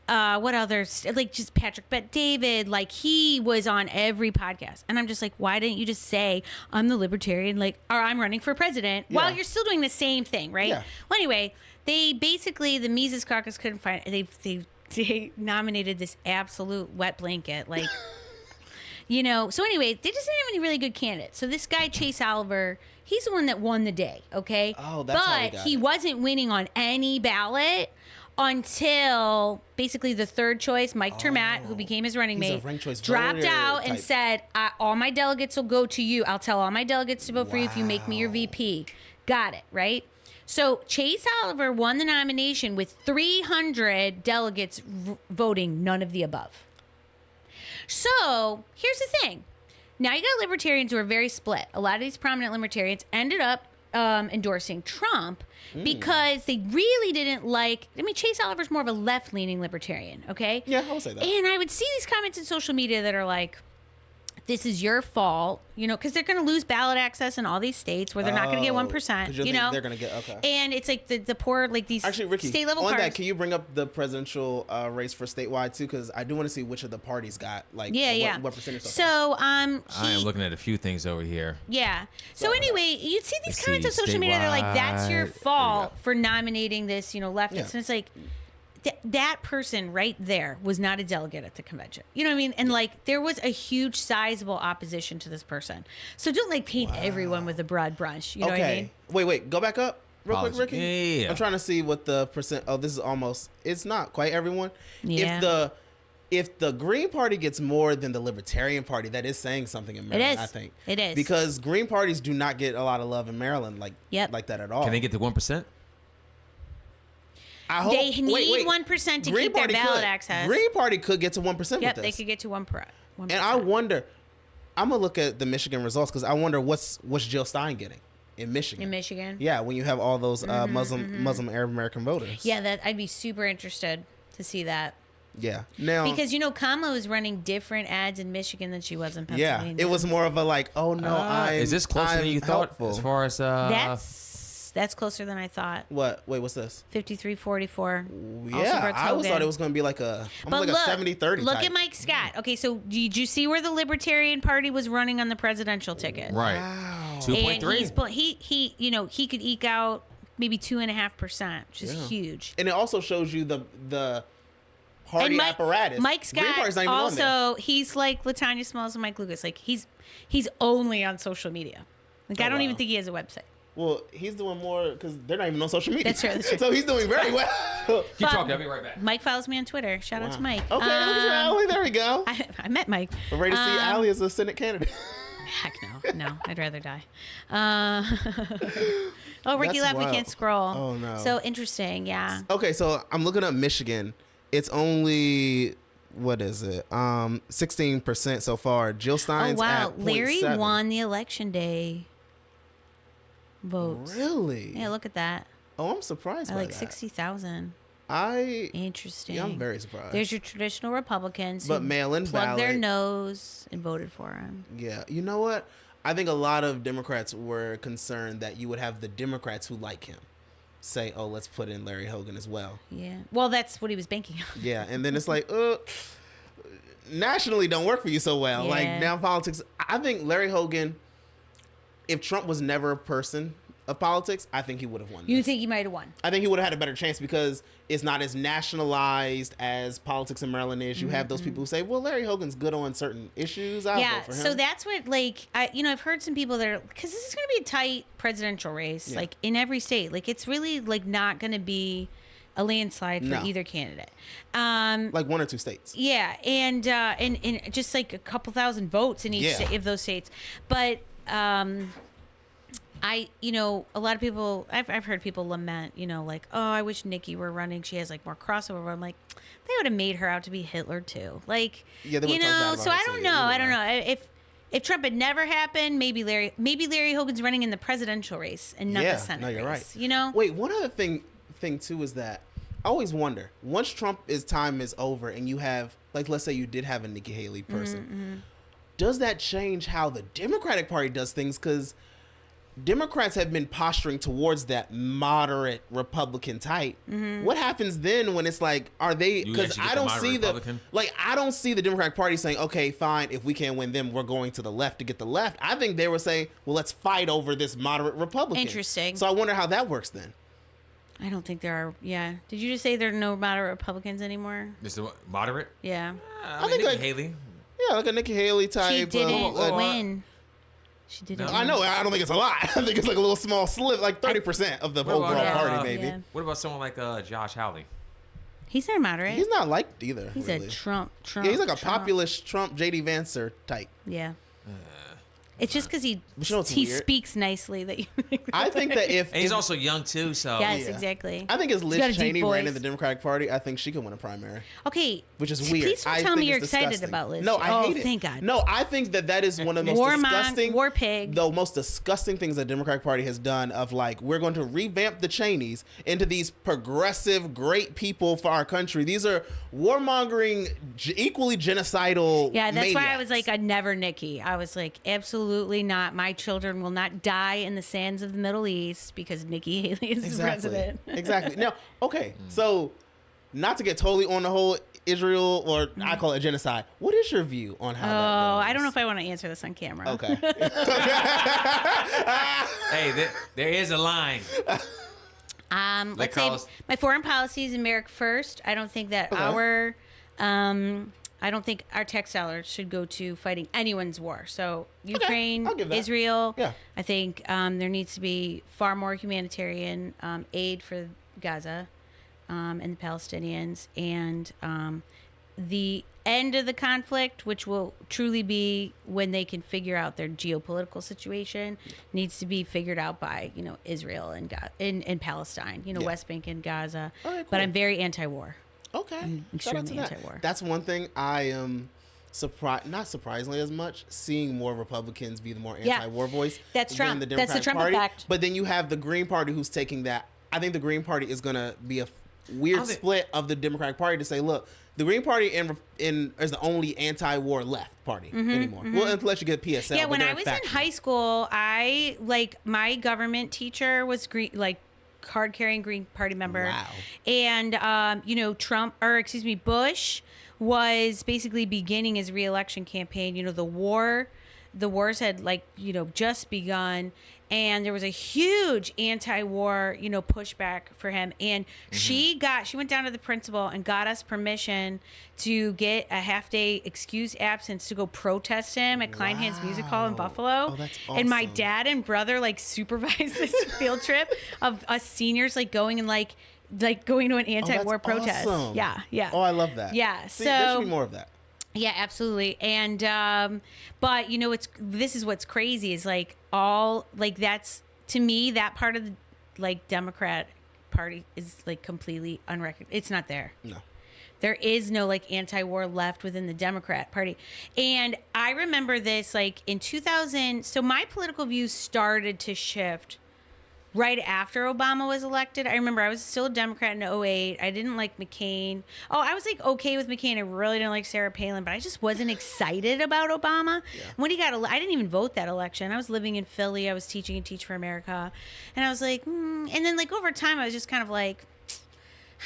What others, like just Patrick Bet David, like he was on every podcast. And I'm just like, why didn't you just say I'm the Libertarian, like, or I'm running for president while you're still doing the same thing, right? Yeah. Well, anyway, they basically, the Mises Caucus couldn't find, they nominated this absolute wet blanket, like, so anyway, they just didn't have any really good candidates. So this guy, Chase Oliver, he's the one that won the day, okay? Oh, that's how he But got he it. wasn't winning on any ballot until basically the third choice, Mike Termat, who became his running He's a mate, ranked choice dropped voter out and type. said, all my delegates will go to you. I'll tell all my delegates to vote for you if you make me your VP. Got it, right? So Chase Oliver won the nomination with 300 delegates voting none of the above. So here's the thing. Now you got libertarians who are very split. A lot of these prominent libertarians ended up endorsing Trump because they really didn't like. I mean, Chase Oliver's more of a left-leaning libertarian, okay? Yeah, I would say that. And I would see these comments in social media that are like, this is your fault, because they're going to lose ballot access in all these states where they're not going to get 1%, 'cause you think they're going to get, okay. And it's like the poor, like these Actually, Ricky, state level on parties. that, can you bring up the presidential race for statewide too? Because I do want to see which of the parties got like what percentage. So I am looking at a few things over here. Yeah. So Sorry. anyway, you'd see these Let's comments on see, social media. They're like, "That's your statewide. fault for nominating this, leftist." Yeah. And it's like that person right there was not a delegate at the convention. You know what I mean? And like, there was a huge, sizable opposition to this person. So don't like paint everyone with a broad brush. You know what I mean? Wait, go back up real quick, Apology. Ricky. Yeah. I'm trying to see what the percent. Oh, this is almost. It's not quite everyone. Yeah. If the Green Party gets more than the Libertarian Party, that is saying something in Maryland. is. I think It is. because Green parties do not get a lot of love in Maryland, like that at all. Can they get to 1%? I hope They need wait. 1% to Green keep their Party ballot could. access. Green Party could get to 1% Yep, with they this. could get to 1%. And I wonder, I'm gonna look at the Michigan results because I wonder what's Jill Stein getting in Michigan. In Michigan. Yeah, when you have all those Muslim Arab American voters. Yeah, that I'd be super interested to see that. Yeah. Now, Because, Kamala was running different ads in Michigan than she was in Pennsylvania. it was more of a like, oh no, is this closer than you thought helpful. as far as That's closer than I thought. What? Wait, what's this? 53-44. Yeah, I always thought it was going to be like a 70-30 Look type. at Mike Scott. Okay, so did you see where the Libertarian Party was running on the presidential ticket? right? Wow. 2.3. And he could eke out maybe 2.5%, which is huge. And it also shows you the party apparatus. Mike Green Scott Party's not even on there. also, he's like Latanya Smalls and Mike Lucas. Like he's only on social media. Like I don't even think he has a website. Well, he's doing more because they're not even on social media. That's true. So he's doing very well. Keep talking. I'll be right back. Mike follows me on Twitter. Shout out to Mike. Okay, look at Allie. There we go. I met Mike. We're ready to see Allie as a Senate candidate. Heck no, I'd rather die. Ricky That's left. We wild. can't scroll. Oh, no. So interesting. Yeah. Okay, so I'm looking up Michigan. It's only, what is it? 16% so far. Jill Stein's wow, at Larry 0.7. won the election day votes. Really? Yeah, look at that. Oh, I'm surprised I by like that. 60,000. Interesting. Interesting. I'm very surprised. There's your traditional Republicans But who mail-in plugged their ballot- nose and voted for him. Yeah. You know what? I think a lot of Democrats were concerned that you would have the Democrats who like him say, oh, let's put in Larry Hogan as well. Yeah. Well, that's what he was banking on. Yeah. And then it's like, nationally don't work for you so well. Yeah. Like now politics, I think Larry Hogan, if Trump was never a person of politics, I think he would have won. You this. think he might have won? I think he would have had a better chance because it's not as nationalized as politics in Maryland is. You have those people who say, well, Larry Hogan's good on certain issues. I'll vote for him. So that's what, like, I've heard some people that are, because this is going to be a tight presidential race, Yeah. like, in every state. Like, it's really, like, not going to be a landslide for No. either candidate. like one or two states. Yeah, and just, like, a couple thousand votes in each Yeah. of those states. But, a lot of people, I've heard people lament, like, oh, I wish Nikki were running. She has, like, more crossover. I'm like, they would have made her out to be Hitler, too. Like, Yeah, they would've talked bad about so her, I too. don't Yeah, know. you're I don't right. know. If Trump had never happened, maybe Larry Hogan's running in the presidential race and not the Senate no, you're race. right. Wait, one other thing too is that I always wonder, once Trump's time is over and you have, like, let's say you did have a Nikki Haley person, does that change how the Democratic Party does things? Because Democrats have been posturing towards that moderate Republican type. What happens then when it's like, are they? You Because actually get I the don't moderate see Republican? I don't see the Democratic Party saying, okay, fine, if we can't win them, we're going to the left to get the left. I think they were saying, well, let's fight over this moderate Republican. Interesting. So I wonder how that works then. I don't think there are. Yeah. Did you just say there are no moderate Republicans anymore? This is moderate. Yeah. I think, Nikki like, Haley. Yeah, like a Nikki Haley type. She didn't well, win. She didn't. No. I win. know. I don't think it's a lot. I think it's like a little small slip, like 30% of the What about, overall uh, party, maybe. Yeah. What about someone like Josh Hawley? He's not moderate. He's not liked either. He's really. a Trump. Yeah, he's like a Trump. populist Trump, JD Vancer type. Yeah. It's just because he But you know what's he weird? speaks nicely that you. I think that if And he's if- also young too, so Yes, Yeah. exactly. I think as He's got a Liz deep Cheney ran voice. in the Democratic Party, I think she could win a primary, Okay. which is weird. Please don't I tell think me you're it's excited disgusting. about Liz. No, I Oh, hate it. thank God. No, I think that is one of the most Warmongering, disgusting, war pig. the most disgusting things the Democratic Party has done. Of like, we're going to revamp the Cheneys into these progressive, great people for our country. These are warmongering, equally genocidal. Yeah, that's why I maniacs. was like, I'd never Nikki. I was like, absolutely not. My children will not die in the sands of the Middle East because Nikki Haley is the president. Exactly. Now, okay, so not to get totally on the whole Israel, or I call it genocide. What is your view on how? Oh, that goes? I don't know if I want to answer this on camera. Okay. hey, there is a line. Let's say Carlos- my foreign policy is America first. I don't think that Okay. I don't think our tax dollars should go to fighting anyone's war. So Ukraine, I'll give that. Israel. Yeah. I think there needs to be far more humanitarian aid for Gaza and the Palestinians, and the end of the conflict, which will truly be when they can figure out their geopolitical situation, needs to be figured out by Israel and in Palestine, Yeah. West Bank and Gaza. All right, But cool. I'm very anti-war. Okay. Shout out extremely to that. anti-war. That's one thing I am not surprisingly as much, seeing more Republicans be the more Yeah. anti-war voice. That's than Trump. The That's the Democratic Trump Party. effect. But then you have the Green Party who's taking that. I think the Green Party is going to be a weird Okay. split of the Democratic Party to say, look, the Green Party is the only anti-war left party anymore. Well, unless you get PSL. Yeah, but when they're I a was faction. in high school, my government teacher was green, like card carrying Green Party member. Wow. And Bush was basically beginning his reelection campaign. The wars had just begun, and there was a huge anti-war pushback for him. And she went down to the principal and got us permission to get a half-day excuse absence to go protest him at Kleinhans Music Hall in Wow. Buffalo. Oh, that's And my awesome. dad and brother supervised this field trip of us seniors going and going to an anti-war protest. Awesome. Yeah. Oh, I love that. Yeah, See, there should be more of that. Yeah, absolutely. And but this is what's crazy is that's, to me, that part of the Democrat Party is completely unrecognized. It's not there. No. There is no anti-war left within the Democrat Party. And I remember this in 2000. So my political views started to shift right after Obama was elected. I remember I was still a Democrat in 2008. I didn't like McCain. Oh, I was okay with McCain. I really didn't like Sarah Palin, but I just wasn't excited about Obama. Yeah. When he got I didn't even vote that election. I was living in Philly. I was teaching and Teach for America. And I was and then over time I was just kind of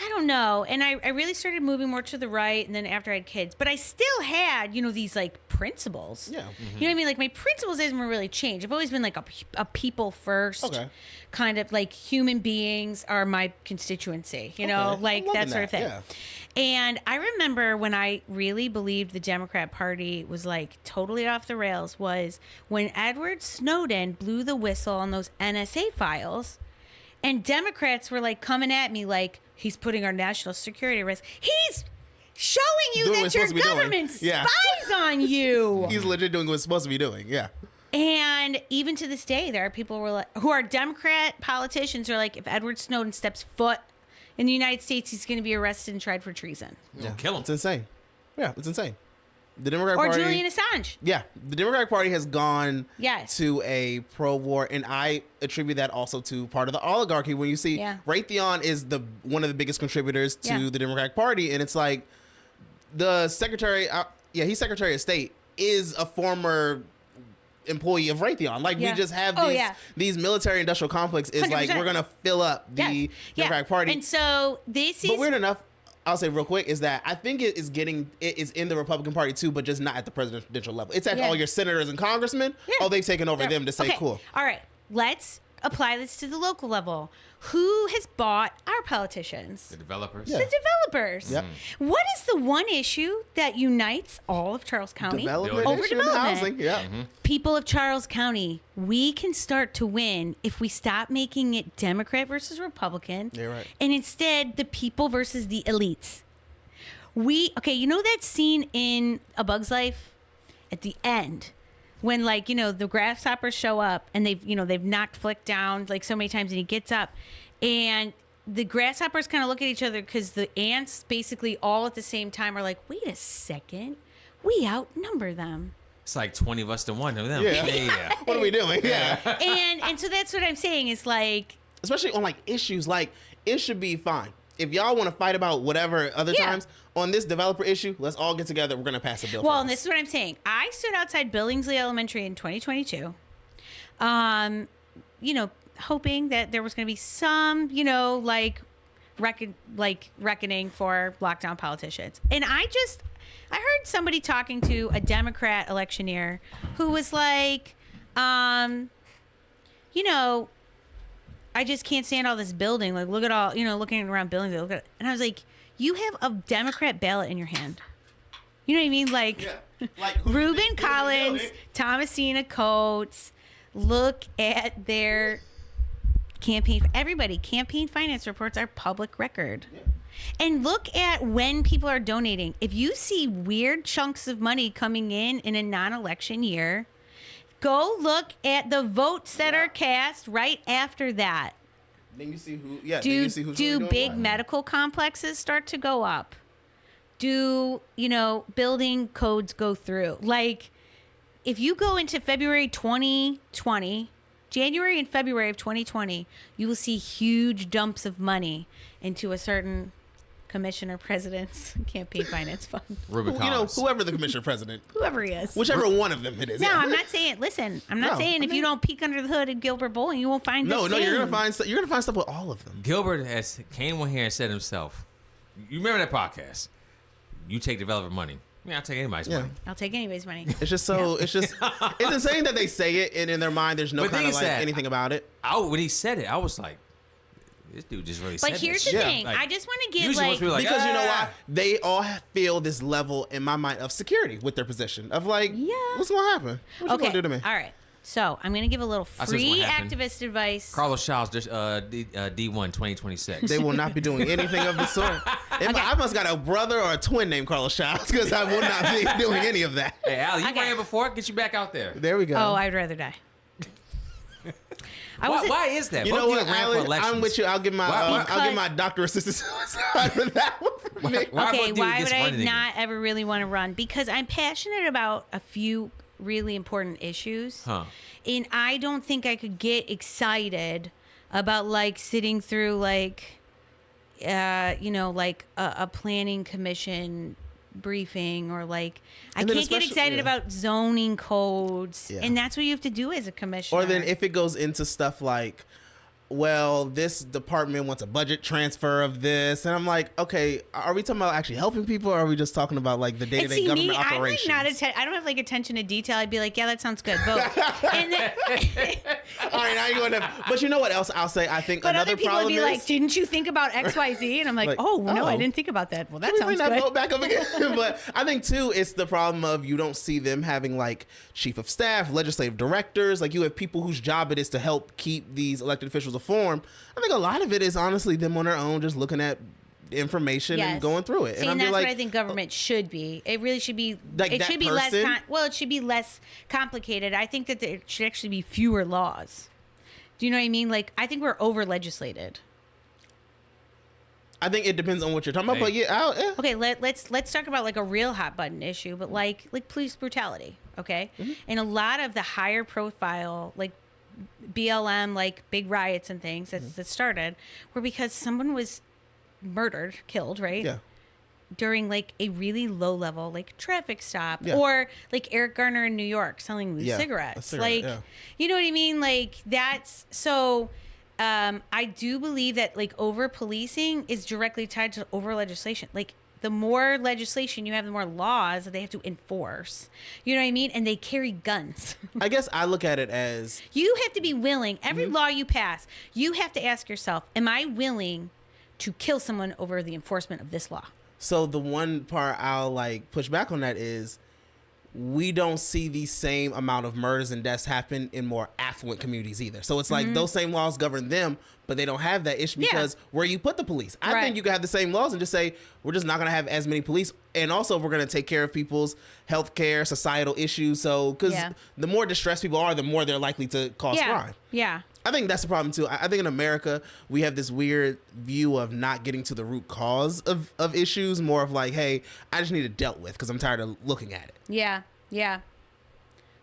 I don't know. And I really started moving more to the right, and then after I had kids. But I still had, these principles. Yeah. You know what I mean? My principles haven't really changed. I've always been a people first Okay. kind of human beings are my constituency, Okay. I'm loving that sort of thing. yeah. And I remember when I really believed the Democrat Party was totally off the rails was when Edward Snowden blew the whistle on those NSA files. And Democrats were coming at me he's putting our national security at risk. He's showing you Doing what that he's your supposed to be doing. government Yeah. spies on you. He's legit doing what he's supposed to be doing. Yeah. And even to this day, there are people who are Democrat politicians who are if Edward Snowden steps foot in the United States, he's going to be arrested and tried for treason. Yeah. Kill him. It's insane. Yeah, it's insane. The Democratic Or Party. Julian Assange. Yeah, the Democratic Party has gone Yes. to a pro-war, and I attribute that also to part of the oligarchy. When you see Yeah. Raytheon is one of the biggest contributors to Yeah. the Democratic Party, and it's the secretary, he's Secretary of State, is a former employee of Raytheon. Yeah. We just have Oh, these yeah. these military industrial complex is 100%. we're gonna fill up the Yes. Democratic Party. And so this is But weird enough, I'll say real quick, is that I think it is in the Republican Party too, but just not at the presidential level. It's at Yeah. all your senators and congressmen. Yeah. Oh, they've taken over There- them to say, okay. cool. All right, let's apply this to the local level. Who has bought our politicians? The developers. Yeah. The developers. Yep. What is the one issue that unites all of Charles County? Development, Overdevelopment. housing. Yeah. People of Charles County, we can start to win if we stop making it Democrat versus Republican. You're right. And instead, the people versus the elites. That scene in A Bug's Life at the end when the grasshoppers show up and they've knocked Flick down so many times and he gets up and the grasshoppers kind of look at each other because the ants basically all at the same time are wait a second, we outnumber them. It's 20 of us to 1 of them. Yeah. What are we doing? Yeah. and so that's what I'm saying is Especially on issues it should be fine. If y'all want to fight about whatever other Yeah. times on this developer issue, let's all get together. We're gonna pass a bill. well, for and this is what I'm saying. I stood outside Billingsley Elementary in 2022, hoping that there was going to be some, reckoning for lockdown politicians. And I heard somebody talking to a Democrat electioneer who was I just can't stand all this building. Look at all, looking around buildings. Look at, and I was you have a Democrat ballot in your hand. You know what I mean? Ruben Collins, Thomasina Coates, look at their campaign. Everybody, campaign finance reports are public record. Yeah. And look at when people are donating. If you see weird chunks of money coming in a non-election year, go look at the votes that are cast right after that. Then you see who. Yeah. then Do you see who's really doing big what. medical complexes start to go up? do, building codes go through? Like, if you go into February 2020, January and February of 2020, you will see huge dumps of money into a certain commissioner president's campaign finance fund. Ruben You know, Collins. whoever the commissioner president, Whoever he is. whichever one of them it is. No, yeah. I'm not saying. Listen, I'm not No, saying I if you mean- don't peek under the hood at Gilbert Bowling, you won't find. No, the you're same. gonna find stuff with all of them. Gilbert came on here and said himself, you remember that podcast? You take developer money. Yeah, I'll take anybody's Yeah. money. I'll take anybody's money. It's just so. It's just. It's insane that they say it, and in their mind, there's no But kind of thing is like that- anything about it. When he said it, I was like, this dude just really said But here's that the shit. thing. Like, I just want to give usually like. most people are like, Because you know "Ah." why? They all feel this level in my mind of security with their position of like, Yeah. what's gonna happen? What you Okay. gonna do to me? All right. So I'm going to give a little I see what's free gonna happen. activist advice. Carlos Childs, D1 2026. They will not be doing anything of the sort. I must got a brother or a twin named Carlos Childs because I will not be doing any of that. Hey, Al, you Okay. ran before? Get you back out there. There we go. Oh, I'd rather die. I was Why is that? you Both know of what, ran for Alex? elections. I'm with you. I'll give my Why- I'll give my doctor assistant suicide for that one. For me. Why okay, would you why just would I run it again? not ever really want to run? Because I'm passionate about a few really important issues. Huh. And I don't think I could get excited about like sitting through like like a planning commission briefing or like I And then can't get especially- excited yeah. about zoning codes. Yeah. And that's what you have to do as a commissioner. Or then if it goes into stuff like, well, this department wants a budget transfer of this, and I'm like, okay, are we talking about actually helping people, or are we just talking about like the and day-to-day see government me, I'm like operations? not I don't have like attention to detail. I'd be like, yeah, that sounds good. Vote. And then, All right, now you're going to. But you know what else I'll say? I think but another other people would problem be is. like, didn't you think about X, Y, Z? And I'm like, Like, oh, no, I oh. didn't think about that. Well, that Can we sounds bring that good. vote back up again? But I think too, it's the problem of you don't see them having like chief of staff, legislative directors. Like you have people whose job it is to help keep these elected officials informed. I think a lot of it is honestly them on their own, just looking at information Yes. and going through it. See, I'm and just that's like, what I think government should be. It really should be. Like it that should be less. person? It should be less complicated. I think that there should actually be fewer laws. Do you know what I mean? Like, I think we're over legislated. I think it depends on what you're talking about. Hey. But yeah, yeah. Okay, let's talk about like a real hot button issue, but like police brutality. Okay, Mm-hmm. and a lot of the higher profile like BLM like big riots and things Mm-hmm. that started were because someone was murdered, killed, right? Yeah. During like a really low level like traffic stop, Yeah. or like Eric Garner in New York selling loose Yeah, a cigarettes. cigarette, Like, yeah. you know what I mean? Like that's so. I do believe that like over policing is directly tied to over legislation. Like the more legislation you have, the more laws that they have to enforce. You know what I mean? And they carry guns. I guess I look at it as You have to be willing. Every Mm-hmm. law you pass, you have to ask yourself, am I willing to kill someone over the enforcement of this law? so. The one part I'll like push back on that is we don't see the same amount of murders and deaths happen in more affluent communities either. So it's like those same laws govern them, but they don't have that issue Mm-hmm. Yeah. because where you put the police. I Right. think you can have the same laws and just say we're just not going to have as many police, and also we're going to take care of people's health care, societal issues. So because Yeah. the more distressed people are, the more they're likely to cause Yeah. crime. Yeah. I think that's the problem too. I think in America we have this weird view of not getting to the root cause of issues, more of like, hey, I just need it dealt with because I'm tired of looking at it. Yeah. Yeah.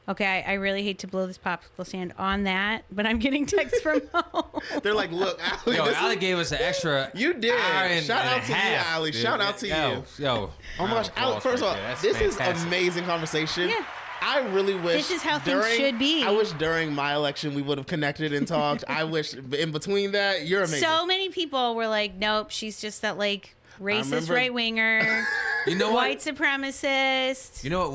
Okay, I really hate to blow this popsicle stand on that, but I'm getting texts from home. They're like, look, Ali, Yo, this is- Ali gave us an extra. You did. hour and- Shout and out a to you, half, Ali. dude. Shout out to you. Yo. Oh my gosh, Ali, first of all, this is fantastic. amazing conversation. Yeah. I really wish This is how things should be. I wish during my election we would have connected and talked. I wish in between that, you're amazing. So many people were like, nope, she's just that like racist remember- right winger, You know white what? supremacist. You know what?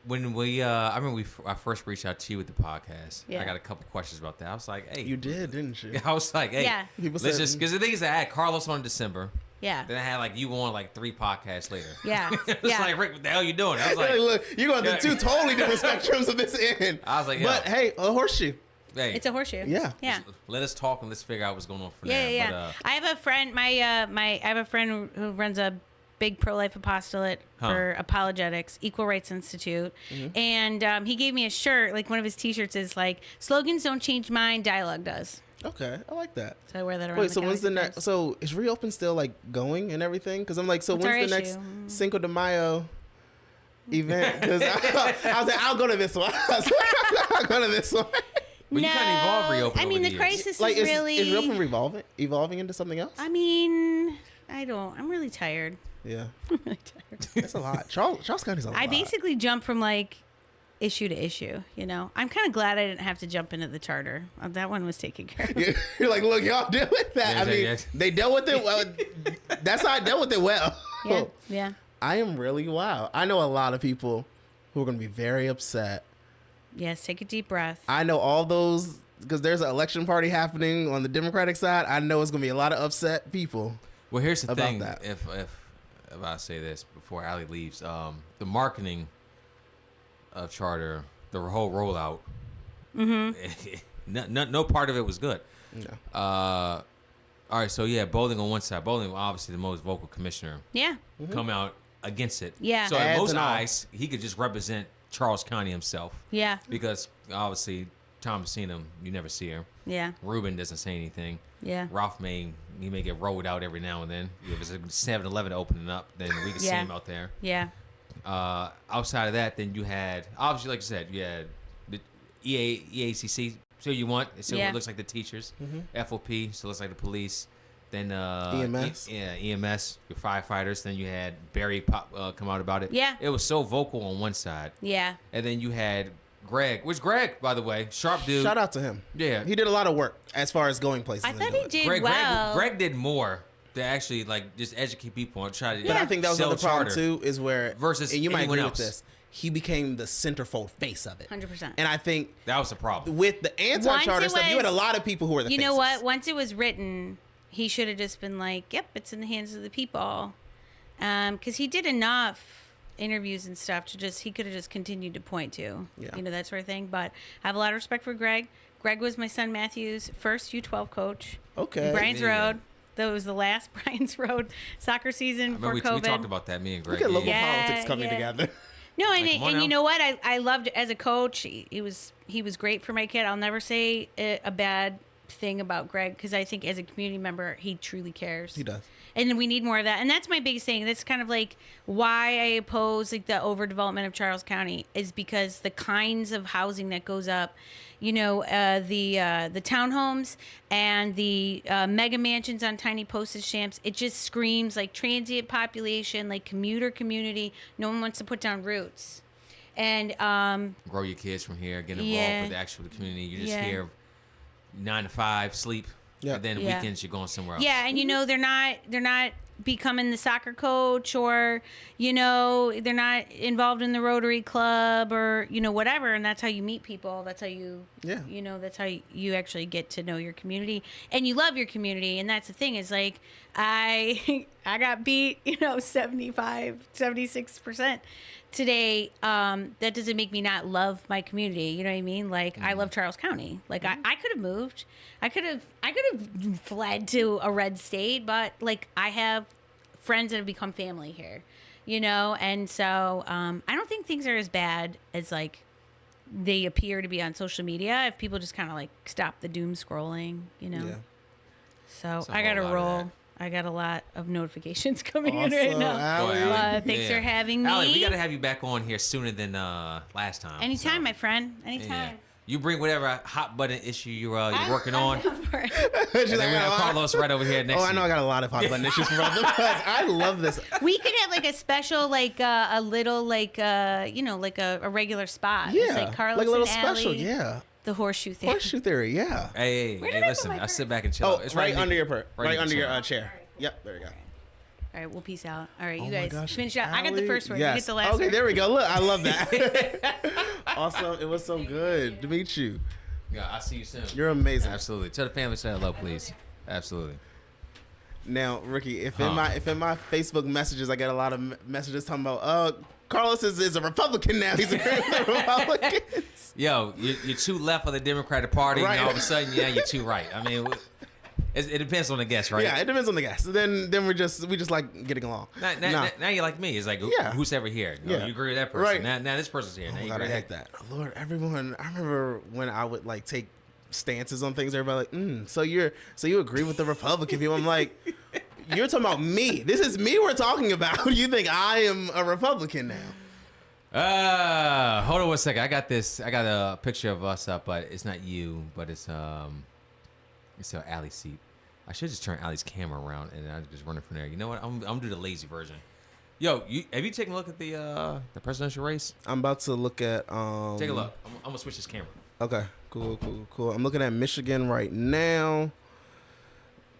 When we, I remember I first reached out to you with the podcast. Yeah. I got a couple questions about that. I was like, hey. You did, didn't you? I was like, hey. Yeah. People Let's said- just, because the thing is, I had Carlos on in December. Yeah. Then I had like you on like 3 podcasts later. Yeah. It's Yeah. like, Rick, what the hell you doing? I was Like, like, look, you're going to Yeah. 2 totally different spectrums of this end. I was like, but yo. hey, a horseshoe. hey, It's a horseshoe. Yeah. Yeah. let us talk and let's figure out what's going on from Yeah, there. yeah, But, yeah. I have a friend. I have a friend who runs a big pro-life apostolate for apologetics, Equal Rights Institute, and he gave me a shirt. Like one of his T-shirts is like, "Slogans don't change mind, dialogue does." Okay, I like that. So I wear that around. Wait, the so when's the county next? So is Reopen still like going and everything? Because I'm like, so What's our when's the issue? next Cinco de Mayo event? Because I was like, I'll go to this one. I'll go to this one. But you kind of evolve Reopen. I mean, over the years. crisis Like, is really. is Reopen evolving into something else? I mean, I don't. I'm really tired. Yeah, I'm really tired. that's a lot. Charles County's a lot. I basically jump from like issue to issue. You know, I'm kind of glad I didn't have to jump into the charter. That one was taken care of. You're like, look, y'all deal with that. Yeah, I mean, yeah. they dealt with it well. That's how I dealt with it well. Yeah, yeah. I am really wow. I know a lot of people who are going to be very upset. Yes, take a deep breath. I know all those because there's an election party happening on the Democratic side. I know it's going to be a lot of upset people. Well, here's the about thing. that. If I say this before Allie leaves, the marketing of charter, the whole rollout, no part of it was good. No. All right, so yeah, Bowling on one side. Bowling, obviously the most vocal commissioner, Yeah. come out against it. Yeah. So in Ads most and all. eyes, he could just represent Charles County himself. Yeah. Because obviously Thomasina, you never see her. Yeah. Ruben doesn't say anything. Yeah. Ralph may get rolled out every now and then. If it's a 7-Eleven opening up, then we can see Yeah. him out there. Yeah. Outside of that, then you had obviously, like you said, you had the EACC. So you want so Yeah. it looks like the teachers. FOP, so it looks like the police. Then EMS. EMS, your firefighters. Then you had Barry come out about it. Yeah. It was so vocal on one side, Yeah. and then you had Greg, which Greg, by the way, sharp dude. Shout out to him. Yeah. He did a lot of work as far as going places. I and thought doing he it. did Greg, well. Greg did more to actually like just educate people and try to. But I think that was sell the problem charter. too, is where Versus and you might anyone agree else. with this. He became the centerfold face of it. 100%. And I think That was the problem. with the anti-charter Once it stuff, you was- had a lot of people who were the You faces. know what? Once it was written, he should have just been like, "Yep, it's in the hands of the people," because he did enough interviews and stuff to just he could have just continued to point to, Yeah. you know, that sort of thing. But I have a lot of respect for Greg. Greg was my son Matthew's first U12 coach. Okay. Brian's Yeah. Road. That was the last Brian's Road soccer season Remember before we COVID. talked about that, me and Greg. Look at local Yeah, politics coming yeah. together. No, and, Like, come on and now. you know what? I loved as a coach. He was great for my kid. I'll never say a bad thing about Greg because I think as a community member, he truly cares. He does. And we need more of that. And that's my biggest thing. That's kind of like why I oppose like the overdevelopment of Charles County is because the kinds of housing that goes up, you know, the townhomes and the mega mansions on tiny postage stamps. It just screams like transient population, like commuter community. No one wants to put down roots. And Grow your kids from here. Get involved Yeah. with the actual community. You just Yeah. hear 9 to 5, sleep. Yeah. And then Yeah. weekends you're going somewhere else. yeah, and you know they're not becoming the soccer coach or you know they're not involved in the Rotary Club or you know whatever, and that's how you meet people. That's how you you know that's how you actually get to know your community and you love your community. And that's the thing is like I got beat 76% today. That doesn't make me not love my community. You know what I mean? Like I love Charles County. Like I could have moved. I could have fled to a red state, but like I have friends that have become family here, and so I don't think things are as bad as like they appear to be on social media if people just kind of like stop the doom scrolling, Yeah. So It's a I got to whole lot of roll. that. I got a lot of notifications coming in right Awesome, now. Allie. Go, Allie. Thanks Yeah. for having me. Allie, we got to have you back on here sooner than last time. Anytime, so. my friend. Yeah. Anytime. You bring whatever hot button issue you're working on. She's And like, then we have "Oh, Carlos right over here next I to know you. I got a lot of hot button issues for brother because I love this. We could have like a special, like a little, like like a regular spot. Yeah. It's like Carlos like a little and special. Allie, Yeah. The horseshoe theory. Horseshoe theory. Yeah. Hey, Where did I put listen. my I purse? sit back and chill. Oh, It's right in under the- your right in under the your chair. Yep. There you go. All right, we'll peace out. All right, Oh you my guys gosh, finish up. I got the Allie, first word. Yes. You get the last Okay, word. there we go. Look, I love that. Awesome. It was so good to meet you. Yeah, I'll see you soon. You're amazing. Absolutely. Tell the family say hello, please. Absolutely. Now, Ricky, if Huh. in my Facebook messages, I get a lot of messages talking about, Carlos is a Republican now. He's a great Republican. Yo, you're too left of the Democratic Party, Right. and all of a sudden, yeah, you're too right. I mean, it depends on the guest, right? Yeah, it depends on the guest. Then we just like getting along. Now you're like me. It's like, Yeah. who's ever here? No, Yeah. you agree with that person. Right. Now this person's here. Now Oh you God, I agree hate that. Lord, everyone. I remember when I would like take stances on things. Everybody like, so you agree with the Republican people? I'm like, you're talking about me. This is me we're talking about. You think I am a Republican now? Hold on one second. I got a picture of us up, but it's not you, but it's Allie's seat. I should just turn Allie's camera around and I just run it from there. You know what? I'm gonna do the lazy version. Yo, have you taken a look at the presidential race? I'm about to look at. Take a look. I'm gonna switch this camera. Okay, cool. I'm looking at Michigan right now.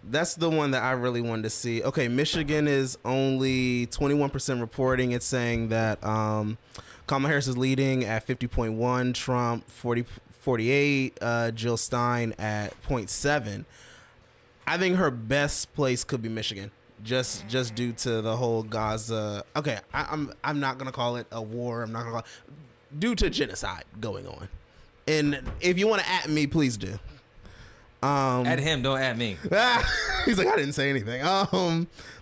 That's the one that I really wanted to see. Okay, Michigan is only 21% reporting. It's saying that Kamala Harris is leading at 50.1, Trump 48, Jill Stein at 0.7. I think her best place could be Michigan. Just due to the whole Gaza. Okay, I'm not gonna call it a war. I'm not gonna call it, due to genocide going on. And if you want to at me, please do. At him, don't at me. He's like, I didn't say anything.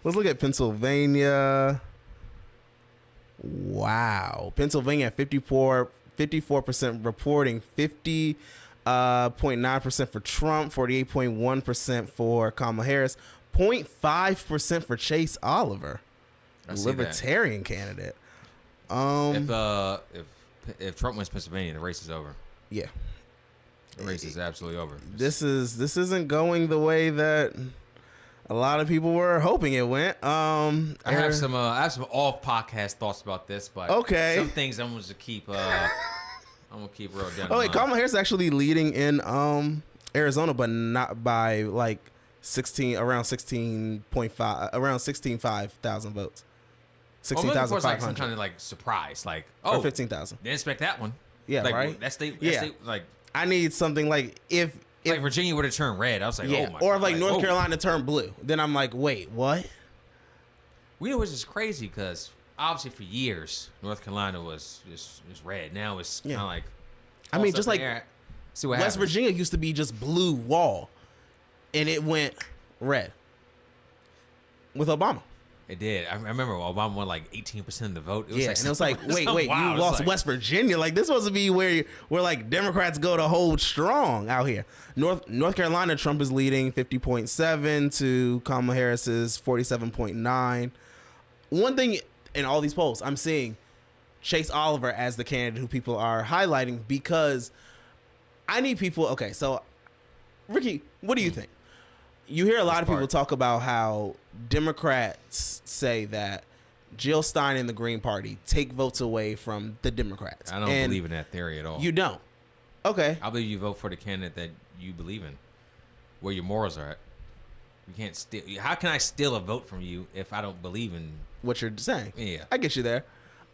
Let's look at Pennsylvania. Wow, Pennsylvania at 54% reporting, 50.9% for Trump, 48.1% for Kamala Harris. 0.5% for Chase Oliver, libertarian candidate. If Trump wins Pennsylvania, the race is over. Yeah, the race is absolutely over. This isn't going the way that a lot of people were hoping it went. I have some off podcast thoughts about this, but okay, some things I'm gonna keep. I'm gonna keep real down. Oh wait, Kamala Harris is actually leading in Arizona, but not by like. Around 16,500 votes. 16,500. Some kind of like surprise, like or 15,000. Didn't expect that one. Yeah, like, right. That state, like I need something like if Virginia would have turned red, I was like, oh my. Or God. if like North Carolina turned blue, then I'm like, wait, what? We know, which is crazy because obviously for years North Carolina was just red. Now it's kind of like. I mean, just like see what West happens. Virginia used to be just blue wall. And it went red with Obama. It did. I remember Obama won like 18% of the vote. It was like, wait, you lost West Virginia. Like this supposed to be where like Democrats go to hold strong out here. North Carolina, Trump is leading 50.7 to Kamala Harris's 47.9. One thing in all these polls, I'm seeing Chase Oliver as the candidate who people are highlighting because I need people. Okay, so Ricky, what do you think? You hear a lot of people talk about how Democrats say that Jill Stein and the Green Party take votes away from the Democrats. I don't believe in that theory at all. You don't? Okay. I believe you vote for the candidate that you believe in, where your morals are at. You can't steal. How can I steal a vote from you if I don't believe in what you're saying? Yeah. I get you there.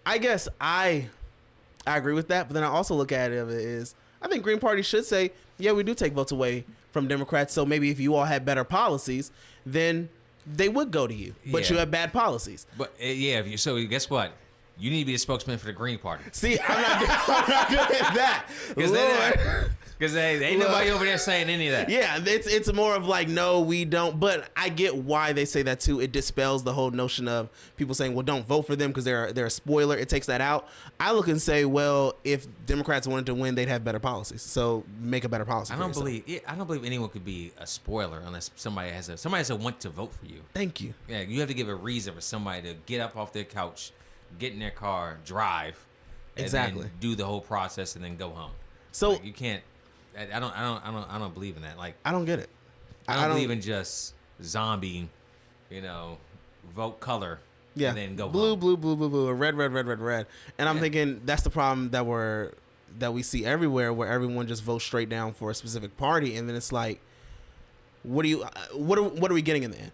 I guess I agree with that, but then I also look at it as I think Green Party should say, yeah, we do take votes away from Democrats. So maybe if you all had better policies, then they would go to you. But you have bad policies. But so guess what? You need to be the spokesman for the Green Party. See, I'm not good at that. Because ain't nobody over there saying any of that. Yeah, it's more of like, no, we don't. But I get why they say that too. It dispels the whole notion of people saying, well, don't vote for them because they're a spoiler. It takes that out. I look and say, well, if Democrats wanted to win, they'd have better policies. So make a better policy. I don't believe anyone could be a spoiler unless somebody has a want to vote for you. Thank you. Yeah, you have to give a reason for somebody to get up off their couch, get in their car, drive, and then do the whole process and then go home. So like, you can't. I don't believe in that. Like I don't get it. I don't believe in just zombie, vote color. Yeah. And then go blue, home. blue, red. And I'm thinking that's the problem that we see everywhere, where everyone just votes straight down for a specific party, and then it's like, what are we getting in the end?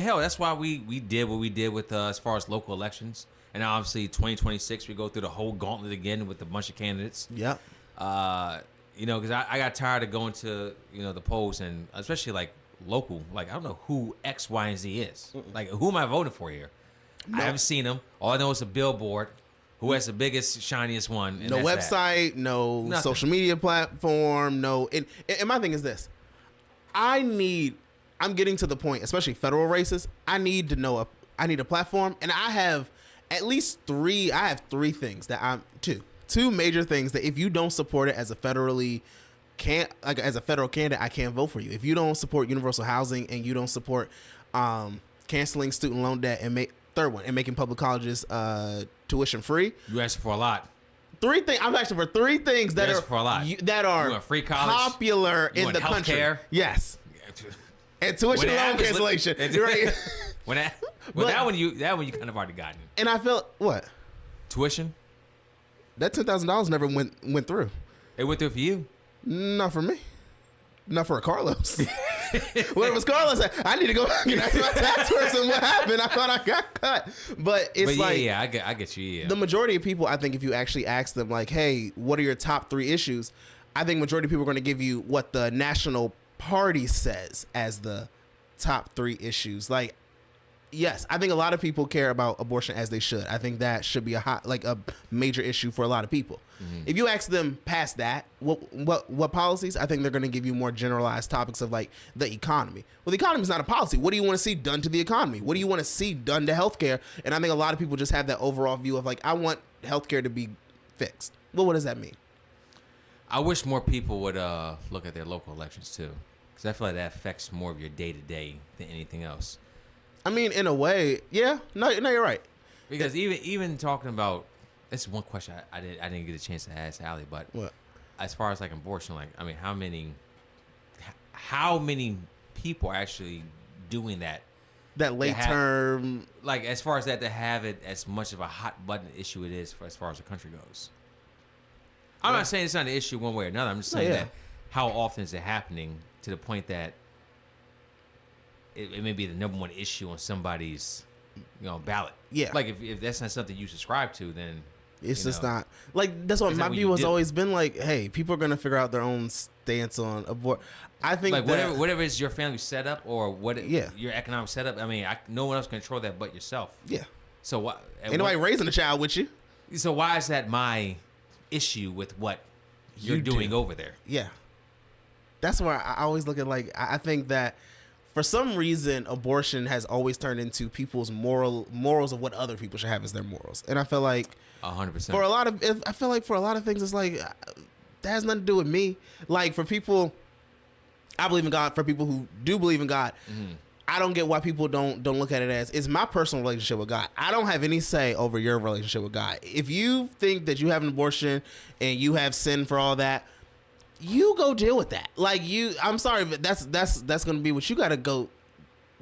Hell, that's why we did what we did with as far as local elections, and now obviously 2026 we go through the whole gauntlet again with a bunch of candidates. Yep. Because I got tired of going to the polls, and especially like local, like I don't know who X, Y, and Z is. Like who am I voting for here? No. I haven't seen them. All I know is a billboard. Who has the biggest, shiniest one? And no website, no social media platform, no. And my thing is this: I'm getting to the point, especially federal races. I need to know I need a platform, and I have at least three. I have three things that I'm two two major things that if you don't support it as a federal candidate, I can't vote for you. If you don't support universal housing and you don't support canceling student loan debt and making public colleges tuition free. You asking for a lot. I'm asking for three things that for a lot. that are You want free college? popular You in want the country. healthcare? Yes. And tuition When it loan happens, cancellation. look- Right? that one you kind of already gotten. And I felt what? Tuition? That $10,000 never went through. It went through for you. Not for me. Not for a Carlos. When it was Carlos, I need to go back and ask my tax person what happened. I thought I got cut. But it's I get you. Yeah. the majority of people, I think if you actually ask them like, hey, what are your top 3 issues? I think majority of people are going to give you what the national party says as the top 3 issues. Like, yes, I think a lot of people care about abortion as they should. I think that should be a major issue for a lot of people. Mm-hmm. If you ask them past that, what policies, I think they're going to give you more generalized topics of like the economy. Well, the economy is not a policy. What do you want to see done to the economy? What do you want to see done to healthcare? And I think a lot of people just have that overall view of like, I want healthcare to be fixed. Well, what does that mean? I wish more people would look at their local elections too, because I feel like that affects more of your day to day than anything else. I mean, in a way, yeah. No, you're right. Because even talking about, this is one question I didn't get a chance to ask Allie, but What? as far as like abortion, like I mean, how many people are actually doing that? That late term, like as far as that, to have it as much of a hot button issue it is as far as the country goes. I'm not saying it's not an issue one way or another. I'm just saying that how often is it happening to the point that it may be the number one issue on somebody's, ballot. Yeah. Like if that's not something you subscribe to, then it's just not like that's what my view has always been. Like, hey, people are gonna figure out their own stance on abort. I think like that, whatever is your family setup or Yeah. your economic setup. I mean, no one else can control that but yourself. Yeah. So what? Ain't nobody raising a child with you. So why is that my issue with what you're doing over there? Yeah. That's where I always look at, like, I think that for some reason abortion has always turned into people's morals of what other people should have as their morals. And I feel like 100%. for a lot of things, it's like that has nothing to do with me. Like for people, I believe in God. For people who do believe in God, I don't get why people don't look at it as it's my personal relationship with God. I don't have any say over your relationship with God. If you think that you have an abortion and you have sin for all that, you go deal with that. Like I'm sorry, but that's going to be what you got to go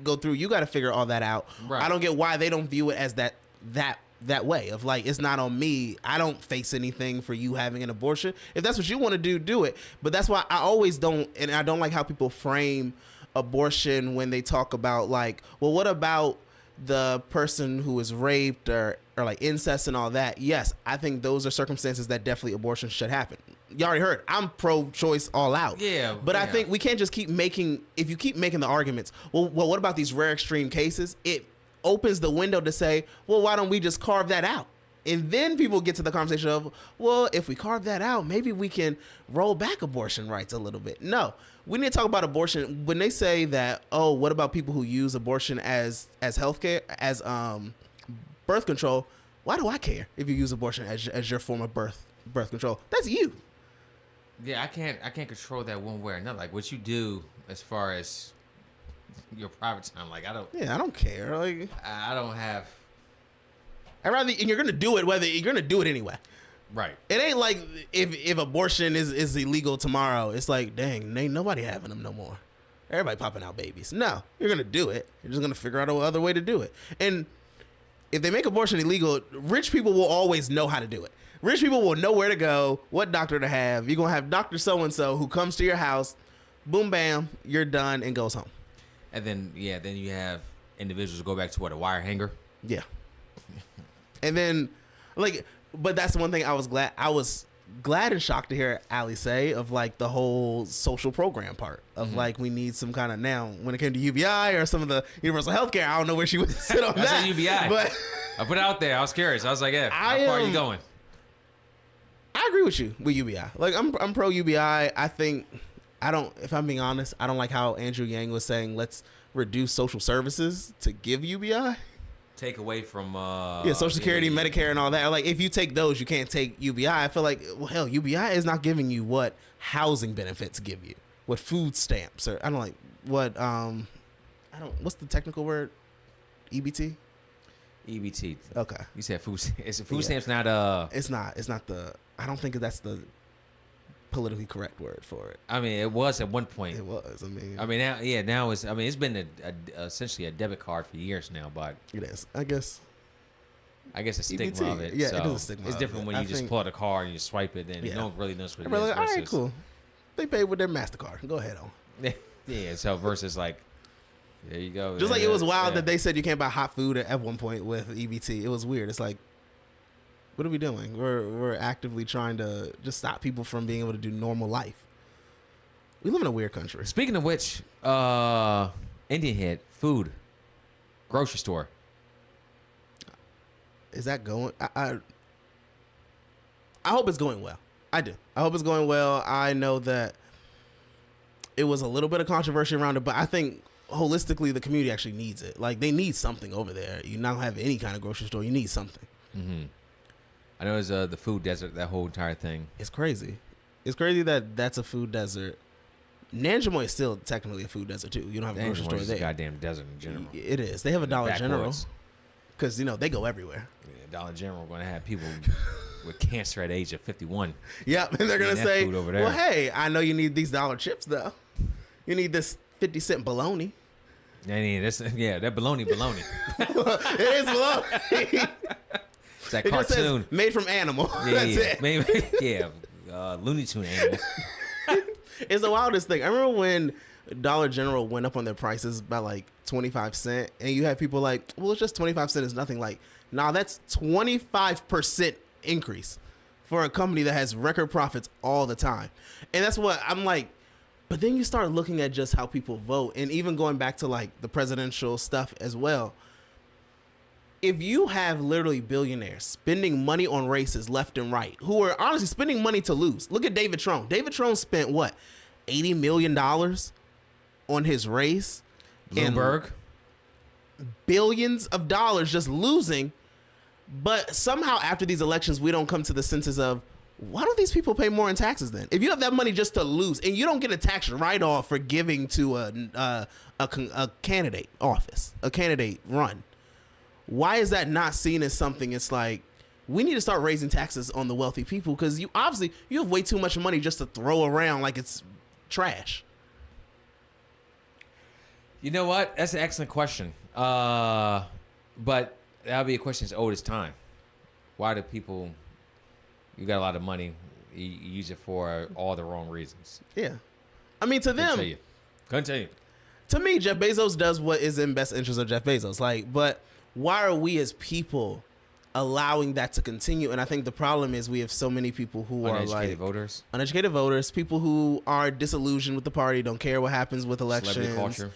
through. You got to figure all that out. Right. I don't get why they don't view it as that way of like, it's not on me. I don't face anything for you having an abortion. If that's what you want to do it. But that's why I always don't, and I don't like how people frame abortion when they talk about like, well, what about the person who is raped or like incest and all that? Yes, I think those are circumstances that definitely abortion should happen. You already heard, I'm pro-choice all out. Yeah. But I think we can't just keep making the arguments, well, what about these rare extreme cases? It opens the window to say, well, why don't we just carve that out? And then people get to the conversation of, well, if we carve that out, maybe we can roll back abortion rights a little bit. No, we need to talk about abortion. When they say that, oh, what about people who use abortion as healthcare, as birth control? Why do I care if you use abortion as your form of birth control? That's you. Yeah, I can't control that one way or another. Like what you do as far as your private time, like I don't. Yeah, I don't care. Like I don't have. I'd rather, and you're gonna do it whether you're gonna do it anyway. Right. It ain't like if abortion is illegal tomorrow, it's like, dang, ain't nobody having them no more. Everybody popping out babies. No, you're gonna do it. You're just gonna figure out another way to do it. And if they make abortion illegal, rich people will always know how to do it. Rich people will know where to go, what doctor to have. You're gonna have Dr. So-and-so who comes to your house, boom, bam, you're done and goes home. And then you have individuals who go back to what, a wire hanger? Yeah. And then, like, but that's the one thing I was glad and shocked to hear Allie say of like the whole social program part of like we need some kind of, now when it came to UBI or some of the universal healthcare, I don't know where she would sit on that. I said UBI, but I put it out there. I was curious. I was like, yeah, how far are you going? I agree with you with UBI. Like I'm pro UBI. I think if I'm being honest, I don't like how Andrew Yang was saying let's reduce social services to give UBI. take away from Social Security, Medicare, and all that. Like, if you take those, you can't take UBI. I feel like, well, hell, UBI is not giving you what housing benefits give you, what food stamps, or I don't like what what's the technical word? EBT. EBT. Okay. You said food. Is food stamps not It's not. It's not the. I don't think that's the politically correct word for it. I mean, it was at one point. It was. Now it's. I mean, it's been essentially a debit card for years now, but It is. I guess. a stigma EBT. of it. Yeah, so it is a stigma It's of different it. when I you just think- pull out a card and you swipe it, and Yeah. no one really knows what it We're is. like, all right, versus- cool. They paid with their MasterCard. Go ahead on. Yeah. So versus like, there you go. Just like it was wild Yeah. that they said you can't buy hot food at one point with EBT. It was weird. It's like, what are we doing? We're actively trying to just stop people from being able to do normal life. We live in a weird country. Speaking of which, Indian Head food, grocery store. Is that going? I hope it's going well. I do. I hope it's going well. I know that it was a little bit of controversy around it, but I think holistically the community actually needs it. Like, they need something over there. You not have any kind of grocery store. You need something. Mm-hmm. I know it's the food desert. That whole entire thing. It's crazy. It's crazy that that's a food desert. Nanjamoy is still technically a food desert too. You don't have a grocery store Is a there. goddamn desert in general. It is. They have a Dollar General Backwoods. because they go everywhere. Yeah, Dollar General going to have people with cancer at the age of 51. Yep, and they're gonna Eating that say, food over there. "Well, hey, I know you need these dollar chips though. You need this 50-cent bologna. That bologna. It is bologna. It's that It just says cartoon. made from animal. That's it. Maybe, Looney Tune animal. It's the wildest thing. I remember when Dollar General went up on their prices by like 25 cents, and you had people like, well, it's just 25 cents is nothing. Like, nah, that's 25% increase for a company that has record profits all the time. And that's what I'm like. But then you start looking at just how people vote, and even going back to like the presidential stuff as well. If you have literally billionaires spending money on races left and right, who are honestly spending money to lose. Look at David Trone. David Trone spent what, $80 million on his race? And Bloomberg. billions of dollars just losing. But somehow after these elections, we don't come to the senses of, why don't these people pay more in taxes then? If you have that money just to lose, and you don't get a tax write-off for giving to a candidate office, a candidate run, why is that not seen as something? It's like, we need to start raising taxes on the wealthy people, because you have way too much money just to throw around like it's trash. You know what? That's an excellent question. But that'll be a question as old as time. Why do people? You got a lot of money. You use it for all the wrong reasons. Yeah. I mean, to them, Couldn't tell you. to me, Jeff Bezos does what is in best interest of Jeff Bezos. Like, but why are we as people allowing that to continue? And I think the problem is we have so many people who are like Uneducated voters. people who are disillusioned with the party, don't care what happens with elections. Celebrity culture.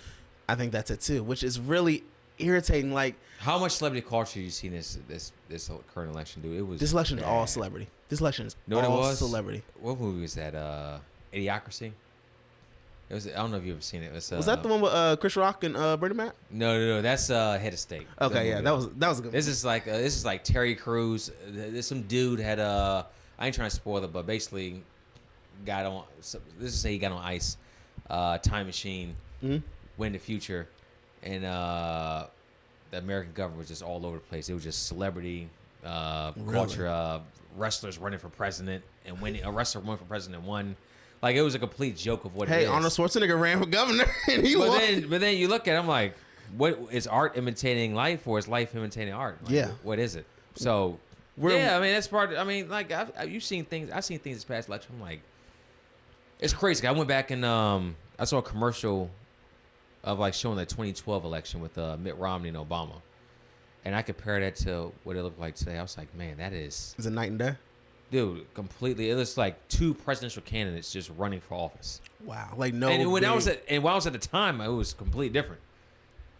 I think that's it too, which is really irritating. Like, How much celebrity culture you seen this current election, dude? It was this election is bad. all celebrity. This election is Know what it all was? celebrity. What movie was that? Idiocracy. It was. I don't know if you ever seen it. Was that the one with Chris Rock and Bernie Mac? No. That's Head of State. Okay, yeah, Good movie. that was a good. This is like Terry Crews. There's some dude had I ain't trying to spoil it, but basically got on. This is say he got on ice, time machine, went in the future, and the American government was just all over the place. It was just celebrity culture, wrestlers running for president and winning. A wrestler won for president and won. Like, it was a complete joke of what it Hey, is. Arnold Schwarzenegger ran for governor and he won. But then you look at it, I'm like, what is art imitating life, or is life imitating art? Like, Yeah. What is it? So, yeah, I mean, that's part. I mean, like, I've seen things this past election. I'm like, it's crazy. I went back and I saw a commercial of like showing the 2012 election with Mitt Romney and Obama, and I compared that to what it looked like today. I was like, man, that is. Is it night and day? Dude, completely. It looks like two presidential candidates just running for office. Wow, like no. And when I was at the time, it was completely different.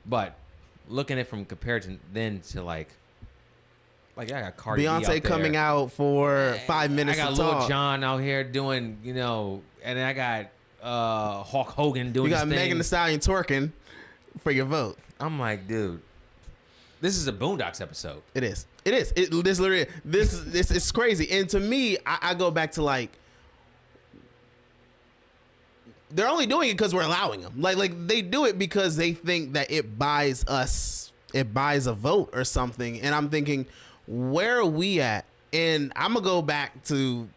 But looking at it from compared to then to like I got Cardi B Beyonce out coming there. out for 5 minutes. I got to Lil talk. Jon out here doing, and then I got Hulk Hogan doing. You got his thing. Megan Thee Stallion twerking for your vote. I'm like, dude. This is a Boondocks episode. It is. This literally, this is crazy. And to me, I go back to like, they're only doing it because we're allowing them. Like they do it because they think that it buys a vote or something. And I'm thinking, where are we at? And I'm gonna go back to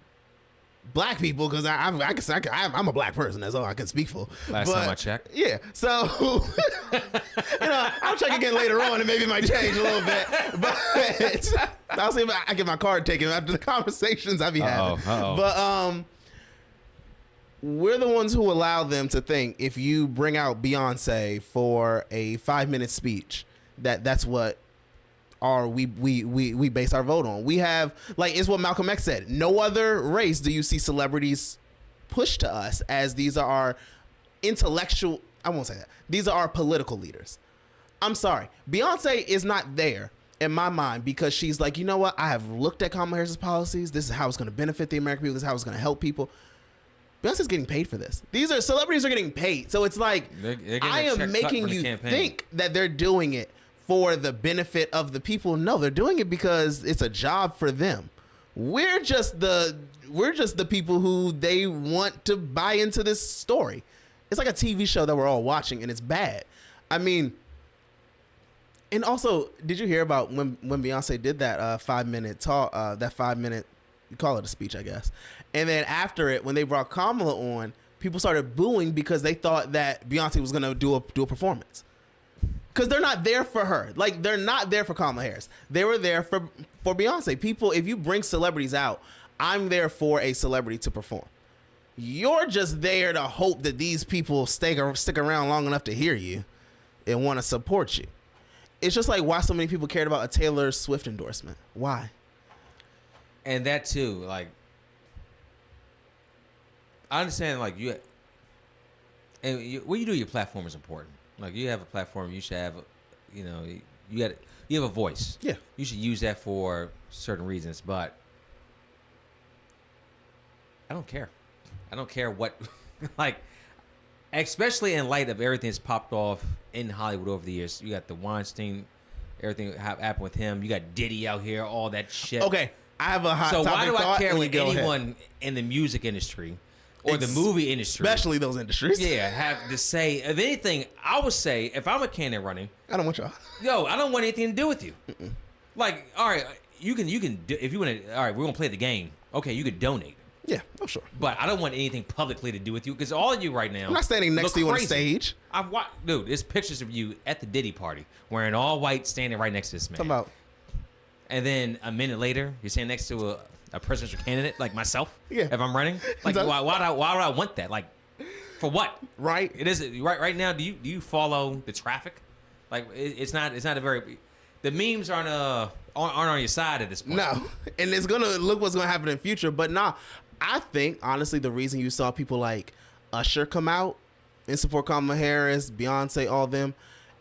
black people because I'm a black person. That's all I can speak for. Last time I checked. Yeah. So, I'll check again later on and maybe it might change a little bit. But I'll see if I get my card taken after the conversations I be having. But we're the ones who allow them to think if you bring out Beyonce for a 5-minute speech, that's what we base our vote on. We have, like, it's what Malcolm X said. No other race do you see celebrities push to us, as these are our intellectual, I won't say that. These are our political leaders. I'm sorry. Beyonce is not there in my mind because she's like, you know what? I have looked at Kamala Harris's policies. This is how it's going to benefit the American people. This is how it's going to help people. Beyonce's getting paid for this. These are celebrities are getting paid. So it's like, they're I am making you think that they're doing it for the benefit of the people. No, they're doing it because it's a job for them. We're just the people who they want to buy into this story. It's like a TV show that we're all watching, and it's bad. I mean, and also, did you hear about when Beyonce did that 5-minute talk, that 5-minute, you call it a speech, I guess. And then after it, when they brought Kamala on, people started booing because they thought that Beyonce was going to do a performance. Because they're not there for her. Like, they're not there for Kamala Harris. They were there for Beyonce. People, if you bring celebrities out, I'm there for a celebrity to perform. You're just there to hope that these people stick around long enough to hear you and want to support you. It's just like why so many people cared about a Taylor Swift endorsement. Why? And that too, like, I understand, like, what you do, your platform is important. Like, you have a platform, you should have, you have a voice. Yeah. You should use that for certain reasons, but I don't care. I don't care what, like, especially in light of everything that's popped off in Hollywood over the years. You got the Weinstein, everything happened with him. You got Diddy out here, all that shit. Okay, I have a hot topic. So why do I care what anyone ahead. in the music industry or the movie industry, especially those industries, have to say? If anything, I would say, if I'm a candidate running, I don't want y'all. Yo, I don't want anything to do with you. Mm-mm. Like, all right, you can do, if you want to. All right, we're gonna play the game. Okay, you could donate. Yeah, oh sure. But I don't want anything publicly to do with you because all of you right now. I'm not standing next to you on stage. Dude, there's pictures of you at the Diddy party wearing all white, standing right next to this man. Talking about. And then a minute later, you're standing next to a presidential candidate like myself. Yeah. If I'm running, like, why would I want that? Like, for what? Right. It is right now. Do you follow the traffic? Like, it's not a very. The memes aren't on your side at this point. No, and it's gonna look what's gonna happen in the future. But nah, I think honestly the reason you saw people like Usher come out and support Kamala Harris, Beyonce, all them,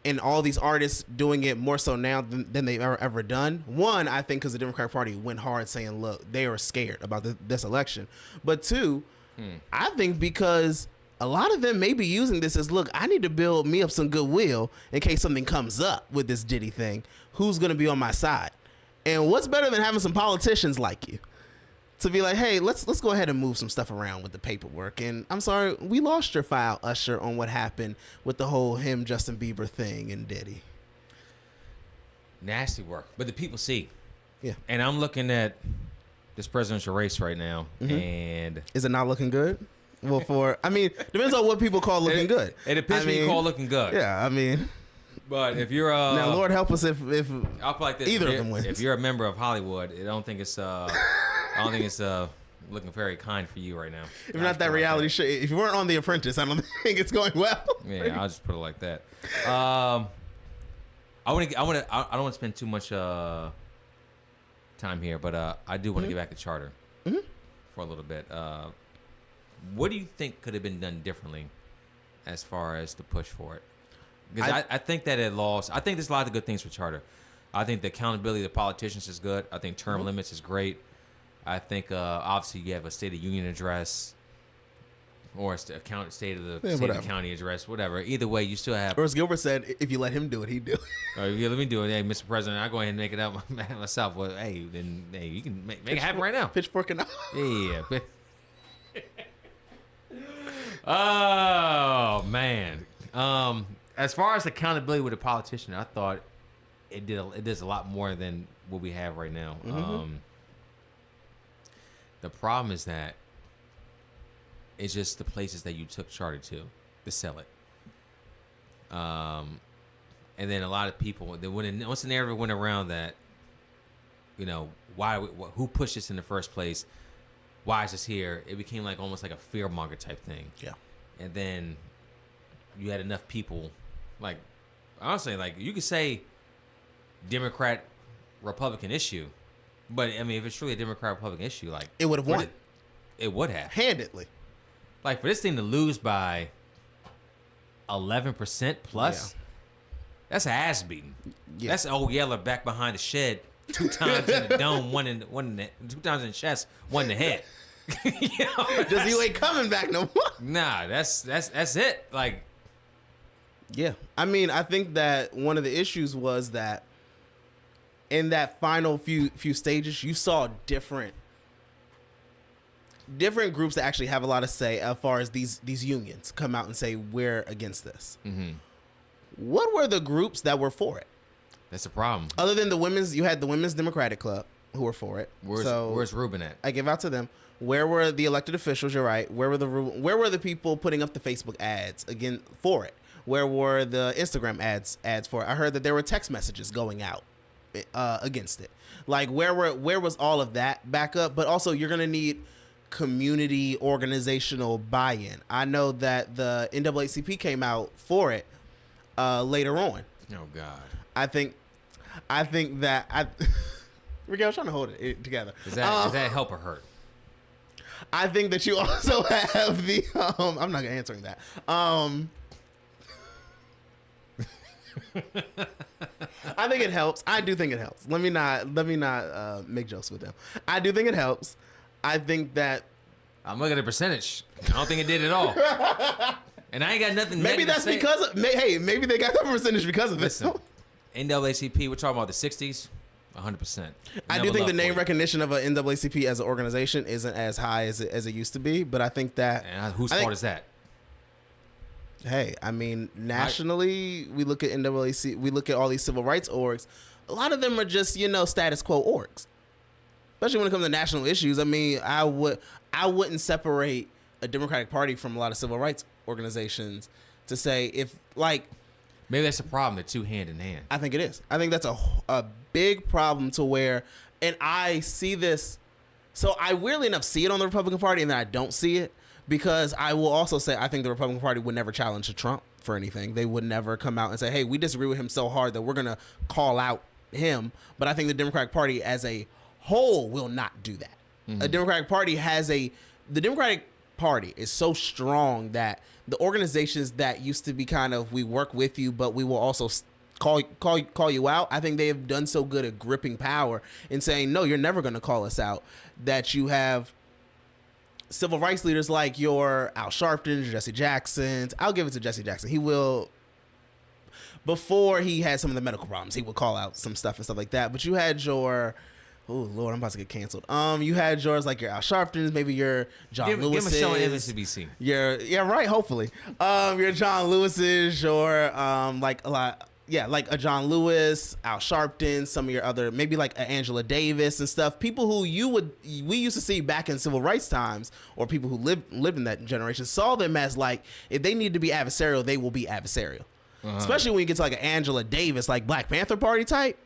and all these artists doing it more so now than they've ever done. One, I think because the Democratic Party went hard saying, look, they were scared about this election. But two, I think because a lot of them may be using this as, look, I need to build me up some goodwill in case something comes up with this Diddy thing. Who's going to be on my side? And what's better than having some politicians like you to be like, hey, let's go ahead and move some stuff around with the paperwork. And I'm sorry, we lost your file, Usher, on what happened with the whole him, Justin Bieber thing and Diddy. Nasty work. But the people see. Yeah. And I'm looking at this presidential race right now, and is it not looking good? Well, depends on what people call looking good. It depends what you call looking good. Yeah, I mean. But if you're now, Lord help us if I'll put like this, either of them wins. If you're a member of Hollywood, I don't think it's looking very kind for you right now. If not that reality show, if you weren't on The Apprentice, I don't think it's going well. Yeah, I'll just put it like that. I don't want to spend too much time here, but I do want to get back to charter for a little bit. What do you think could have been done differently as far as the push for it? Because I think that it lost. I think there's a lot of good things for charter. I think the accountability of the politicians is good. I think term limits is great. I think obviously you have a State of Union address or it's the state of the Yeah, state whatever. of the county address, whatever. Either way, you still have. Or as Gilbert said, if you let him do it, he'd do it. Yeah, let me do it. Hey, Mr. President, I'll go ahead and make it up myself. Well, hey, then hey, you can make it happen right now. Pitchfork and all. Yeah. Oh man. As far as accountability with a politician, I thought it does a lot more than what we have right now. The problem is that it's just the places that you took charter to sell it. And then a lot of people, once the narrative went around that, who pushed this in the first place? Why is this here? It became like almost like a fear monger type thing. Yeah. And then you had enough people, like, honestly, like you could say Democrat Republican issue, but I mean, if it's truly a Democrat Republican issue, like It would have won. It would have. Handedly. Like for this thing to lose by 11% plus, that's an ass beating. Yeah. That's old Yeller back behind the shed 2 times in the dome, one in the 2 times in the chest, 1 in the head. Does he ain't coming back no more? Nah, that's it. Like, Yeah. I mean, I think that one of the issues was that in that final few stages, you saw different groups that actually have a lot to say as far as these unions come out and say we're against this. mm-hmm. What were the groups that were for it? That's the problem. Other than you had the Women's Democratic Club who were for it. Where's Ruben at? I give out to them. Where were the elected officials? You're right. Where were the people putting up the Facebook ads again for it? Where were the Instagram ads for it? I heard that there were text messages going out against it. Like where was all of that backup? But also you're gonna need community organizational buy-in. I know that the NAACP came out for it later on. Oh God. I think that Ricky, I was trying to hold it together. Does that help or hurt? I think that you also have the I'm not answering that. I think it helps. I do think it helps. Let me not make jokes with them. I do think it helps. I think that I'm looking at the percentage. I don't think it did at all. And I ain't got nothing. maybe negative that's to say. because maybe they got the percentage because of this. Listen, NAACP. We're talking about the 60s. 100%. I do think the name recognition of a NAACP as an organization isn't as high as it used to be, but I think that And whose fault is that? Hey, I mean, nationally, we look at NAACP, we look at all these civil rights orgs. A lot of them are just status quo orgs. Especially when it comes to national issues. I mean, I wouldn't separate a Democratic Party from a lot of civil rights organizations to say if like. Maybe that's the problem. They're 2 hand in hand. I think it is. I think that's a big problem to where, and I see this. So I weirdly enough see it on the Republican Party, and then I don't see it because I will also say I think the Republican Party would never challenge Trump for anything. They would never come out and say, "Hey, we disagree with him so hard that we're gonna call out him." But I think the Democratic Party as a whole will not do that. Mm-hmm. The Democratic Party is so strong that the organizations that used to be kind of we work with you, but we will also call you out. I think they have done so good at gripping power and saying, no, you're never going to call us out. That you have civil rights leaders like your Al Sharpton, Jesse Jacksons. I'll give it to Jesse Jackson. He will. Before he had some of the medical problems, he would call out some stuff and stuff like that. But you had your. Oh Lord, I'm about to get canceled. You had yours like your Al Sharptons, maybe your John Lewis. Give him a show on MSNBC. Right. Hopefully, your John Lewis's, your like a lot, like a John Lewis, Al Sharpton, some of your other maybe like a Angela Davis and stuff. People who we used to see back in civil rights times, or people who lived in that generation saw them as like if they need to be adversarial, they will be adversarial. Especially when you get to like an Angela Davis, like Black Panther Party type.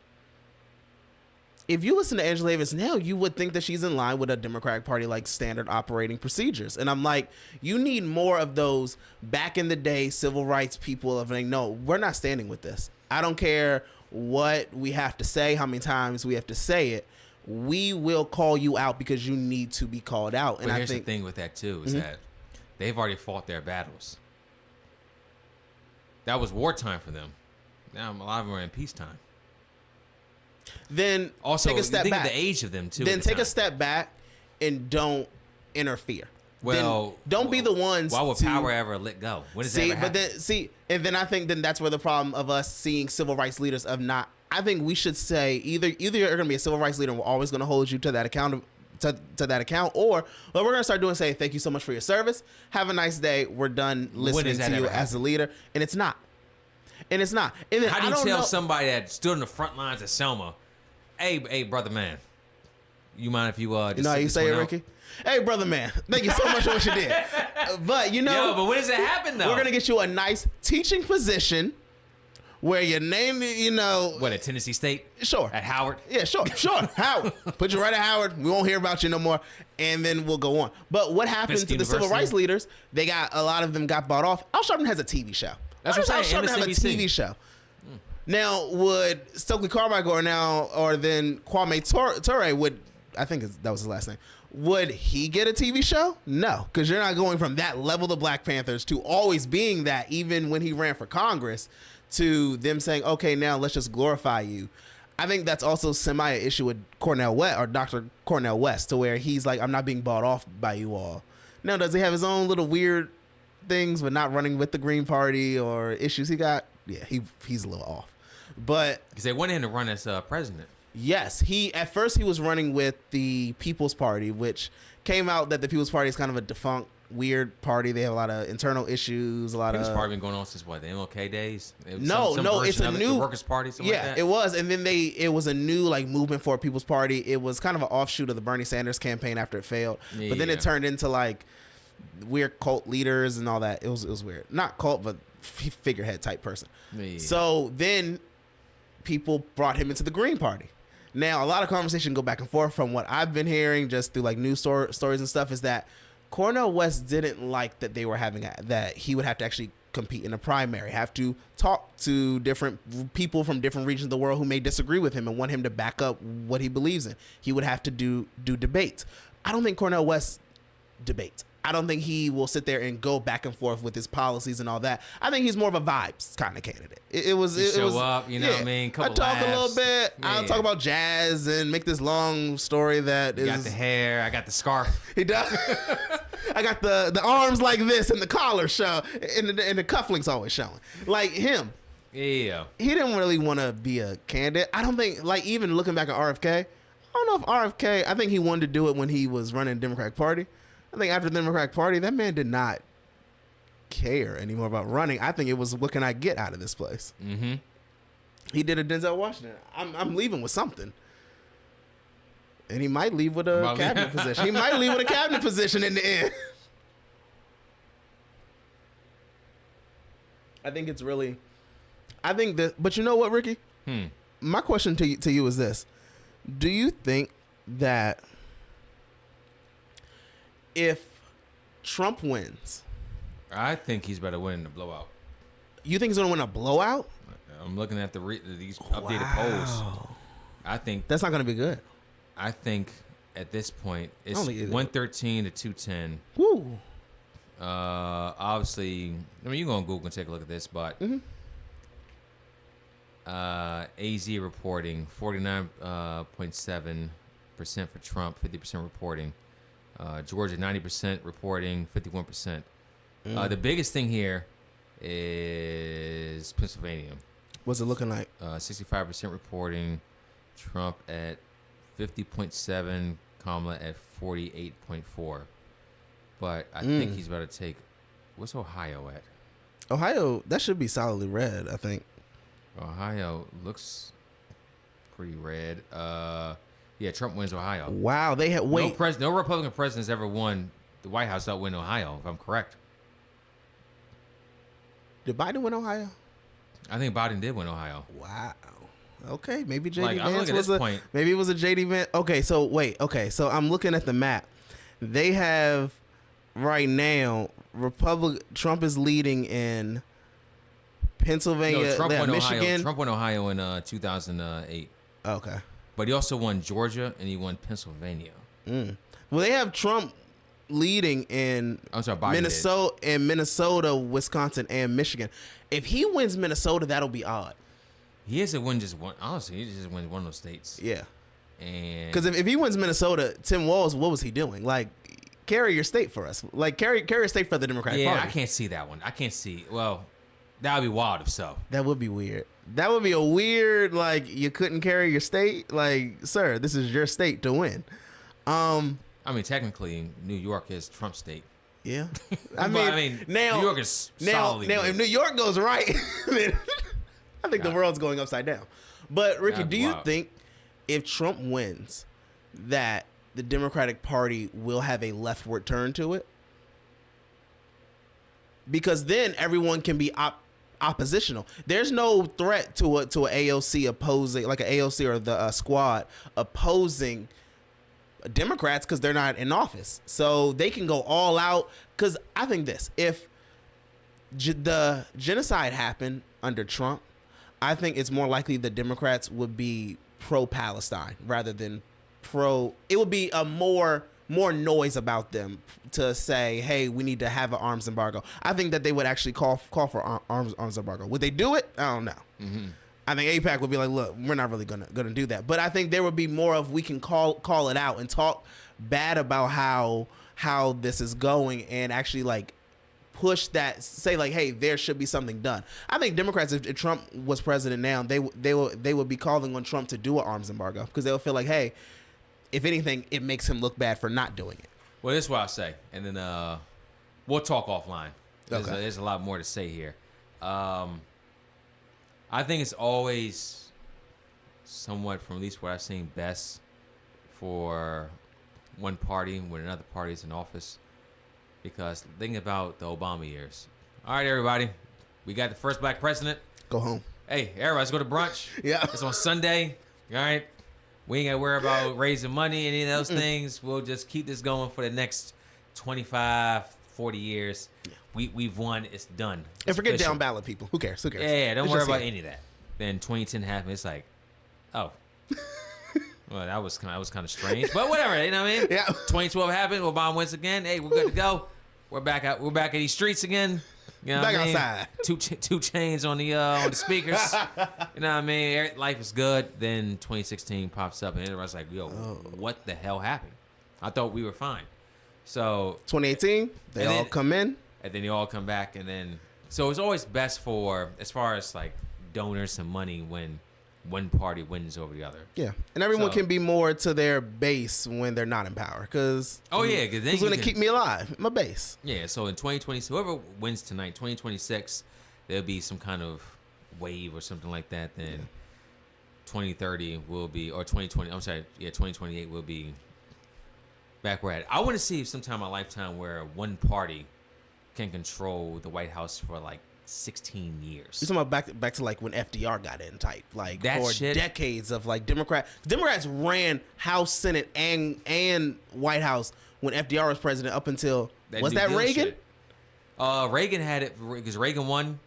If you listen to Angela Davis now, you would think that she's in line with a Democratic Party like standard operating procedures. And I'm like, you need more of those back in the day civil rights people of like, no, we're not standing with this. I don't care what we have to say, how many times we have to say it. We will call you out because you need to be called out. And But I here's think the thing with that too is that they've already fought their battles. That was wartime for them. Now a lot of them are in peacetime. then Also, take a step think back. of the age of them too. Then at the take a time. step back and don't interfere. Well, don't be the ones. Why would to, power ever let go? When does that see? ever But happen? and then I think then that's where the problem of us seeing civil rights leaders of not. I think we should say either you're going to be a civil rights leader and we're always going to hold you to that account to that account, or what we're going to start doing say thank you so much for your service. Have a nice day. We're done listening to you as a leader, and it's not. And it's not. And then How do you tell somebody that stood in the front lines at Selma, hey, brother man, you mind if you just you know how you say it, Ricky? Hey, brother man, thank you so much for what you did. But you know, but when does it happen though? We're gonna get you a nice teaching position where your name, you know, what, at Tennessee State? Sure. At Howard? Yeah, sure. Howard. Put you right at Howard. We won't hear about you no more, and then we'll go on. But what happened to the civil rights leaders? They got a lot of them got bought off. Al Sharpton has a TV show. That's what I'm saying. Al Sharpton have a TV show. Now, would Stokely Carmichael or then Kwame Ture would, I think that was his last name, would he get a TV show? No, because you're not going from that level of Black Panthers to always being that, even when he ran for Congress, to them saying, okay, now let's just glorify you. I think that's also an issue with Cornel West or Dr. Cornel West, to where he's like, I'm not being bought off by you all. Now, does he have his own little weird things with not running with the Green Party or issues he got? Yeah, he's a little off. But because they wanted him to run as president. Yes, at first he was running with the People's Party, which came out that the People's Party is kind of a defunct, weird party. They have a lot of internal issues, People's Party been going on since what, the MLK days? No, it's a new the Workers' Party. Something like that? It was, and then it was a new like movement for a People's Party. It was kind of an offshoot of the Bernie Sanders campaign after it failed, but then it turned into like weird cult leaders and all that. It was weird, not cult, but figurehead type person. Yeah. So then people brought him into the Green Party. Now, a lot of conversation go back and forth from what I've been hearing just through like news stories and stuff is that Cornel West didn't like that they were having that he would have to actually compete in a primary, have to talk to different people from different regions of the world who may disagree with him and want him to back up what he believes in. He would have to do debates. I don't think Cornel West debates. I don't think he will sit there and go back and forth with his policies and all that. I think he's more of a vibes kind of candidate. It was up, you know what I mean? I talk a little bit. Yeah. I'll talk about jazz and make this long story that you got the hair. I got the scarf. He does. I got the arms like this and the collar show and the cufflinks always showing. Like him. Yeah. He didn't really want to be a candidate. I don't think, like even looking back at RFK, I don't know if RFK, I think he wanted to do it when he was running the Democratic Party. I think after the Democratic Party, that man did not care anymore about running. I think it was, what can I get out of this place? Mm-hmm. He did a Denzel Washington. I'm leaving with something. And he might leave with a cabinet position. He might leave with a cabinet position in the end. I think it's really, but you know what, Ricky? My question to you is this. Do you think that if Trump wins, I think he's better win the blowout. You think he's going to win a blowout? I'm looking at these updated polls. I think that's not going to be good. I think at this point it's 113 to 210. Woo. Obviously, I mean, you can go on Google and take a look at this, but AZ reporting 49.7% for Trump, 50% reporting. Georgia 90% reporting, 51%. The biggest thing here is Pennsylvania. What's it looking like? 65% reporting, Trump at 50.7, Kamala at 48.4. But I think he's about to take. What's Ohio at? Ohio, that should be solidly red, I think. Ohio looks pretty red. Yeah, Trump wins Ohio. Wow, they had no Republican president's ever won the White House without winning Ohio, if I'm correct. Did Biden win Ohio? I think Biden did win Ohio. Wow. Okay, maybe JD Vance point. Maybe it was a JD Vance. Okay, so wait. Okay, so I'm looking at the map. They have right now Trump is leading in Pennsylvania, no, Trump won Michigan. Ohio. Trump won Ohio in 2008. Okay. But he also won Georgia and he won Pennsylvania. Well, they have Trump leading in Minnesota, Wisconsin, and Michigan. If he wins Minnesota, that'll be odd. He has to win just one. Honestly, he just wins one of those states. Yeah. And because if he wins Minnesota, Tim Walz, what was he doing? Like, carry your state for us. Like carry a state for the Democratic Yeah, Party. I can't see that one. I can't see. Well, that would be wild if so. That would be weird. That would be a weird, like, you couldn't carry your state. Like, sir, this is your state to win. I mean, technically, New York is Trump state. Yeah. I mean, now, New York is now, solidly now, if New York goes right, then I think the world's going upside down. But Ricky, do you think if Trump wins, that the Democratic Party will have a leftward turn to it? Because then everyone can be oppositional. There's no threat to a AOC opposing, like an AOC or the squad opposing Democrats because they're not in office. So they can go all out. Because I think this, if the genocide happened under Trump, I think it's more likely the Democrats would be pro-Palestine rather than pro. It would be a more noise about them to say, hey, we need to have an arms embargo. I think that they would actually call for arms embargo. Would they do it? I don't know. Mm-hmm. I think AIPAC would be like, look, we're not really gonna do that. But I think there would be more of, we can call it out and talk bad about how this is going and actually like push that, say like, hey, there should be something done. I think Democrats, if Trump was president now, they would be calling on Trump to do an arms embargo because they'll feel like, hey, if anything, it makes him look bad for not doing it. Well, this is what I'll say, and then we'll talk offline. There's a lot more to say here. I think it's always somewhat, from at least what I've seen, best for one party when another party is in office. Because think about the Obama years. All right, everybody, we got the first black president. Go home. Hey, everybody, let's go to brunch. Yeah. It's on Sunday. All right. We ain't got to worry about raising money, any of those things. We'll just keep this going for the next 25, 40 years. Yeah. We've won. It's done. And forget down ballot people. Who cares? Yeah, don't worry about any of that. Then 2010 happened. It's like, oh. Well, that was kind of strange. But whatever, you know what I mean? Yeah. 2012 happened. Obama wins again. Hey, we're good to go. We're back at these streets again. You know back what I mean? outside. Two chains on the speakers. You know what I mean? Life is good. Then 2016 pops up, and everybody's like, "Yo, what the hell happened? I thought we were fine." So 2018, they all come in, and then they all come back, and then so it's always best for, as far as like donors and money, when one party wins over the other. Yeah, and everyone can be more to their base when they're not in power, because who's going to keep me alive? My base. Yeah, so in 2020, whoever wins tonight, 2026, there'll be some kind of wave or something like that. Then 2030 will be, or 2020. I'm sorry, 2028 will be back where I want to see sometime in my lifetime where one party can control the White House for like 16 years. You're talking about back to like when FDR got in type, like that for shit. Decades of like Democrats ran House, Senate, and White House when FDR was president up until was that Reagan? Reagan had it because Reagan won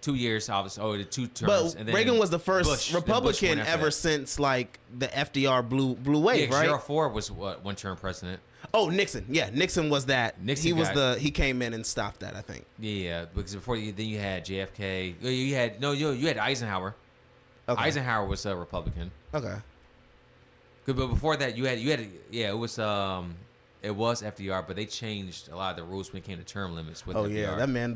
2 years, obviously, the 2 terms. But and then Reagan was the first Republican ever since like the FDR blue wave, right? Gerald Ford was what, 1-term president. Oh, Nixon. Yeah, Nixon was that. He came in and stopped that, I think. Yeah, because before then you had JFK. You had Eisenhower. Okay. Eisenhower was a Republican. Okay. But before that you had it was FDR, but they changed a lot of the rules when it came to term limits with FDR. Yeah, that man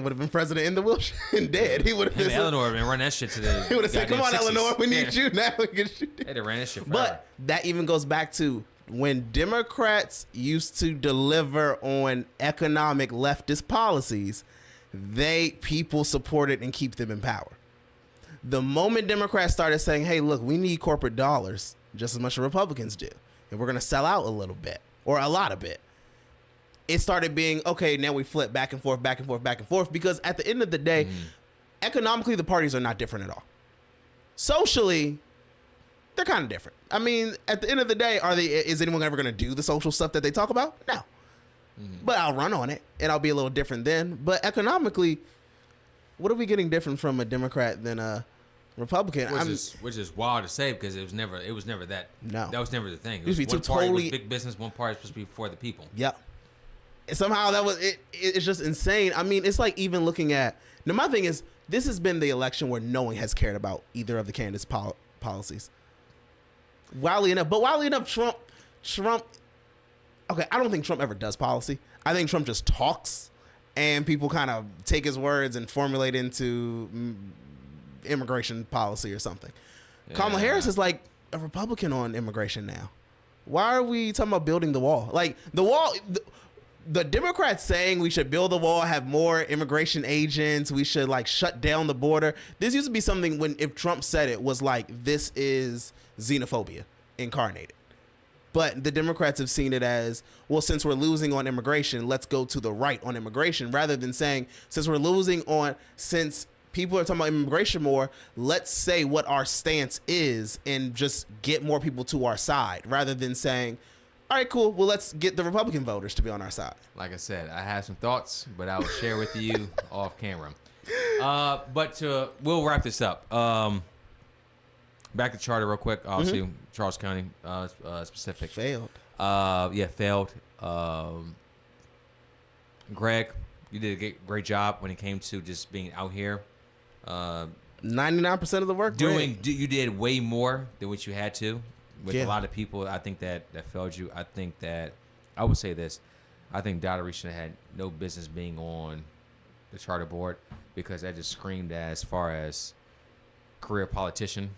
would have been president in the wheelchair and dead. He would have been. Eleanor would have been running that shit today. He would have said, "Come on, 60s. Eleanor, we need you now." We can shoot. They ran that shit forever. But that even goes back to when Democrats used to deliver on economic leftist policies, people supported and keep them in power. The moment Democrats started saying, "Hey, look, we need corporate dollars just as much as Republicans do, and we're going to sell out a little bit or a lot of it," it started being, okay, now we flip back and forth, because at the end of the day, economically, the parties are not different at all. Socially, they're kind of different. I mean, at the end of the day, is anyone ever going to do the social stuff that they talk about? No. But I'll run on it, and I'll be a little different then. But economically, what are we getting different from a Democrat than a Republican? Which is wild to say, because it was never that. No. That was never the thing. It was one party was big business, one party was supposed to be for the people. Yep. And somehow that was it. It's just insane. I mean, it's like even looking at. Now, my thing is, this has been the election where no one has cared about either of the candidates' policies. Wildly enough, Trump okay, I don't think Trump ever does policy. I think Trump just talks, and people kind of take his words and formulate into immigration policy or something. Yeah. Kamala Harris is like a Republican on immigration now. Why are we talking about building the wall? Like the wall, the Democrats saying we should build the wall, have more immigration agents, we should like shut down the border. This used to be something when if Trump said it was like, this is xenophobia incarnated. But the Democrats have seen it as, well, since we're losing on immigration, let's go to the right on immigration, rather than saying, since people are talking about immigration more, let's say what our stance is and just get more people to our side, rather than saying, all right, cool, well, let's get the Republican voters to be on our side. Like I said, I have some thoughts, but I will share with you off camera. We'll wrap this up. Back to charter real quick. Obviously, Charles County specific. Failed. Failed. Greg, you did a great job when it came to just being out here. 99% of the work. You did way more than what you had to. With a lot of people, I think that failed you. I think that I would say this. I think Daugherty should have had no business being on the charter board, because that just screamed as far as career politician.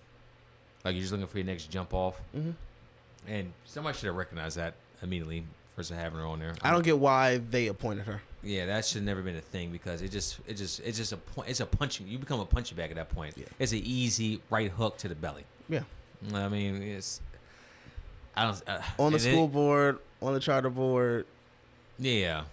Like you're just looking for your next jump off. Mm-hmm. And somebody should have recognized that immediately versus having her on there. I don't get why they appointed her. Yeah, that should have never been a thing, because it's a punching. You become a punching bag at that point. Yeah. It's an easy right hook to the belly. Yeah. I mean, on the school board, on the charter board. Yeah.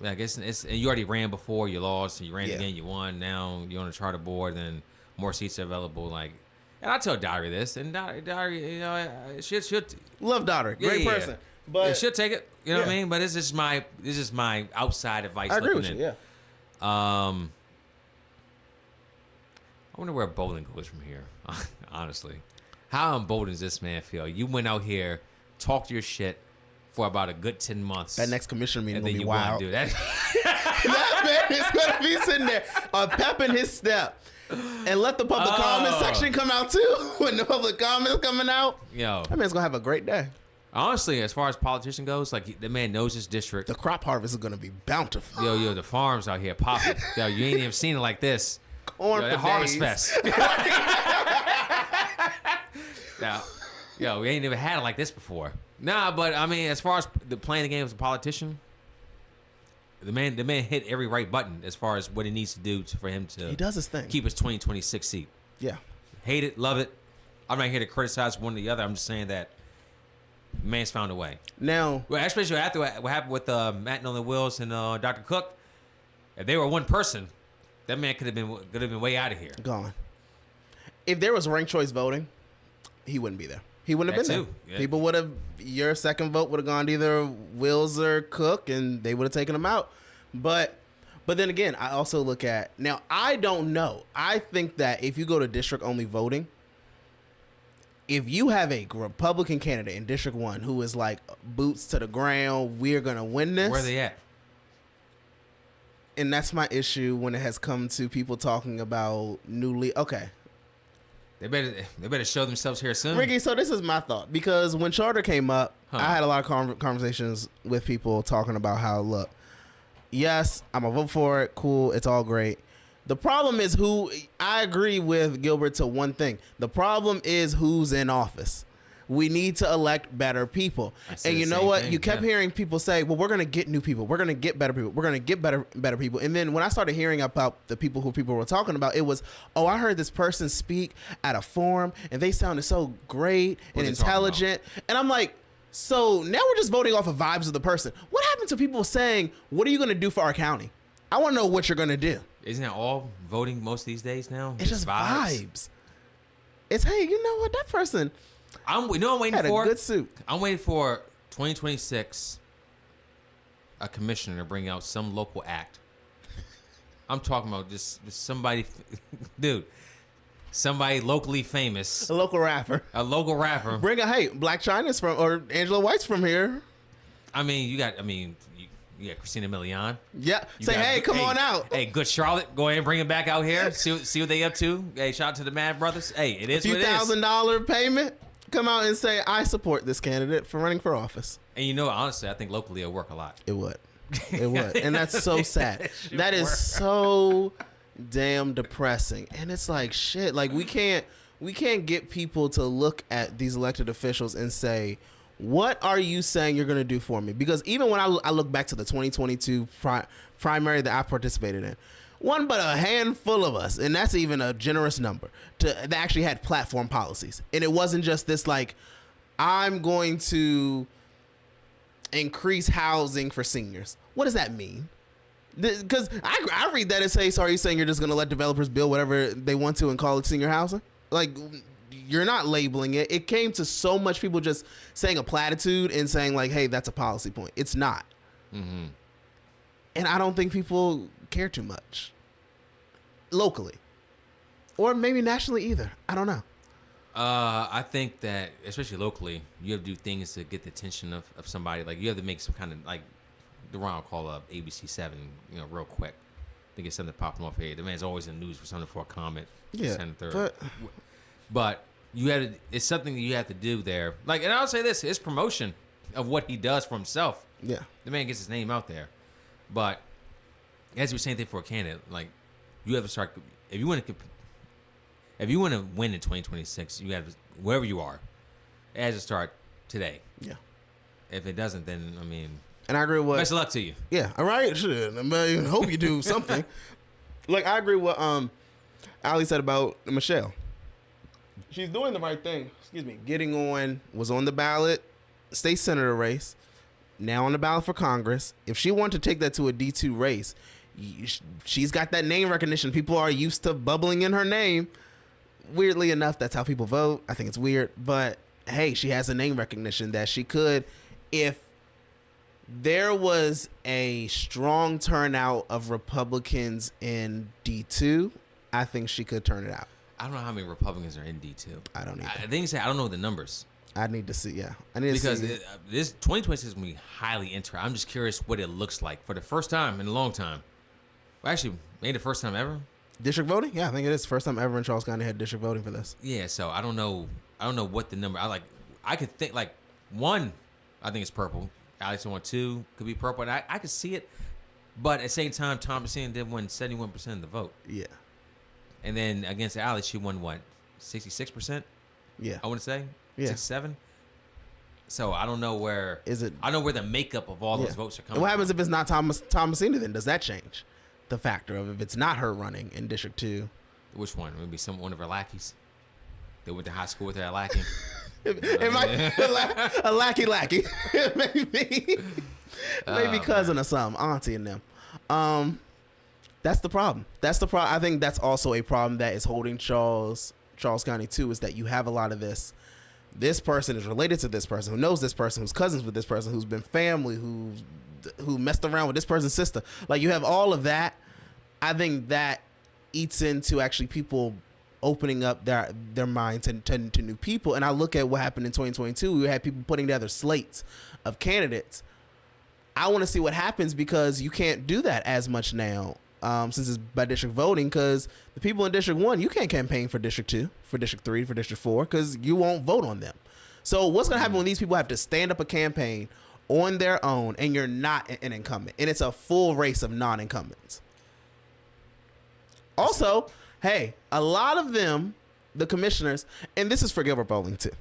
Like and you already ran before, you lost, and you ran again, you won. Now you're on the charter board, and more seats are available. Like, and I tell Daugherty this, and Daugherty, you know, she'll love Daugherty, great person, but she'll take it. You know what I mean? But this is my outside advice. I agree with you. Yeah. I wonder where Bowling goes from here. Honestly, how emboldened does this man feel? You went out here, talked your shit for about a good 10 months. That next commissioner meeting will be wild. Do that. That man is gonna be sitting there, pep in his step. And let the public comment section come out too. When the public comments coming out, that man's gonna have a great day. Honestly, as far as politician goes, like the man knows his district. The crop harvest is gonna be bountiful. Yo, the farms out here popping. Yo, you ain't even seen it like this. Corn for Harvest days. Fest. Now, we ain't never had it like this before. Nah, but I mean, as far as playing the game as a politician, the man hit every right button as far as what he needs to do for him to. He does his thing. Keep his 2026 seat. Yeah. Hate it, love it. I'm not here to criticize one or the other. I'm just saying that man's found a way. Now, well, especially after what happened with Matt Nolan Wills and Dr. Cook, if they were one person, that man could have been way out of here. Gone. If there was ranked choice voting, he wouldn't be there. He wouldn't have been there. Yeah. People would have, your second vote would have gone to either Wills or Cook, and they would have taken him out. But then again, I also look at, now I don't know. I think that if you go to district only voting, if you have a Republican candidate in District 1 who is like boots to the ground, we're going to win this. Where are they at? And that's my issue when it has come to people talking about okay. They better show themselves here soon. Ricky, so this is my thought. Because when Charter came up, I had a lot of conversations with people talking about how, look, yes, I'm going to vote for it. Cool. It's all great. The problem is I agree with Gilbert to one thing. The problem is who's in office. We need to elect better people. And you know what? You kept hearing people say, well, we're going to get new people. We're going to get better people. We're going to get better people. And then when I started hearing about the people were talking about, it was, I heard this person speak at a forum and they sounded so great and intelligent. And I'm like, so now we're just voting off of vibes of the person. What happened to people saying, what are you going to do for our county? I want to know what you're going to do. Isn't that all voting most these days now? It's just vibes. It's, hey, you know what? That person... I'm waiting for a good suit. I'm waiting for 2026 a commissioner to bring out some local act. I'm talking about just somebody, dude, somebody locally famous, a local rapper. Bring Black China's from, or Angela White's from here. I mean, you got Christina Milian. Yeah. Come on out. Hey, Good Charlotte, go ahead and bring him back out here. See what they up to. Hey, shout out to the Mad Brothers. Hey, it is what it is. $1,000 payment. come out and say, I support this candidate for running for office. And you know, honestly, I think locally it'll work a lot. It would. It would. And that's so sad. That is so damn depressing. And it's like, shit, like we can't get people to look at these elected officials and say, what are you saying you're going to do for me? Because even when I look back to the 2022 primary that I participated in, one but a handful of us, and that's even a generous number, that actually had platform policies. And it wasn't just this like, I'm going to increase housing for seniors. What does that mean? Because I read that and say, so are you saying you're just going to let developers build whatever they want to and call it senior housing? Like, you're not labeling it. It came to so much people just saying a platitude and saying like, hey, that's a policy point. It's not. Mm-hmm. And I don't think people care too much locally or maybe nationally either. I don't know. I think that especially locally, you have to do things to get the attention of somebody. Like you have to make some kind of like the Ron call up ABC 7, real quick. I think it's something popping off here. The man's always in the news for something for a comment. Yeah, but you have to, it's something that you have to do there. Like, and I'll say this: it's promotion of what he does for himself. Yeah, the man gets his name out there. But as we same thing for a candidate, like you have to start if you want to win in 2026, you have to, wherever you are, it has to start today. Yeah. If it doesn't, then I mean, and I agree with best of luck to you. Yeah, all right. Shit, I hope you do something. Like I agree with Ali said about Michelle. She's doing the right thing. Excuse me. Was on the ballot, state senator race. Now on the ballot for Congress. If she wanted to take that to a D2 race, she's got that name recognition. People are used to bubbling in her name. Weirdly enough, that's how people vote. I think it's weird. But, hey, she has a name recognition that she could. If there was a strong turnout of Republicans in D2, I think she could turn it out. I don't know how many Republicans are in D2. I don't either. I think I don't know the numbers. I need to see, yeah. I need because to see. This 2026 is going to be highly interesting. I'm just curious what it looks like for the first time in a long time. Well, actually, maybe the first time ever. District voting? Yeah, I think it is. First time ever in Charles County had district voting for this. Yeah, so I don't know what the number. I could think like one. I think it's purple. Alex won 2. Could be purple. And I could see it, but at the same time, Thomasine did win 71% of the vote. Yeah. And then against Alex, she won what? 66%. Yeah. I want to say. Yeah. 67. So I don't know where is it. I don't know where the makeup of all those votes are coming. And what happens if it's not Thomasina? Then does that change the factor of if it's not her running in District 2? Which one? Maybe one of her lackeys. They went to high school with her lackey. It might a lackey. maybe cousin or something, auntie and them. That's the problem. I think that's also a problem that is holding Charles County too. Is that you have a lot of this. This person is related to this person, who knows this person, who's cousins with this person, who's been family, who messed around with this person's sister. Like you have all of that. I think that eats into actually people opening up their minds to new people. And I look at what happened in 2022. We had people putting together slates of candidates. I want to see what happens because you can't do that as much now. Since it's by district voting, because the people in District 1, you can't campaign for District 2, for District 3, for District 4, because you won't vote on them. So what's going to happen when these people have to stand up a campaign on their own and you're not an incumbent? And it's a full race of non-incumbents. Also, hey, a lot of them, the commissioners, and this is for Gilbert Bowling too.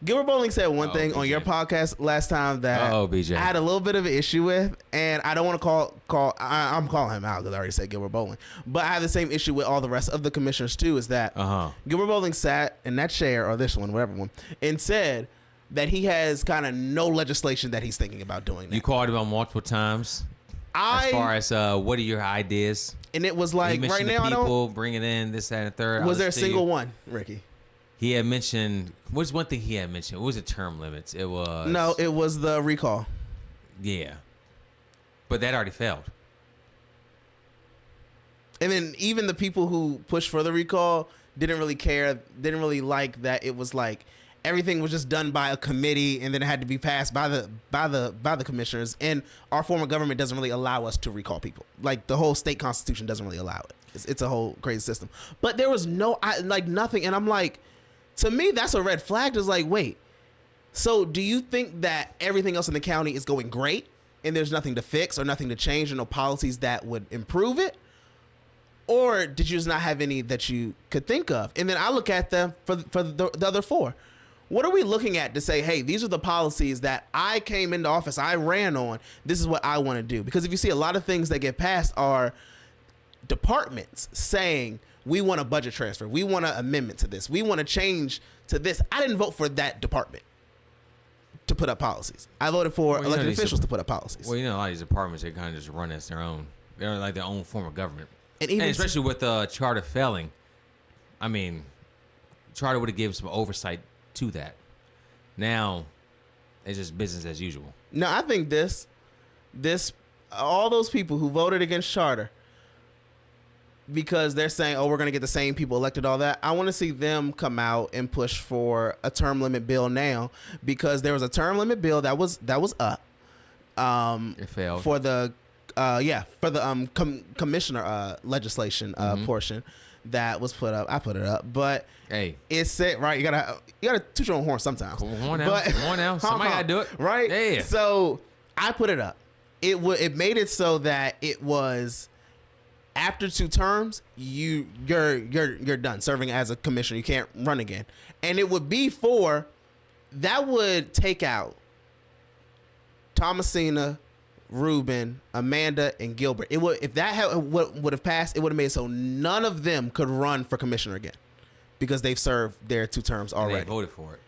Gilbert Bowling said one thing BJ. On your podcast last time that BJ. I had a little bit of an issue with, and I don't want to I'm calling him out because I already said Gilbert Bowling, but I have the same issue with all the rest of the commissioners too. Is that Gilbert Bowling sat in that chair or this one, whatever one, and said that he has kind of no legislation that he's thinking about doing. You called him on multiple times. As far as what are your ideas? And it was like right now, people bringing in this, that, and the third. Was there a single one, Ricky? He had mentioned, what's one thing he had mentioned? What was the term limits? It was the recall. Yeah. But that already failed. And then even the people who pushed for the recall didn't really care, didn't really like that it was like everything was just done by a committee and then it had to be passed by the commissioners. And our form of government doesn't really allow us to recall people. Like the whole state constitution doesn't really allow it. It's a whole crazy system. But there was nothing. And I'm like, To me, that's a red flag. It's like, wait, so do you think that everything else in the county is going great and there's nothing to fix or nothing to change or no policies that would improve it? Or did you just not have any that you could think of? And then I look at them for the other 4. What are we looking at to say, hey, these are the policies that I came into office, I ran on. This is what I want to do. Because if you see a lot of things that get passed are departments saying, we want a budget transfer. We want an amendment to this. We want to change to this. I didn't vote for that department to put up policies. I voted for elected officials to put up policies. Well, a lot of these departments, they kind of just run as their own. They're like their own form of government. And especially with the charter failing, I mean, charter would have given some oversight to that. Now, it's just business as usual. No, I think this, all those people who voted against charter because they're saying, oh, we're going to get the same people elected, all that. I want to see them come out and push for a term limit bill now, because there was a term limit bill that was up. It failed. For the commissioner legislation portion that was put up. I put it up, but hey, it said, right, you gotta toot your own horn sometimes. Come on now, somebody gotta do it, right? Yeah. So I put it up. It made it so that it was after 2 terms, you're done serving as a commissioner. You can't run again, and it would be that would take out Thomasina, Ruben, Amanda, and Gilbert. It would, if that would have passed, it would have made it so none of them could run for commissioner again, because they've served their 2 terms already. And they voted for it.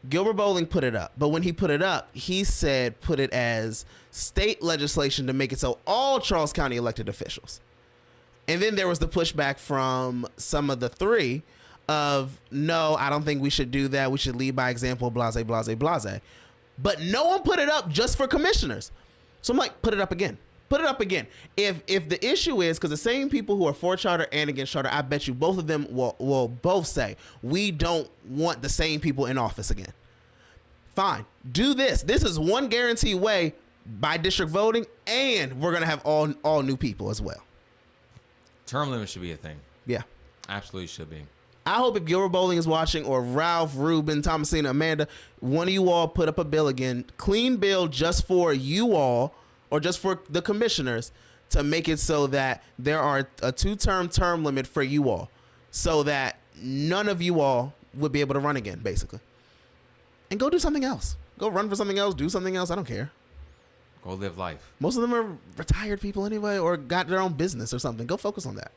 Gilbert Bowling put it up, but when he put it up, he said put it as state legislation to make it so all Charles County elected officials. And then there was the pushback from some of the 3 of, no, I don't think we should do that. We should lead by example, blase, blase, blase. But no one put it up just for commissioners. So I'm like, put it up again. Put it up again. If the issue is, because the same people who are for charter and against charter, I bet you both of them will both say, we don't want the same people in office again. Fine. Do this. This is one guaranteed way by district voting, and we're going to have all new people as well. Term limit should be a thing. Yeah. Absolutely should be. I hope if Gilbert Bowling is watching, or Ralph, Ruben, Thomasina, Amanda, one of you all put up a bill again, clean bill just for you all, or just for the commissioners, to make it so that there are a 2-term term limit for you all, so that none of you all would be able to run again, basically. And go do something else. Go run for something else, do something else. I don't care. Go live life. Most of them are retired people anyway, or got their own business or something. Go focus on that.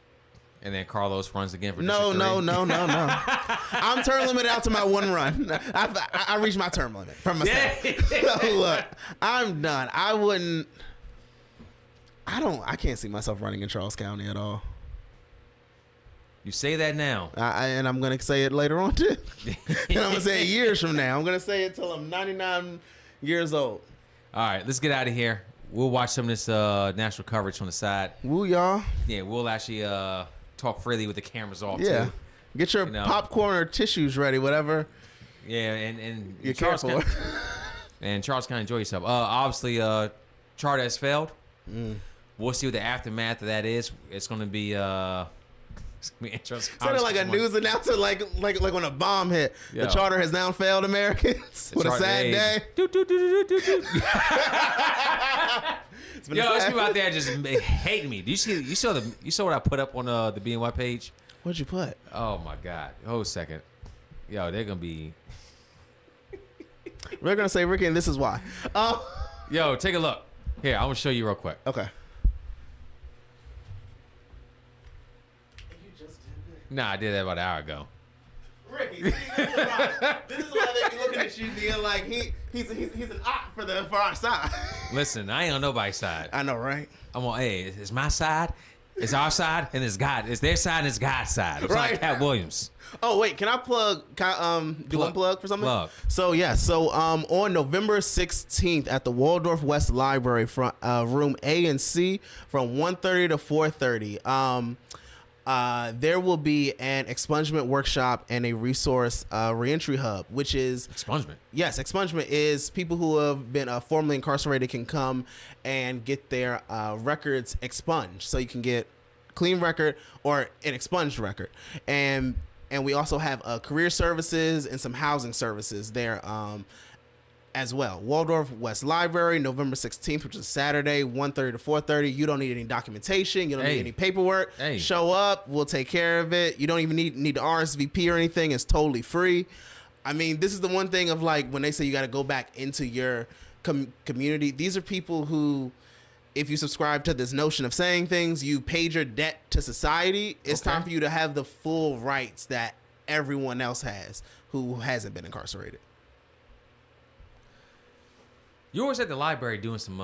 And then Carlos runs again for No. I'm term limited out to my 1 run. I reached my term limit for myself. So look, I'm done. I can't see myself running in Charles County at all. You say that now. And I'm going to say it later on too. And I'm going to say it years from now. I'm going to say it till I'm 99 years old. All right, let's get out of here. We'll watch some of this national coverage on the side. Woo, y'all. Yeah, we'll actually talk freely with the cameras off, yeah. too. Get your popcorn or tissues ready, whatever. Yeah, and you're Charles careful. And Charles County, enjoy yourself. Obviously, charter has failed. We'll see what the aftermath of that is. It's going to be interesting. Sounded like a news announcer, like when a bomb hit. Yo. The charter has now failed Americans. What a sad day. Yo, there's people out there just hating me. You saw what I put up on the BNY page? What'd you put? Oh my God! Hold a second. Yo, they're gonna be. We're gonna say, Ricky, and this is why. Yo, take a look. Here, I'm gonna show you real quick. Okay. Nah, I did that about an hour ago. Ricky, see, this is why they be looking at you being like he's an op for our side. Listen, I ain't on nobody's side. I know, right? I'm on. Hey, it's my side, it's our side, and it's God. It's their side, and it's God's side. It's Right. like Cat Williams. Oh wait, can I plug? Do one plug for something? Plug. So yeah, on November 16th at the Waldorf West Library, from room A and C, from 1:30 to 4:30. There will be an expungement workshop and a resource reentry hub, which is Expungement. Yes, expungement is people who have been formerly incarcerated can come and get their records expunged, so you can get clean record or an expunged record. And And we also have career services and some housing services there as well. Waldorf West Library, November 16th, which is Saturday, 1:30 to 4:30. You don't need any documentation. You don't need any paperwork. Show up. We'll take care of it. You don't even need to RSVP or anything. It's totally free. I mean, this is the one thing of like when they say you got to go back into your community. These are people who, if you subscribe to this notion of saying things, you paid your debt to society. It's time for you to have the full rights that everyone else has who hasn't been incarcerated. You always at the library doing some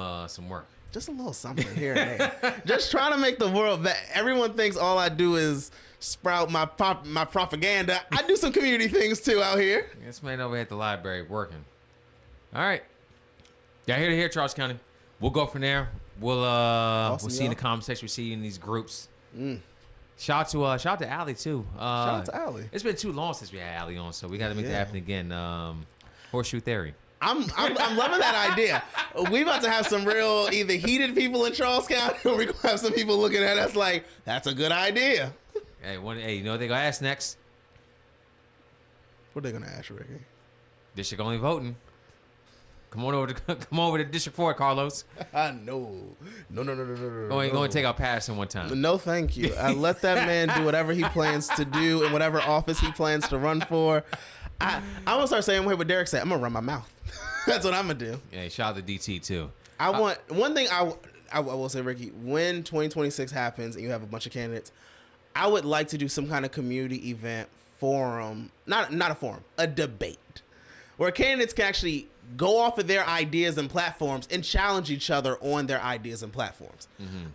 work. Just a little something here and there. Just trying to make the world better. Everyone thinks all I do is sprout my propaganda. I do some community things too out here. This man over at the library working. All right. Y'all here to hear Charles County. We'll go from there. We'll Awesome, we'll see you in the comment section. We'll see you in these groups. Shout out to Allie too. Shout out to Allie. It's been too long since we had Allie on, so we got to make that happen again. Horseshoe Theory. I'm loving that idea. We about to have some real either heated people in Charles County, or we gonna have some people looking at us like that's a good idea. Hey, you know what they gonna ask next? What are they gonna ask, Ricky? District only voting. Come over to District 4, Carlos. No. Go and take our pass in one time. No, thank you. I let that man do whatever he plans to do in whatever office he plans to run for. I'm gonna start saying what Derek said. I'm gonna run my mouth. That's what I'm gonna do. Yeah, shout out to DT too. I want one thing. I will say, Ricky, when 2026 happens and you have a bunch of candidates, I would like to do some kind of community event forum, not a forum, a debate, where candidates can actually go off of their ideas and platforms and challenge each other on their ideas and platforms.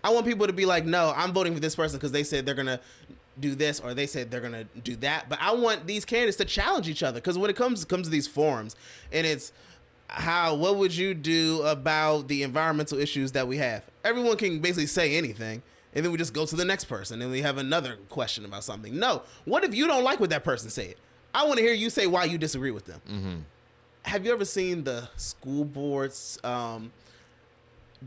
I want people to be like, no, I'm voting for this person because they said they're gonna do this or they said they're gonna do that. But I want these candidates to challenge each other, because when it comes to these forums, and it's what would you do about the environmental issues that we have? Everyone can basically say anything, and then we just go to the next person and we have another question about something. No, what if you don't like what that person said? I want to hear you say why you disagree with them. Have you ever seen the school board's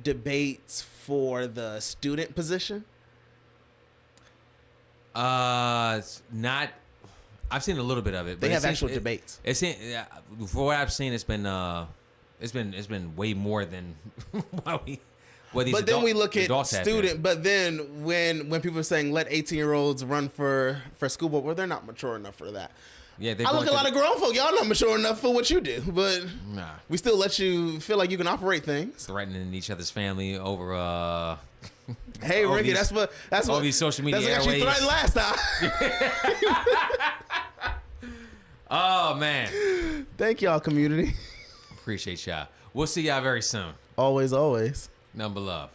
debates for the student position? It's not. I've seen a little bit of it. They have actual debates. For what I've seen, it's been way more than what these. But then we look at student. But then when people are saying let 18-year-olds run for school board, well, they're not mature enough for that. Yeah, I look at a lot of grown folk. Y'all not mature enough for what you do, but we still let you feel like you can operate things. Threatening each other's family over. Hey, Ricky, that's what all these social media that's what you threatened last time. Oh man! Thank y'all, community. Appreciate y'all. We'll see y'all very soon. Always, always. Number love.